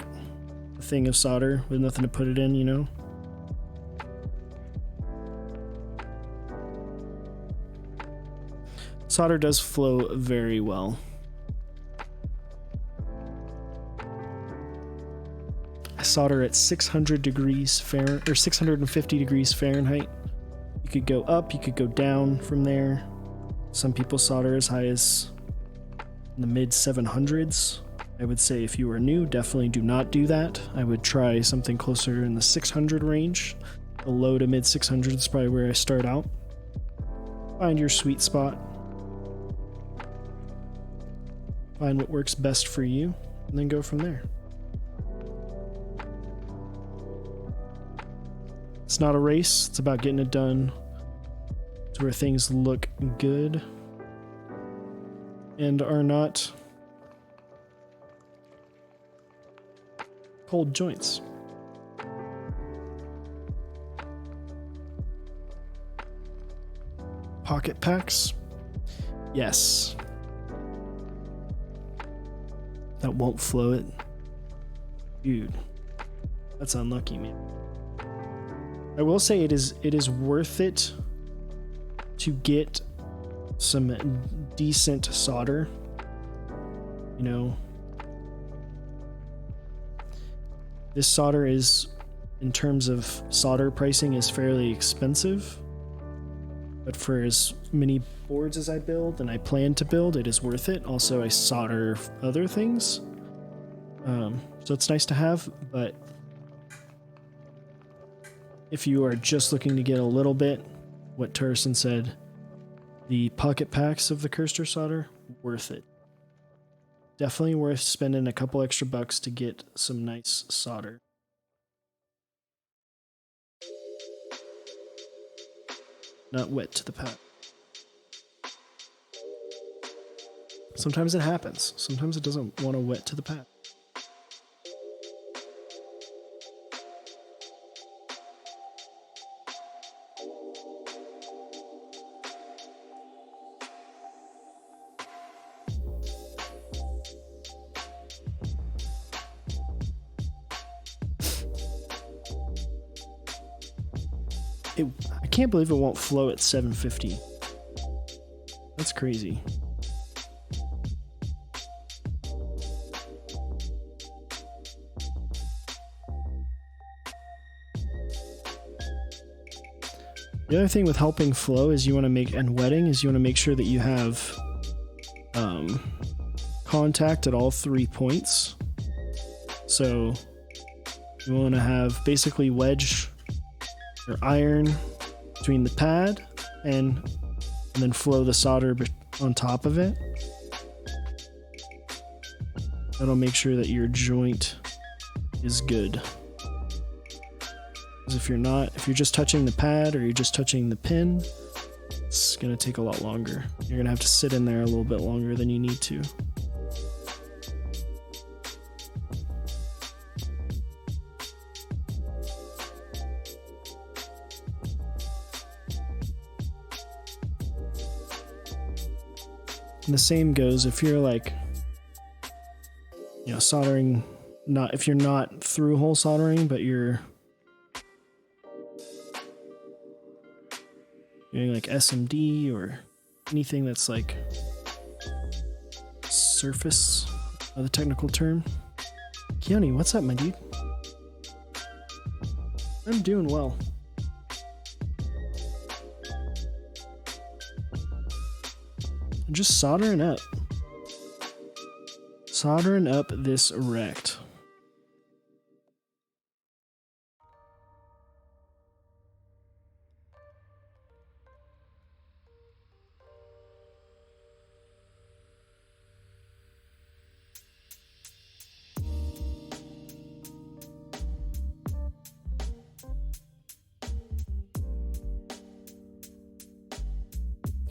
thing of solder with nothing to put it in, you know? Solder does flow very well. I solder at 600 degrees Fahrenheit or 650 degrees Fahrenheit. You could go up, you could go down from there. Some people solder as high as in the mid 700s. I would say if you are new, definitely do not do that. I would try something closer in the 600 range. The low to mid 600s is probably where I start out. Find your sweet spot. Find what works best for you, and then go from there. It's not a race, it's about getting it done to where things look good and are not cold joints. Pocket packs? Yes. that won't flow it. Dude, that's unlucky, man. I will say it is worth it to get some decent solder. You know, this solder is, in terms of solder pricing, is fairly expensive. But for as many boards as I build and I plan to build, it is worth it. Also, I solder other things. So it's nice to have, but if you are just looking to get a little bit, what Turson said, the pocket packs of the Kirster solder, worth it. Definitely worth spending a couple extra bucks to get some nice solder. Not wet to the pack. Sometimes it happens. Sometimes it doesn't want to wet to the pack. I can't believe it won't flow at 750. That's crazy. The other thing with helping flow is you want to make, and wetting, is you want to make sure that you have contact at all 3 points. So you want to have basically wedge or iron between the pad and then flow the solder on top of it. That'll make sure that your joint is good. Because if you're just touching the pad or you're just touching the pin, it's gonna take a lot longer. You're gonna have to sit in there a little bit longer than you need to. And the same goes if you're like, soldering, if you're not through hole soldering, but you're doing like SMD or anything that's like surface, the technical term. Keone, what's up, my dude? I'm doing well. Just soldering up. Soldering up this REKT.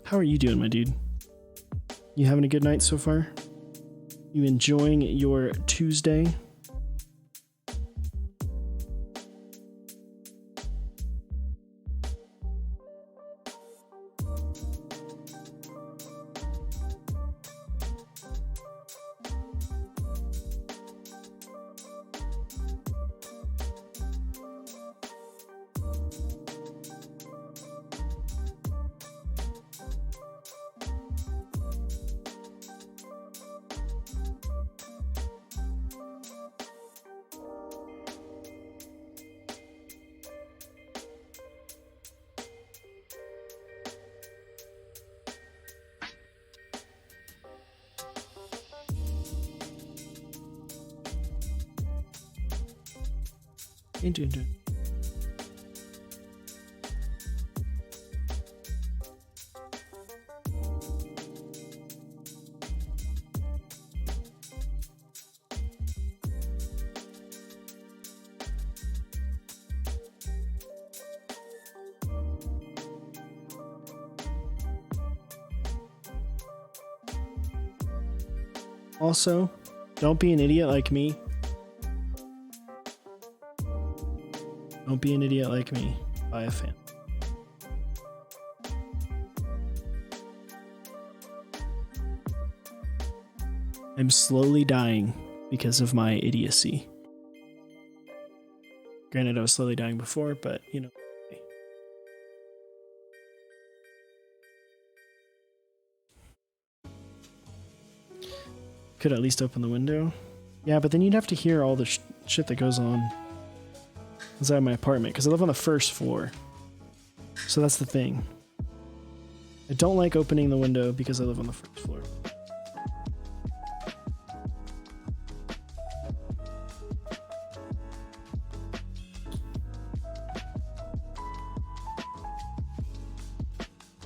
How are you doing, my dude? You having a good night so far? You enjoying your Tuesday? Doing. Also, don't be an idiot like me. Don't be an idiot like me. Buy a fan. I'm slowly dying because of my idiocy. Granted, I was slowly dying before, but you know. Could at least open the window. Yeah, but then you'd have to hear all the shit that goes on inside my apartment, because I live on the first floor. So that's the thing. I don't like opening the window because I live on the first floor.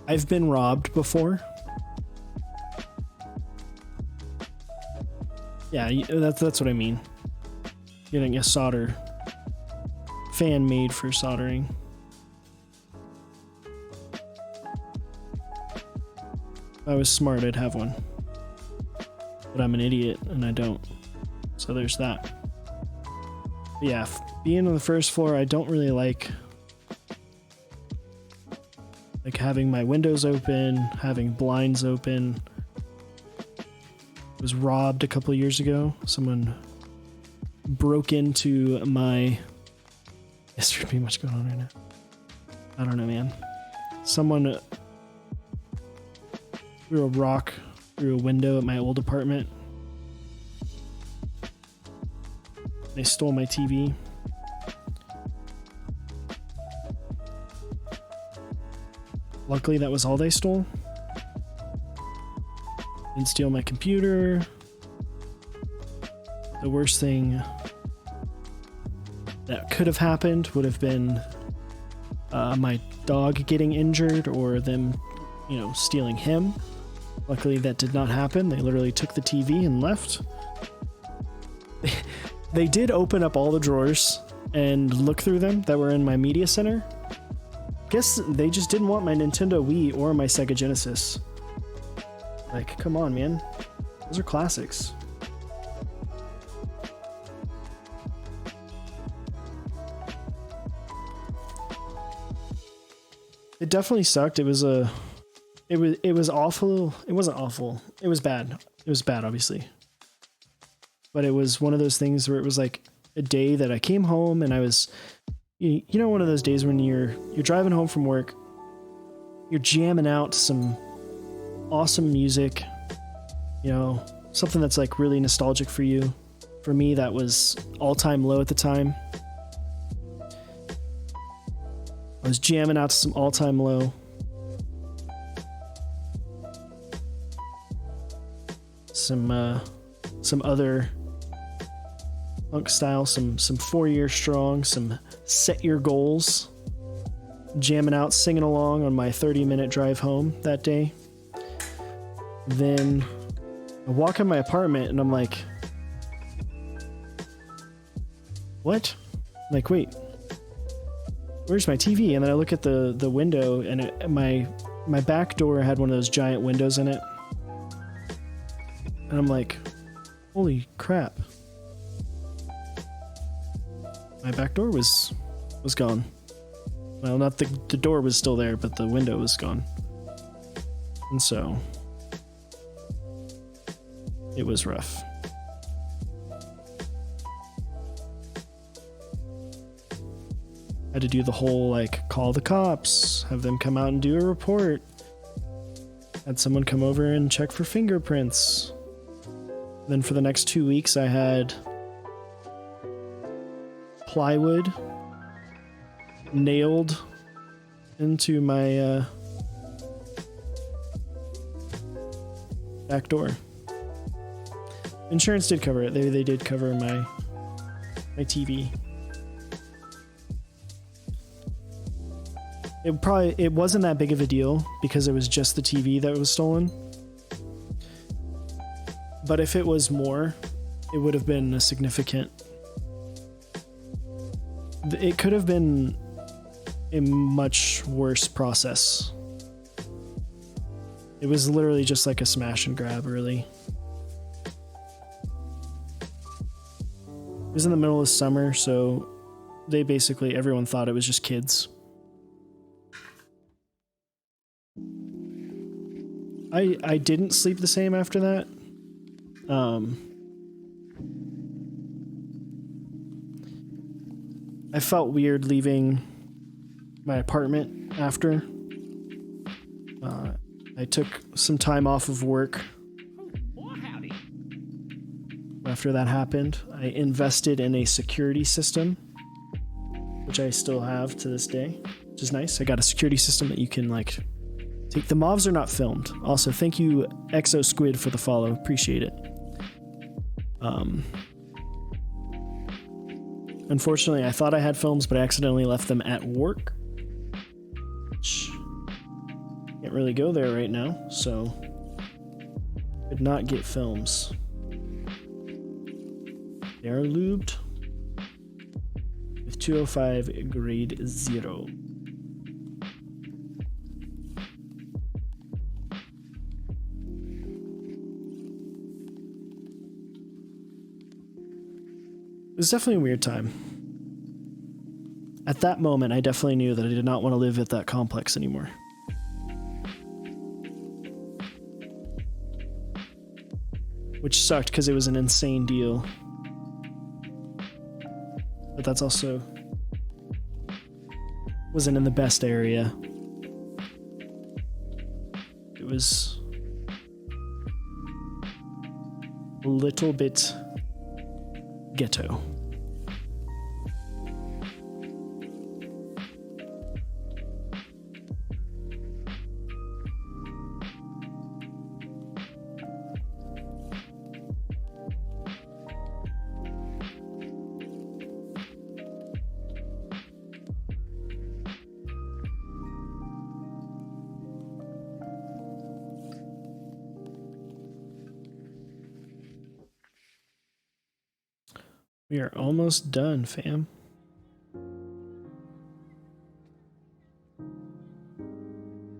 I've been robbed before. Yeah, that's what I mean. Getting a solder fan made for soldering. If I was smart, I'd have one. But I'm an idiot and I don't. So there's that. But yeah, being on the first floor, I don't really like having my windows open, having blinds open. I was robbed a couple years ago. Someone broke into my... Yes, there's pretty much going on right now. I don't know, man. Someone threw a rock through a window at my old apartment. They stole my TV. Luckily, that was all they stole. Didn't steal my computer. The worst thing that could have happened would have been my dog getting injured or them, you know, stealing him. Luckily, that did not happen. They literally took the TV and left. They did open up all the drawers and look through them that were in my media center. Guess they just didn't want my Nintendo Wii or my Sega Genesis. Like, come on, man. Those are classics. It definitely sucked. It was awful. It wasn't awful. It was bad. It was bad, obviously. But it was one of those things where it was like a day that I came home and I was, you know, one of those days when you're driving home from work, you're jamming out some awesome music, you know, something that's like really nostalgic for you. For me, that was All-Time Low at the time. I was jamming out to some All-Time Low. Some other punk style, some 4 Year Strong, some Set Your Goals. Jamming out, singing along on my 30-minute drive home that day. Then I walk in my apartment and I'm like, what? I'm like, wait, where's my TV? And then I look at the window and my back door had one of those giant windows in it. And I'm like, holy crap. My back door was gone. Well, not the door was still there, but the window was gone. And so it was rough. Had to do the whole, like, call the cops, have them come out and do a report. Had someone come over and check for fingerprints. Then for the next 2 weeks, I had plywood nailed into my back door. Insurance did cover it. They did cover my TV. It wasn't that big of a deal because it was just the TV that was stolen. But if it was more, it would have been a significant... It could have been a much worse process. It was literally just like a smash and grab, really. It was in the middle of summer, so everyone thought it was just kids. I didn't sleep the same after that. I felt weird leaving my apartment after. I took some time off of work. After that happened, I invested in a security system, which I still have to this day, which is nice. I got a security system that you can like take. The mobs are not filmed. Also, thank you Exo Squid for the follow. Appreciate it. Unfortunately, I thought I had films, but I accidentally left them at work. Can't really go there right now, so could not get films. They are lubed with 205 grade 0. It was definitely a weird time. At that moment, I definitely knew that I did not want to live at that complex anymore. Which sucked because it was an insane deal. But that's also wasn't in the best area. It was a little bit ghetto. We are almost done, fam.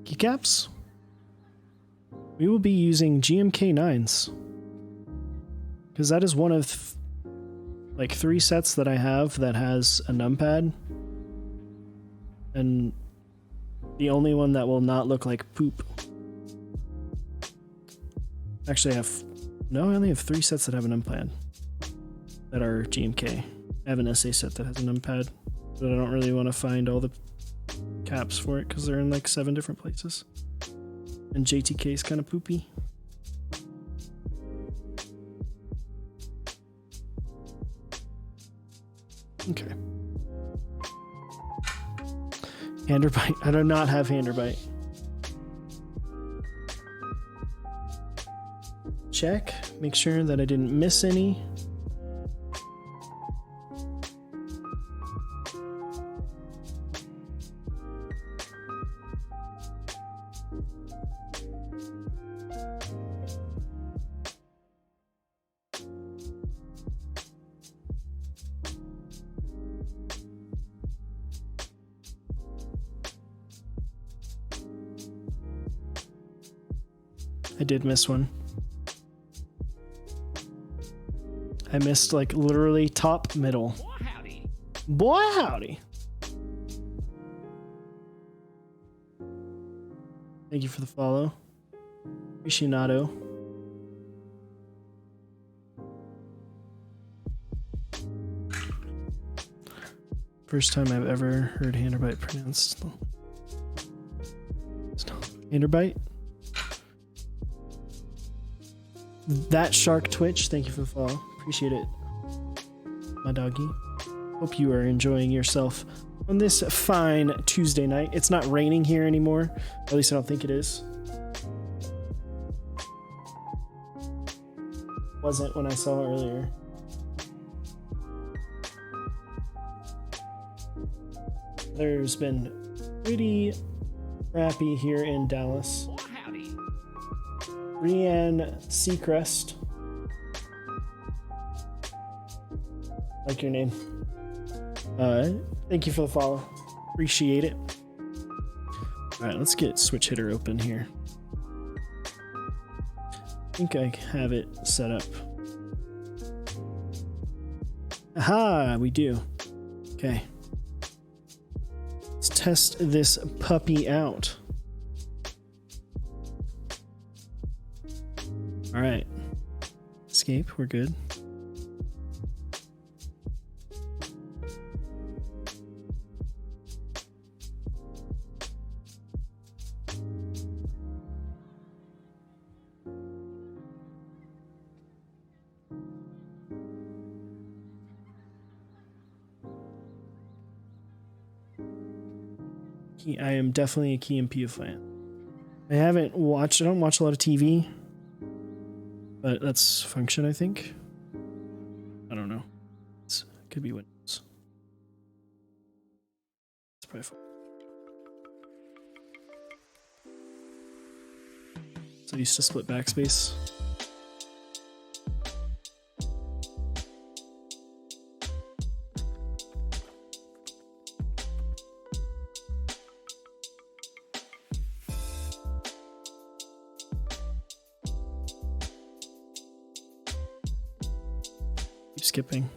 Keycaps? We will be using GMK9s. Because that is one of like 3 sets that I have that has a numpad. And the only one that will not look like poop. Actually, I only have 3 sets that have a numpad. That are GMK. I have an SA set that has a numpad, but I don't really want to find all the caps for it because they're in like 7 different places. And JTK is kind of poopy. Okay. Handerbite. I do not have Handerbite. Check. Make sure that I didn't miss any. I did miss one. I missed like literally top middle. Boy howdy. Boy howdy. Thank you for the follow. Aficionado. First time I've ever heard Handerbite pronounced. Handerbite? That Shark Twitch, thank you for the follow. Appreciate it, my doggy. Hope you are enjoying yourself on this fine Tuesday night. It's not raining here anymore. At least I don't think it is. Wasn't when I saw it earlier. There's been pretty crappy here in Dallas. Rianne Seacrest. Like your name. Thank you for the follow. Appreciate it. Alright, let's get Switch Hitter open here. I think I have it set up. Aha, we do. Okay. Let's test this puppy out. All right, let's escape. We're good. I am definitely a Key and Peele fan. I don't watch a lot of TV, but that's Function, I think. I don't know. It could be Windows. It's probably fine. So I used to split backspace. Skipping.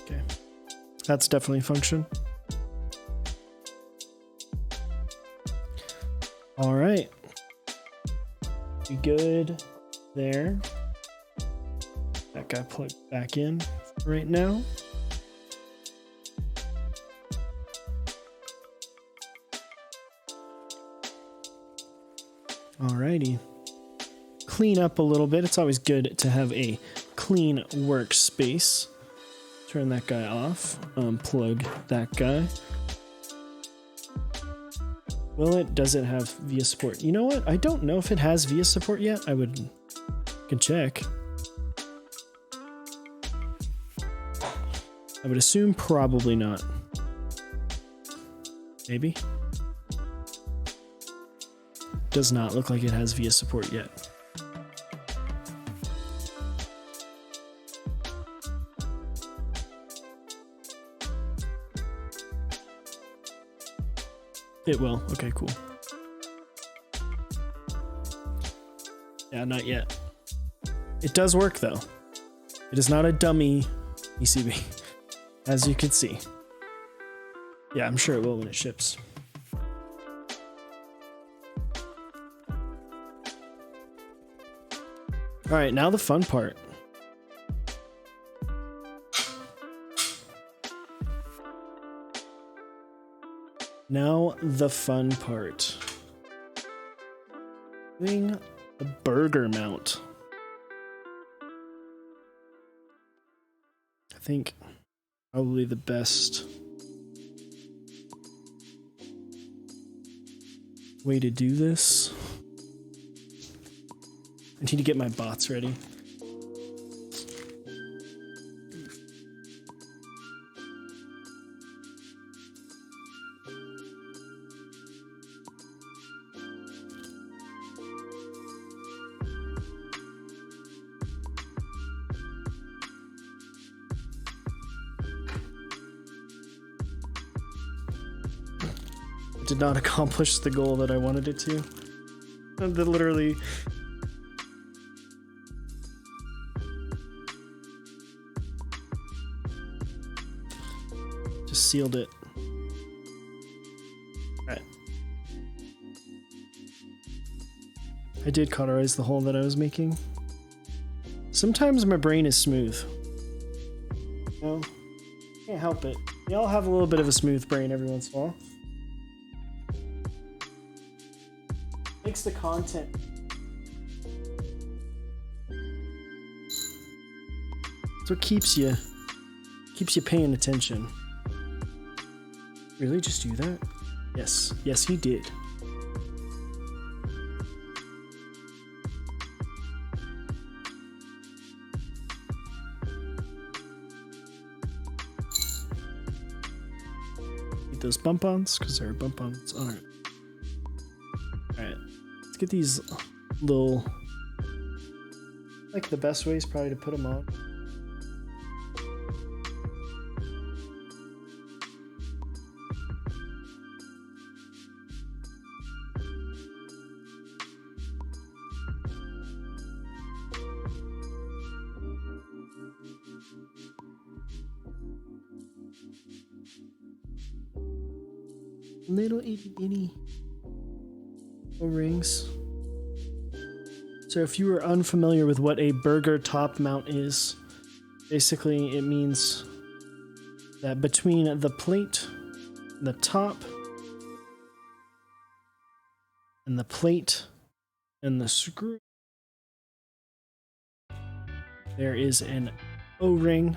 Okay. That's definitely Function. All right. We good there. That guy plugged back in right now. Alrighty. Clean up a little bit. It's always good to have a clean workspace. Turn that guy off. Unplug that guy. Does it have VIA support? You know what? I don't know if it has VIA support yet. Can check. I would assume probably not. Maybe. Does not look like it has VIA support yet. It will. Okay, cool. Yeah, not yet. It does work though. It is not a dummy PCB, as you can see. Yeah, I'm sure it will when it ships. All right, now the fun part. Now the fun part. Doing a burger mount. I think probably the best way to do this. I need to get my bots ready. Did not accomplish the goal that I wanted it to. Literally. Just sealed it. Alright. I did cauterize the hole that I was making. Sometimes my brain is smooth. No, can't help it. We all have a little bit of a smooth brain every once in a while. Makes the content. It's what keeps you paying attention. Really, just do that? Yes, yes, he did. Need those bump-ons, because there are bump-ons. Alright. Alright. Let's get these little... Like, the best way is probably to put them on. Little itty bitty O-rings. So if you were unfamiliar with what a burger top mount is, basically it means that between the plate, the top, and the plate and the screw, there is an O-ring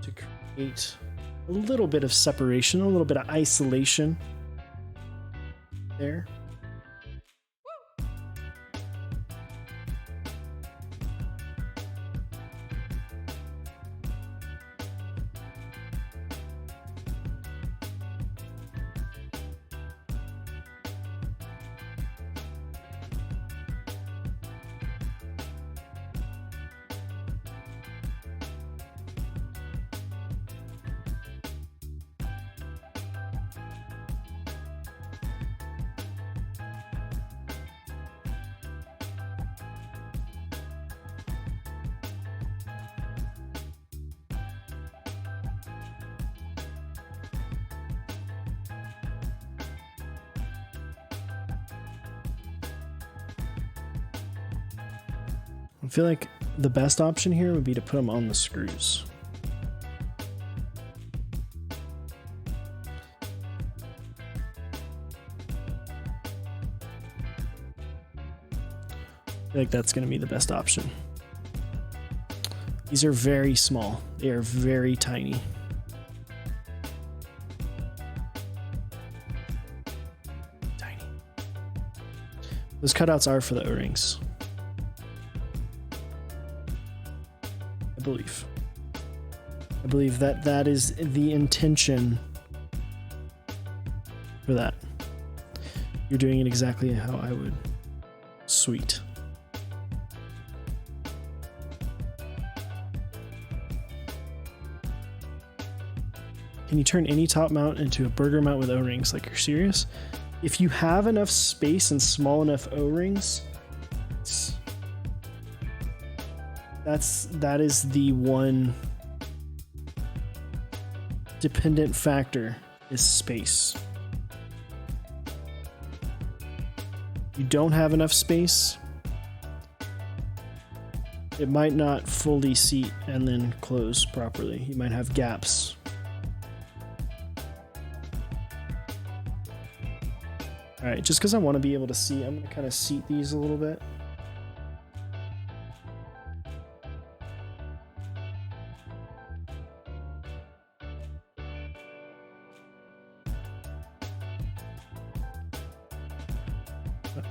to create a little bit of separation, a little bit of isolation there. I feel like the best option here would be to put them on the screws. I feel like that's going to be the best option. These are very small. They are very tiny. Tiny. Those cutouts are for the O-rings. I believe that that is the intention for that. You're doing it exactly how I would. Sweet. Can you turn any top mount into a burger mount with O-rings? Like, you're serious? If you have enough space and small enough O-rings, that is the one dependent factor, is space. You don't have enough space, it might not fully seat and then close properly. You might have gaps. All right, just because I want to be able to see, I'm going to kind of seat these a little bit.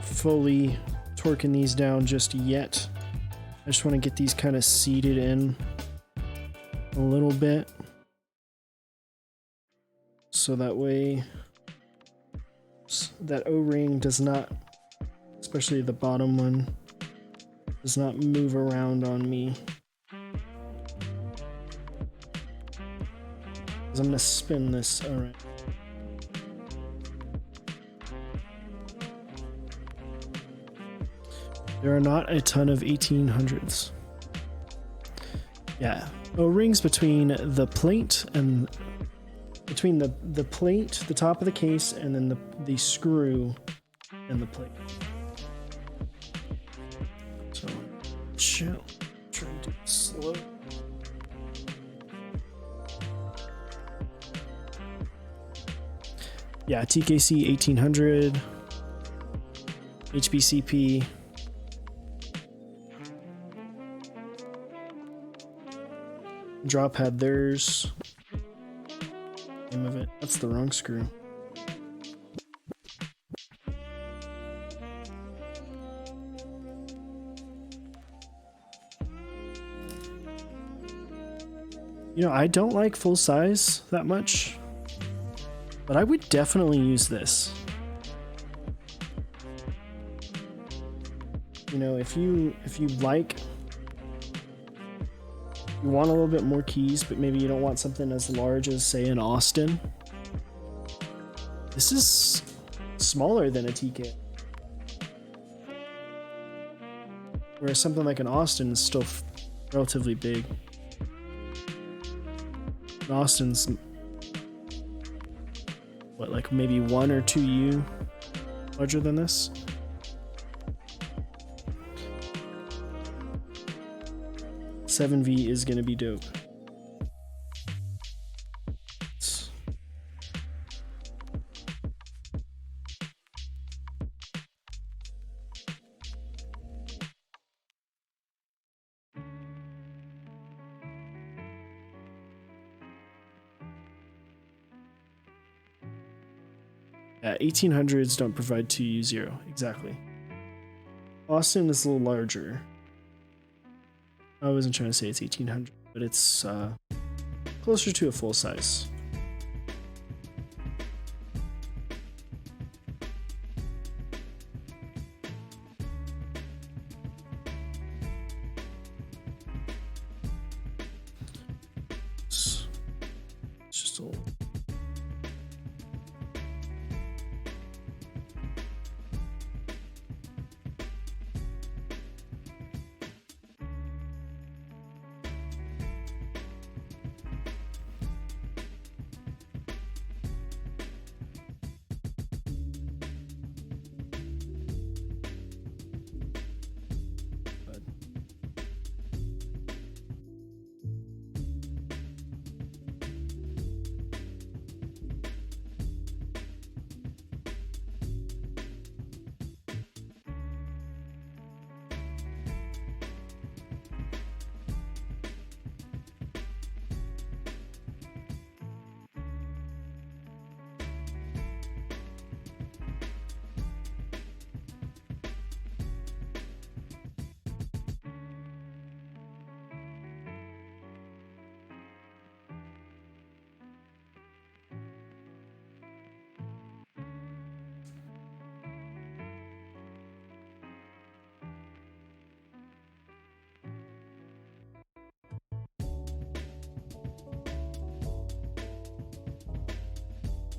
Fully torquing these down just yet. I just want to get these kind of seated in a little bit, so that way that O-ring does not, especially the bottom one, does not move around on me. Because I'm going to spin this around. There are not a ton of 1800s. Yeah, O-rings between the plate and between the plate, the top of the case, and then the screw and the plate. So chill. Try to do it slow. Yeah, TKC 1800, HBCP. Drop had theirs. Name of it. That's the wrong screw. You know, I don't like full size that much, but I would definitely use this. You know, if you like, you want a little bit more keys, but maybe you don't want something as large as, say, an Austin. This is smaller than a TK. Whereas something like an Austin is still relatively big. An Austin's what, like maybe 1 or 2 U larger than this. $7V is gonna be dope. Yeah, 1800s don't provide 2U0, exactly. Austin is a little larger. I wasn't trying to say it's 1800, but it's closer to a full size. It's just a little.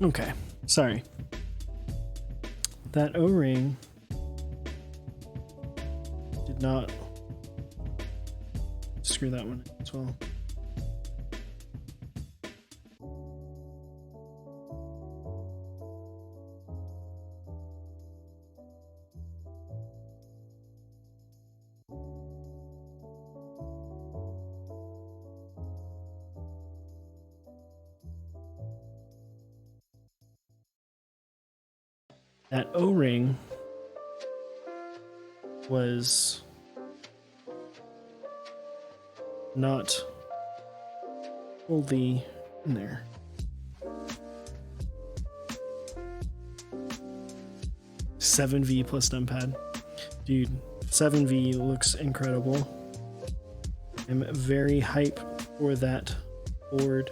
Okay, sorry. That O-ring did not screw that one as well. That O-ring was not fully in there. $7V plus numpad. Dude, 7V looks incredible. I'm very hype for that board.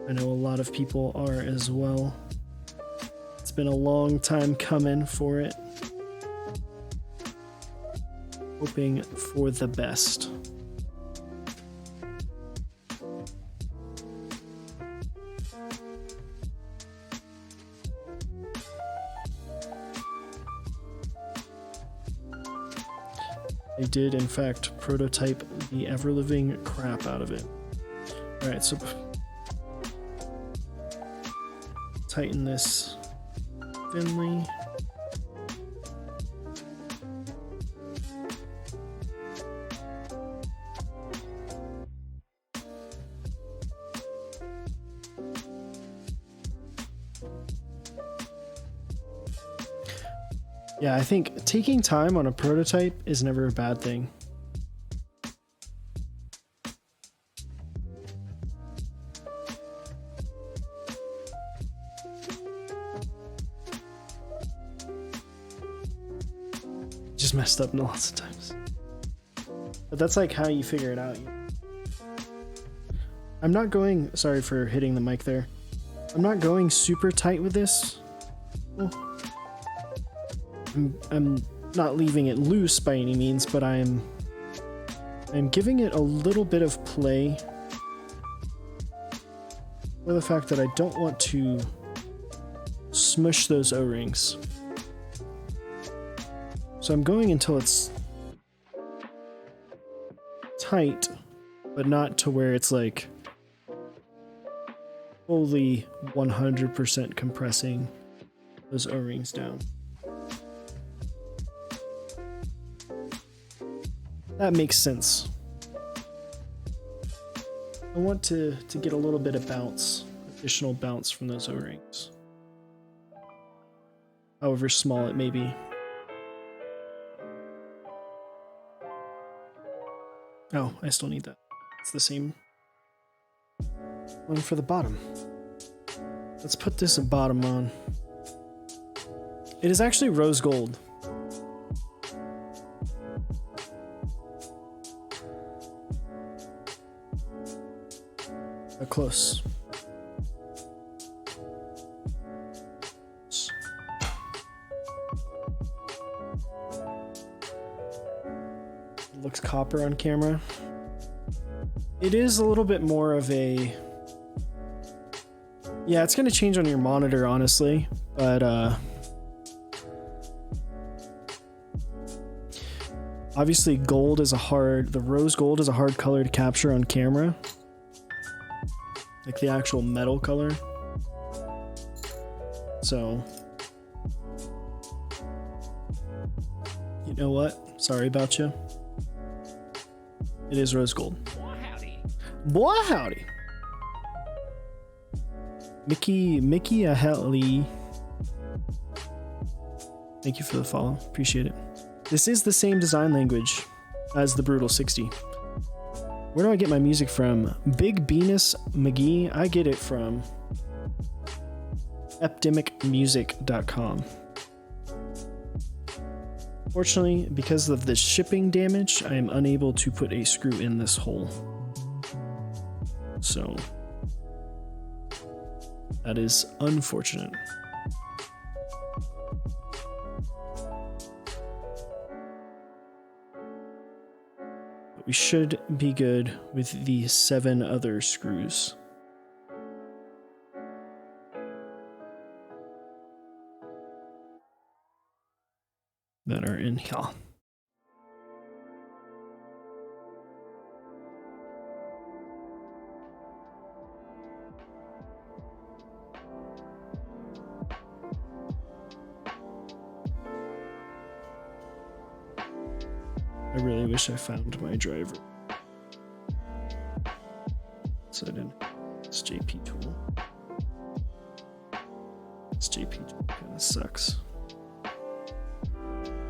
I know a lot of people are as well. It's been a long time coming for it. Hoping for the best. They did, in fact, prototype the ever-living crap out of it. Alright, so tighten this thinly. Yeah, I think taking time on a prototype is never a bad thing. Just messed up lots of times. But that's like how you figure it out. I'm not going, sorry for hitting the mic there. I'm not going super tight with this. Oh. I'm not leaving it loose by any means, but I'm giving it a little bit of play for the fact that I don't want to smush those O-rings. So I'm going until it's tight, but not to where it's like fully 100% compressing those O-rings down. That makes sense. I want to get a little bit of bounce, additional bounce from those O-rings. However small it may be. Oh, I still need that. It's the same one for the bottom. Let's put this bottom on. It is actually rose gold. Close. It looks copper on camera. It is a little bit more of a... Yeah, it's going to change on your monitor, honestly, but obviously gold is the rose gold is a hard color to capture on camera. Like the actual metal color. So, you know what? Sorry about you. It is rose gold. Boy, howdy. Boy, howdy. Mickey Ahelli. Thank you for the follow. Appreciate it. This is the same design language as the Brutal 60. Where do I get my music from? Big Venus McGee. I get it from epidemicmusic.com. Fortunately, because of the shipping damage, I am unable to put a screw in this hole. So, that is unfortunate. We should be good with the 7 other screws. That are in here. I really wish I found my driver. So I didn't. It's JP tool. This JP tool kind of sucks.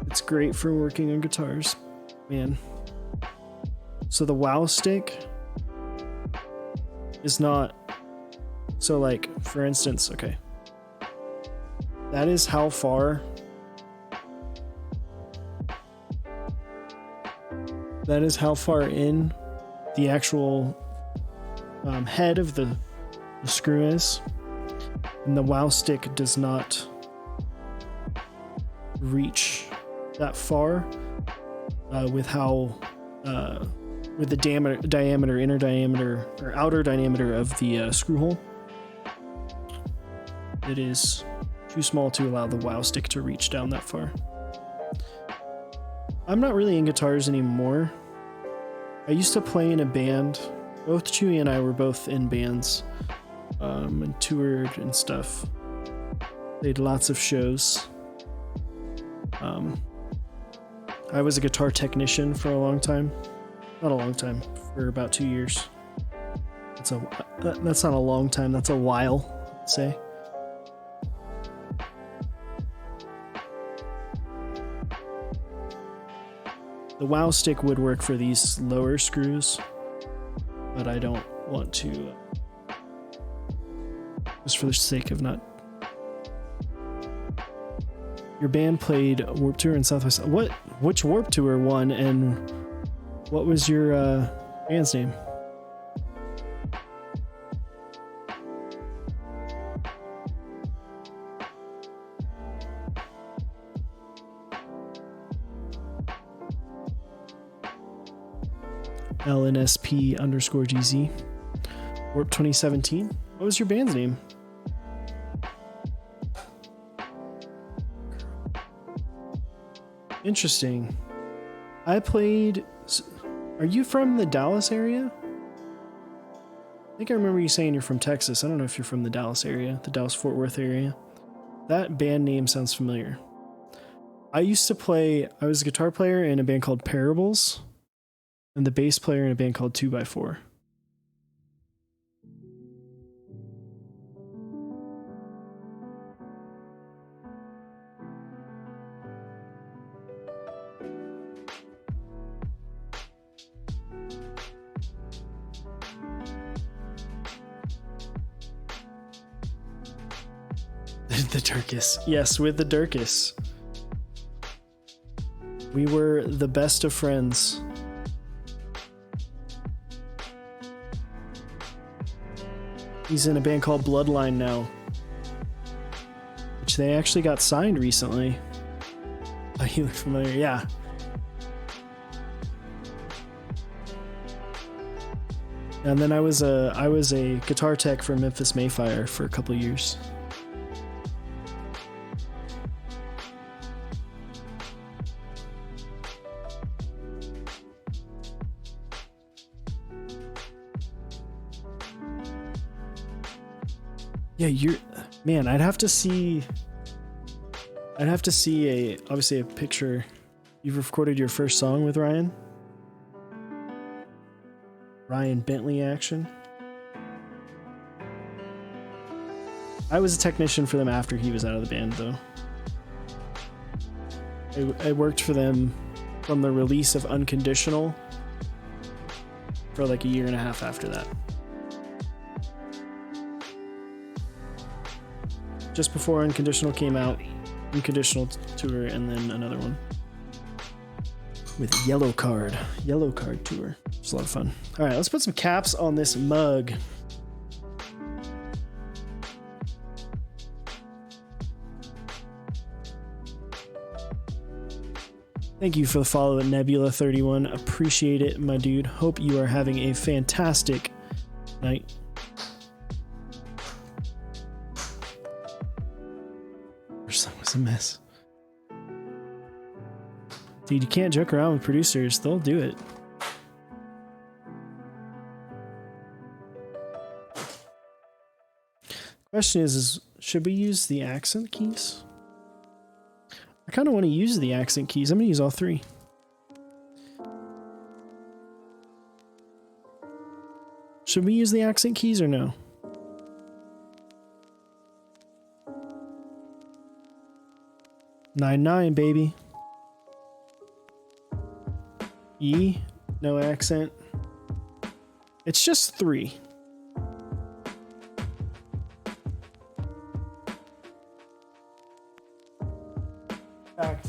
It's great for working on guitars, man. So the WoW stick is not. So, like, for instance, okay. That is how far. That is how far in the actual head of the screw is. And the WoW stick does not reach that far with how with the diameter, inner diameter, or outer diameter of the screw hole. It is too small to allow the WoW stick to reach down that far. I'm not really in guitars anymore. I used to play in a band. Both Chewy and I were both in bands and toured and stuff. Played lots of shows. I was a guitar technician for a long time. Not a long time, for about 2 years. That's not a long time, that's a while, I'd say. The WoW stick would work for these lower screws, but I don't want to, just for the sake of not. Your band played Warped Tour in Southwest. Which Warped Tour one, and what was your band's name? LNSP_GZ. Warp 2017. What was your band's name? Interesting. I played. Are you from the Dallas area? I think I remember you saying you're from Texas. I don't know if you're from the Dallas area, the Dallas-Fort Worth area. That band name sounds familiar. I was a guitar player in a band called Parables, and the bass player in a band called 2x4. The Durkus. Yes, with the Durkus. We were the best of friends. He's in a band called Bloodline now, which they actually got signed recently. Oh, you look familiar, yeah. And then I was a guitar tech for Memphis Mayfire for a couple years. Yeah, man, I'd have to see obviously a picture. You've recorded your first song with Ryan Bentley action. I was a technician for them after he was out of the band, though. I worked for them from the release of Unconditional for like a year and a half after that. Just before Unconditional came out, Unconditional tour, and then another one with Yellow Card tour. It's a lot of fun. All right, let's put some caps on this mug. Thank you for the follow at Nebula31. Appreciate it, my dude. Hope you are having a fantastic night. That was a mess. Dude, you can't joke around with producers. They'll do it. Question is should we use the accent keys? I kind of want to use the accent keys. I'm going to use all three. Should we use the accent keys or no? Nine, baby. E, no accent. It's just 3. Fact.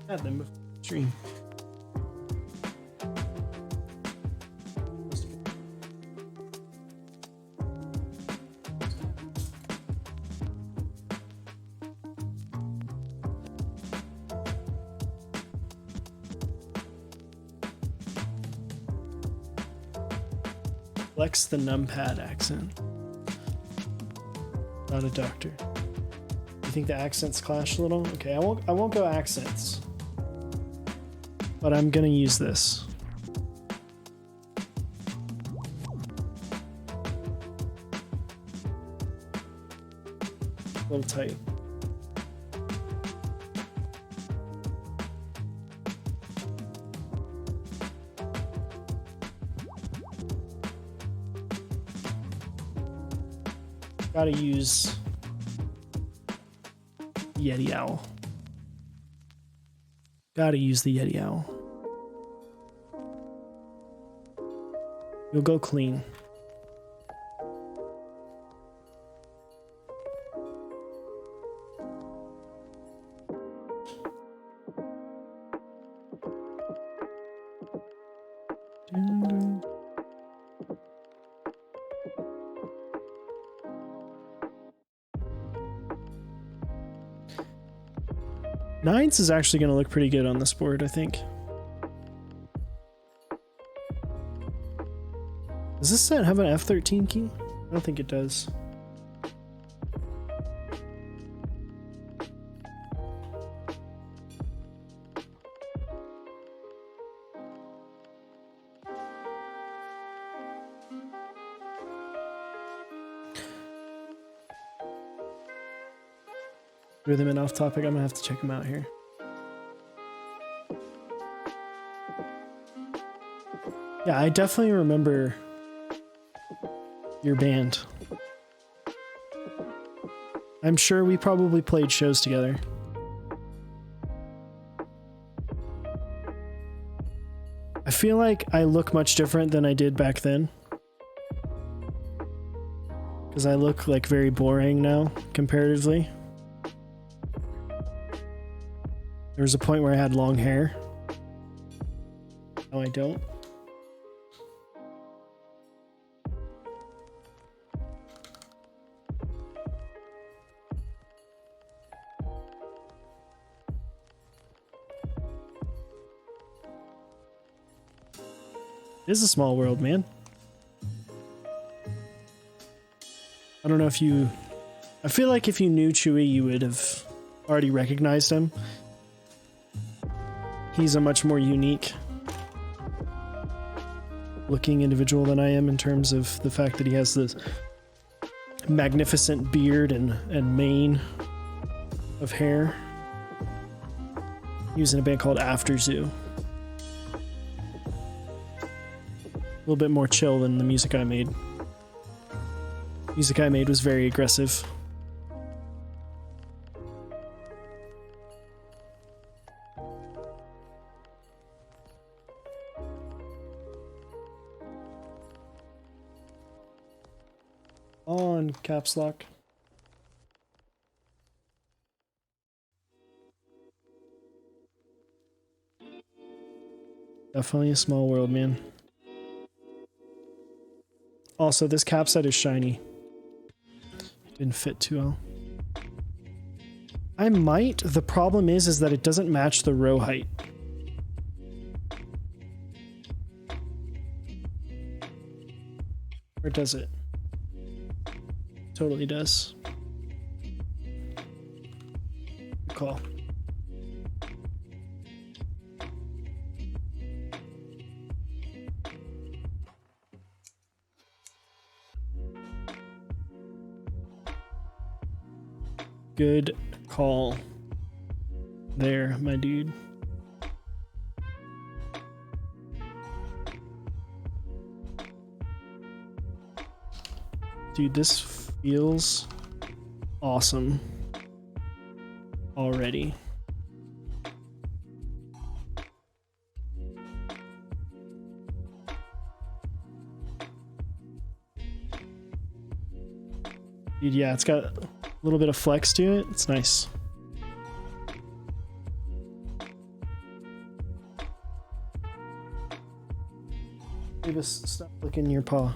Had them before the stream. Flex the numpad accent. Not a doctor. You think the accents clash a little? Okay, I won't go accents. But I'm gonna use this. A little tight. Gotta use Yeti Owl. Gotta use the Yeti Owl. You'll go clean. Nines is actually going to look pretty good on this board, I think. Does this set have an F13 key? I don't think it does. Rhythm and off topic, I'm gonna have to check them out here. Yeah, I definitely remember your band. I'm sure we probably played shows together. I feel like I look much different than I did back then. Because I look like very boring now, comparatively. There was a point where I had long hair. Now I don't. It is a small world, man. I don't know if you... I feel like if you knew Chewie, you would have already recognized him. He's a much more unique looking individual than I am in terms of the fact that he has this magnificent beard and mane of hair. He was in a band called After Zoo. A little bit more chill than the music I made. Music I made was very aggressive. On caps lock. Definitely a small world, man. Also, this cap set is shiny. Didn't fit too well. I might. The problem is that it doesn't match the row height. Or does it? Totally does. Good call. Good call there, my dude. Dude, this feels awesome already. Dude, yeah, it's got a little bit of flex to it. It's nice. Davis, stop licking your paw.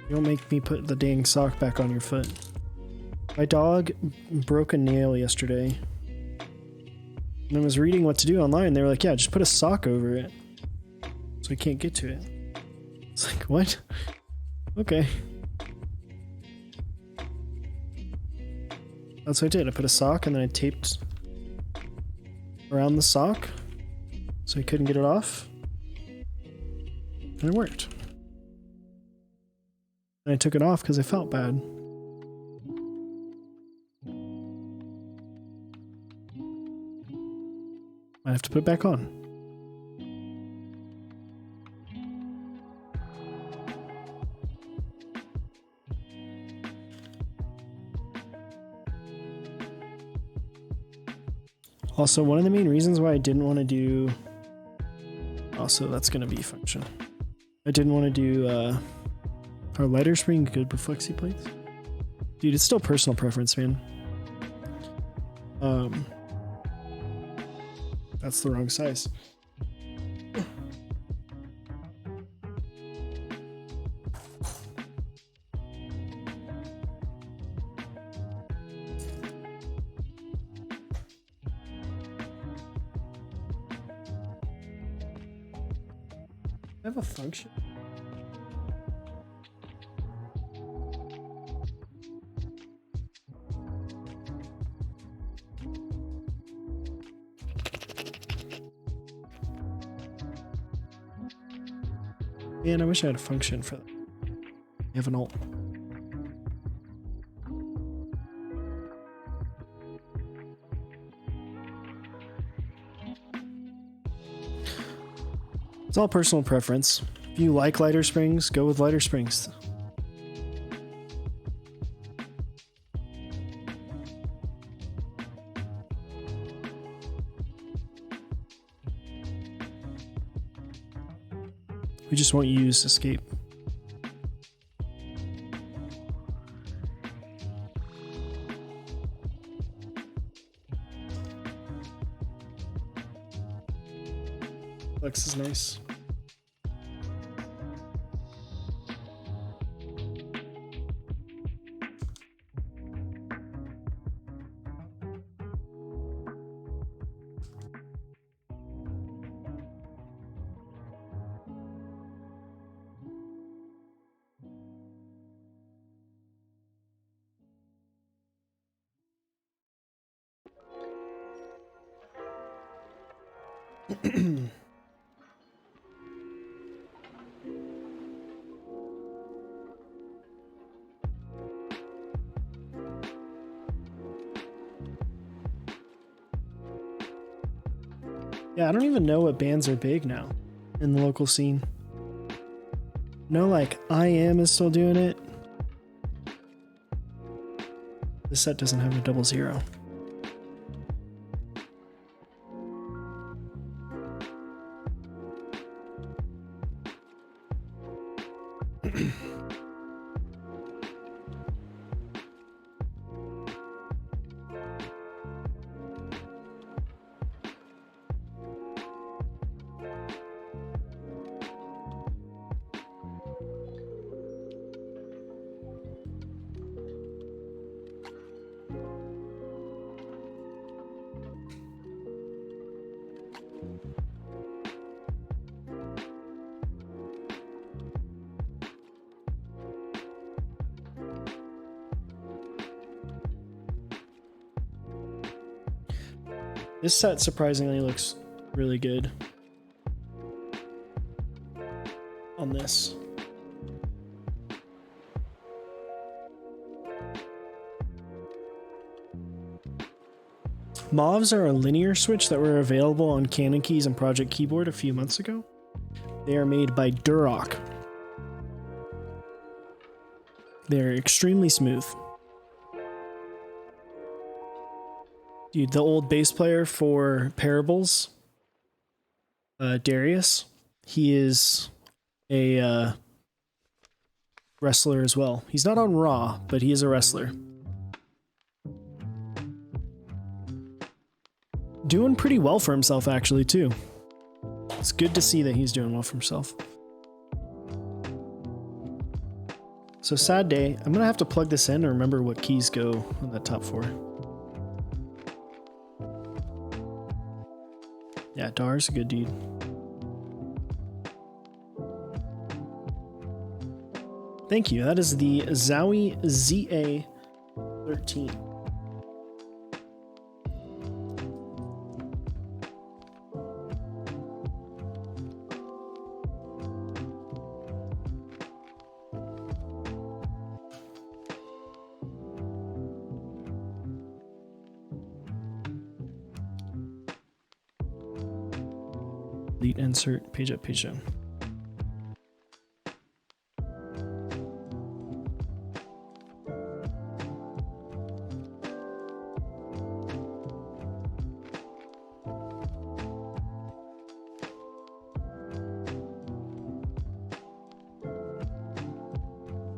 You don't make me put the dang sock back on your foot. My dog broke a nail yesterday. And I was reading what to do online. They were like, yeah, just put a sock over it. So he can't get to it. It's like, what? Okay. That's what I did. I put a sock and then I taped around the sock so he couldn't get it off. And it worked. And I took it off because I felt bad. I have to put it back on. Also, one of the main reasons why I didn't want to do... Also, that's going to be function. I didn't want to do... Are lighter spring good with flexi plates? Dude, it's still personal preference, man. That's the wrong size. have a function? Man, I wish I had a function for that. I have an alt. It's all personal preference. If you like lighter springs, go with lighter springs. We just won't use escape. Flex is nice. Yeah, I don't even know what bands are big now in the local scene. No, like I Am is still doing it. This set doesn't have a 00. This set surprisingly looks really good on this. Mauves are a linear switch that were available on Canon Keys and Project Keyboard a few months ago. They are made by Durock. They're extremely smooth. Dude, the old bass player for Parables, Darius, he is a wrestler as well. He's not on Raw, but he is a wrestler. Doing pretty well for himself, actually, too. It's good to see that he's doing well for himself. So, sad day. I'm going to have to plug this in and remember what keys go on that top four. Yeah, Dar's a good dude. Thank you. That is the Zowie ZA13. Delete, insert, page up, page down.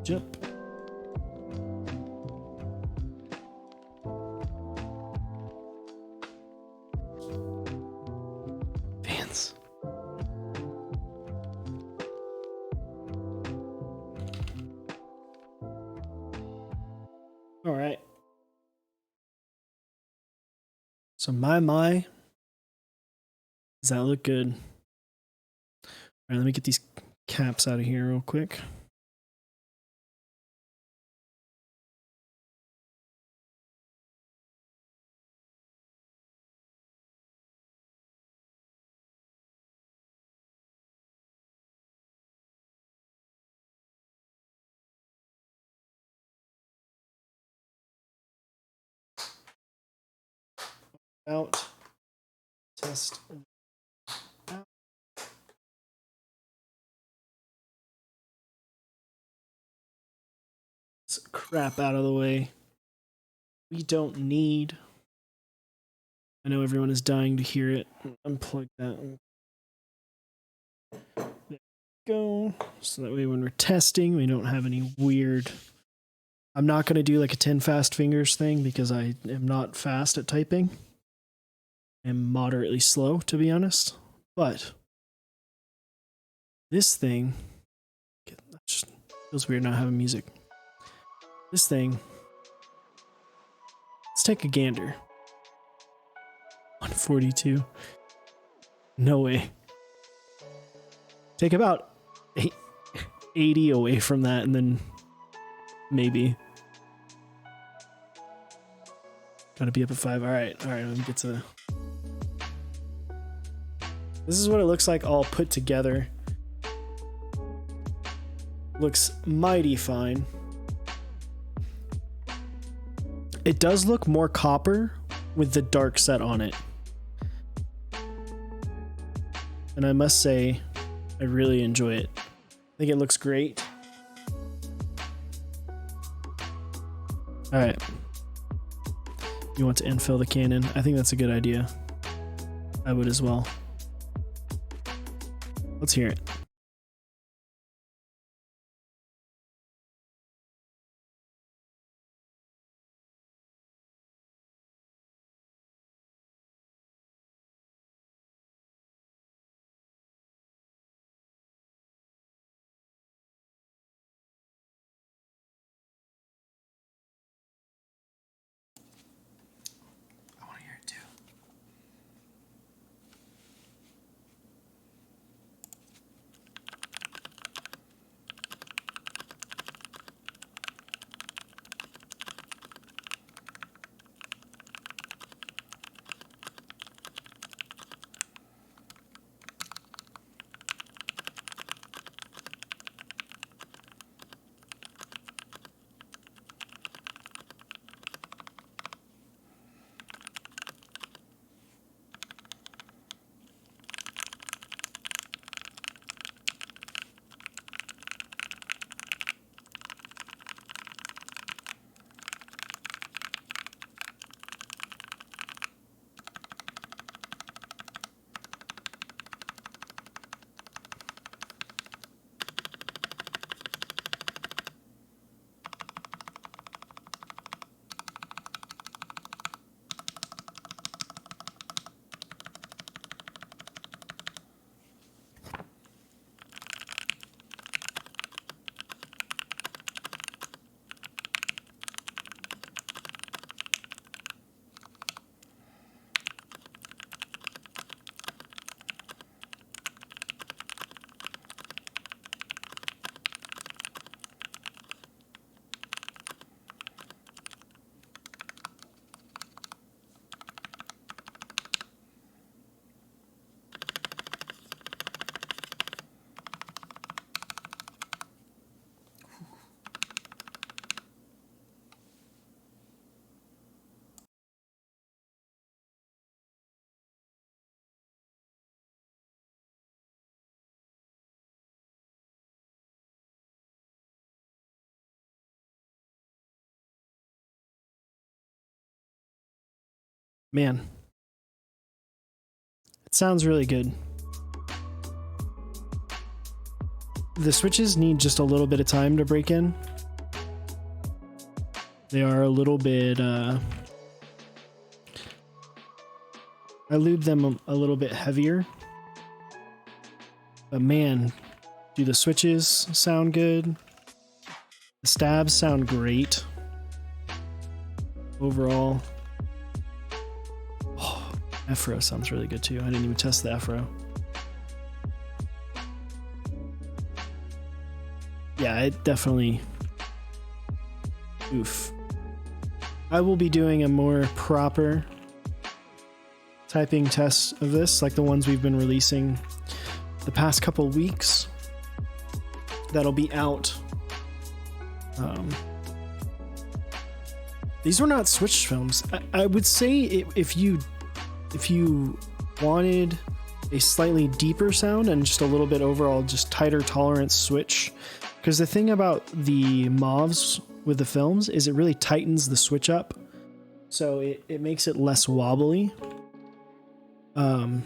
Jump. Fans. All right. So my, does that look good? right, let me get these caps out of here real quick. Out. Test. Out. This crap out of the way. We don't need. I know everyone is dying to hear it. Unplug that. There we go. So that way when we're testing, we don't have any weird. I'm not going to do like a 10 fast fingers thing because I am not fast at typing. I'm moderately slow, to be honest. But this thing, that just feels weird not having music. This thing, let's take a gander. 142. No way. Take about 80 away from that and then maybe. Gotta be up at 5. Alright, let me get to. This is what it looks like all put together. Looks mighty fine. It does look more copper with the dark set on it. And I must say, I really enjoy it. I think it looks great. Alright. You want to infill the cannon? I think that's a good idea. I would as well. Let's hear it. I want to hear it too. Man, it sounds really good. The switches need just a little bit of time to break in. They are a little bit, I lubed them a little bit heavier. But man, do the switches sound good? The stabs sound great. Overall. Afro sounds really good too. I didn't even test the Afro. yeah, it definitely, oof. I will be doing a more proper typing test of this, like the ones we've been releasing the past couple weeks. That'll be out. These were not switch films. I would say if you wanted a slightly deeper sound and just a little bit overall just tighter tolerance switch, because the thing about the mauves with the films is it really tightens the switch up, so it makes it less wobbly, and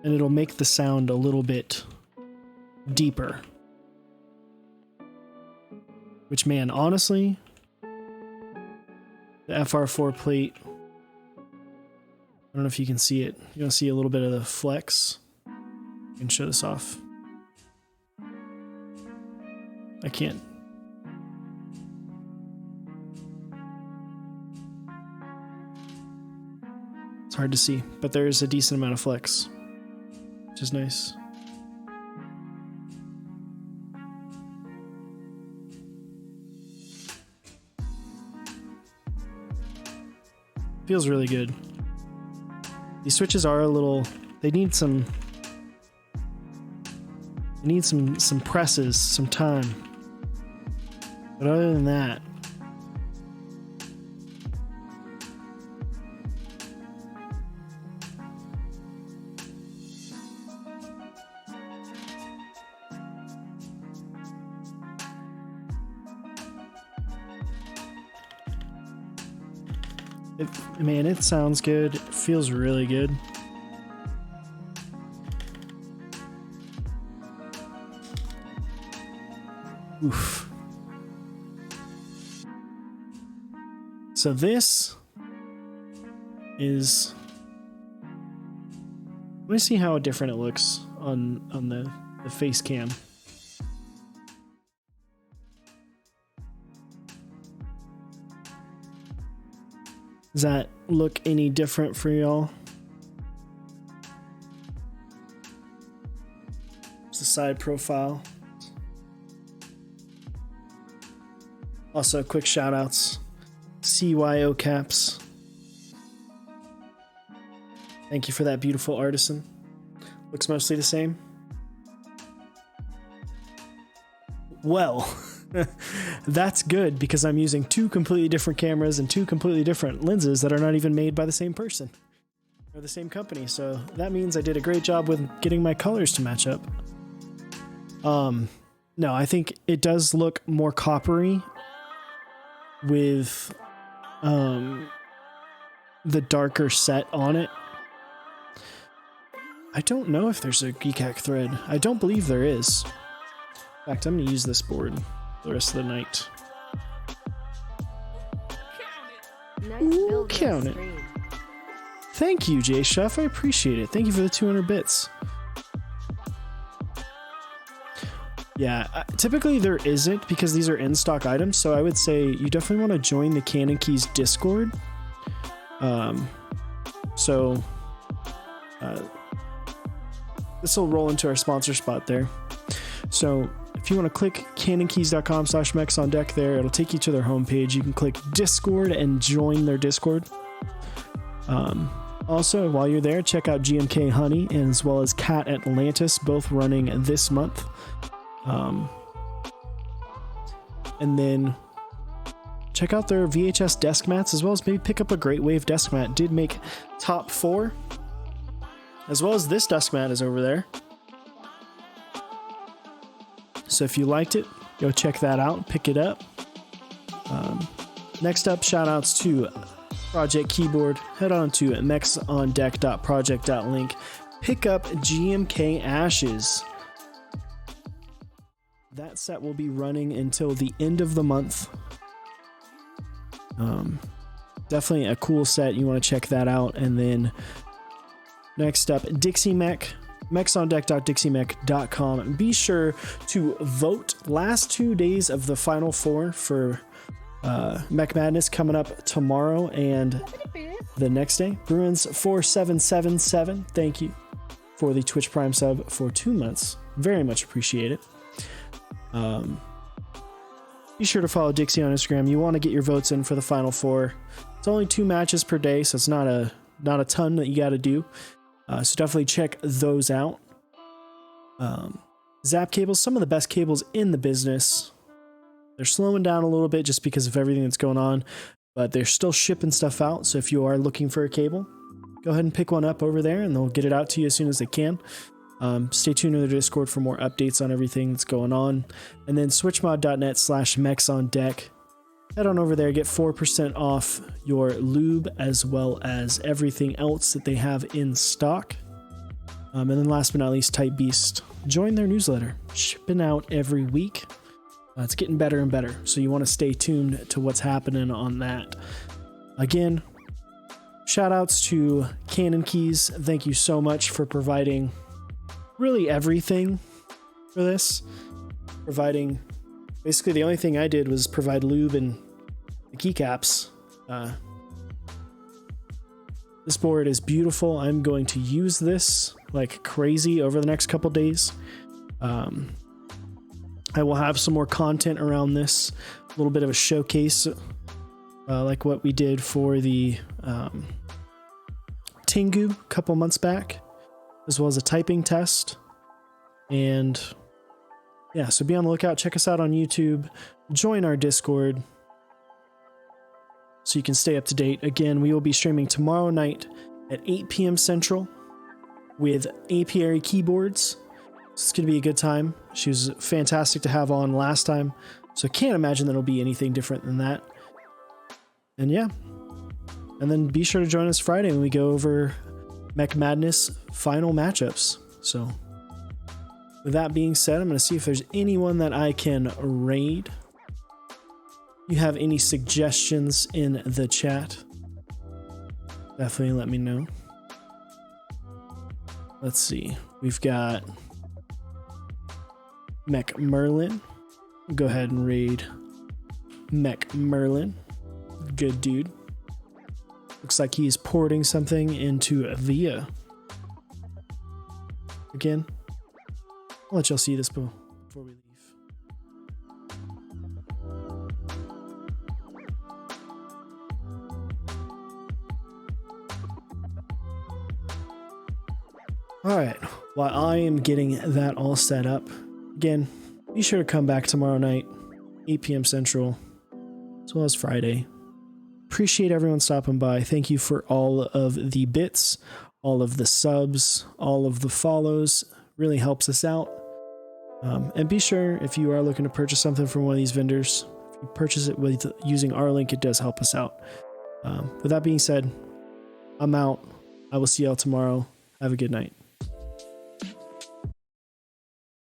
it'll make the sound a little bit deeper, which, man, honestly, the FR4 plate, I don't know if you can see it. You're gonna see a little bit of the flex. I can show this off. I can't. It's hard to see, but there's a decent amount of flex, which is nice. Feels really good. These switches are a little, they need some presses, some time. But other than that, man, it sounds good. It feels really good. Oof. So this is, let me see how different it looks on the face cam. Does that look any different for y'all? It's the side profile. Also, quick shout outs. CYO Caps. Thank you for that beautiful artisan. Looks mostly the same. Well, that's good because I'm using two completely different cameras and two completely different lenses that are not even made by the same person or the same company. So that means I did a great job with getting my colors to match up. No, I think it does look more coppery with the darker set on it. I don't know if there's a GCAC thread. I don't believe there is. In fact, I'm going to use this board the rest of the night. Nice Ooh, build count it. stream. Thank you, J Chef. I appreciate it. Thank you for the 200 bits. Yeah, typically there isn't because these are in-stock items, so I would say you definitely want to join the Canon Keys Discord. This will roll into our sponsor spot there. So if you want to click canonkeys.com/mechs on deck there, it'll take you to their homepage. You can click Discord and join their Discord. Also, while you're there, check out GMK Honey and as well as Cat Atlantis, both running this month. And then check out their VHS desk mats, as well as maybe pick up a Great Wave desk mat. Did make top 4, as well as this desk mat is over there. So if you liked it, go check that out, pick it up. Next up, shout outs to Project Keyboard. Head on to mechsondeck.project.link. Pick up GMK Ashes. That set will be running until the end of the month. Definitely a cool set. You want to check that out. And then next up, Dixie Mech. mechsondeck.dixiemech.com. Be sure to vote. Last 2 days of the Final Four for Mech Madness coming up tomorrow and the next day. Bruins4777. Thank you for the Twitch Prime sub for 2 months. Very much appreciate it. be sure to follow Dixie on Instagram. You want to get your votes in for the Final Four. It's only 2 matches per day, so it's not a ton that you got to do. So definitely check those out. Zap Cables, some of the best cables in the business. They're slowing down a little bit just because of everything that's going on, but they're still shipping stuff out. So if you are looking for a cable, go ahead and pick one up over there and they'll get it out to you as soon as they can. Stay tuned to the Discord for more updates on everything that's going on. And then switchmod.net/mechs on deck. Head on over there, get 4% off your lube as well as everything else that they have in stock. And then last but not least, Type Beast. Join their newsletter, shipping out every week. It's getting better and better, so you want to stay tuned to what's happening on that. Again, shout outs to Cannon Keys. Thank you so much for providing really everything for this. Providing, basically the only thing I did was provide lube and the keycaps. This board is beautiful. I'm going to use this like crazy over the next couple days. I will have some more content around this, a little bit of a showcase, like what we did for the Tengu a couple months back, as well as a typing test. And yeah, so be on the lookout. Check us out on YouTube. Join our Discord so you can stay up to date. Again, we will be streaming tomorrow night at 8 p.m. Central with Apiary Keyboards. It's going to be a good time. She was fantastic to have on last time, so I can't imagine that it'll be anything different than that. And yeah, and then be sure to join us Friday when we go over Mech Madness final matchups. So with that being said, I'm going to see if there's anyone that I can raid. You have any suggestions in the chat, definitely let me know. Let's see. We've got Mech Merlin. Go ahead and raid Mech Merlin. Good dude. Looks like he's porting something into Via. Again, I'll let y'all see this before we leave. Alright, while I am getting that all set up, again, be sure to come back tomorrow night, 8 p.m. Central, as well as Friday. Appreciate everyone stopping by. Thank you for all of the bits, all of the subs, all of the follows. Really helps us out. And be sure, if you are looking to purchase something from one of these vendors, if you purchase it with using our link, it does help us out. With that being said, I'm out. I will see y'all tomorrow. Have a good night.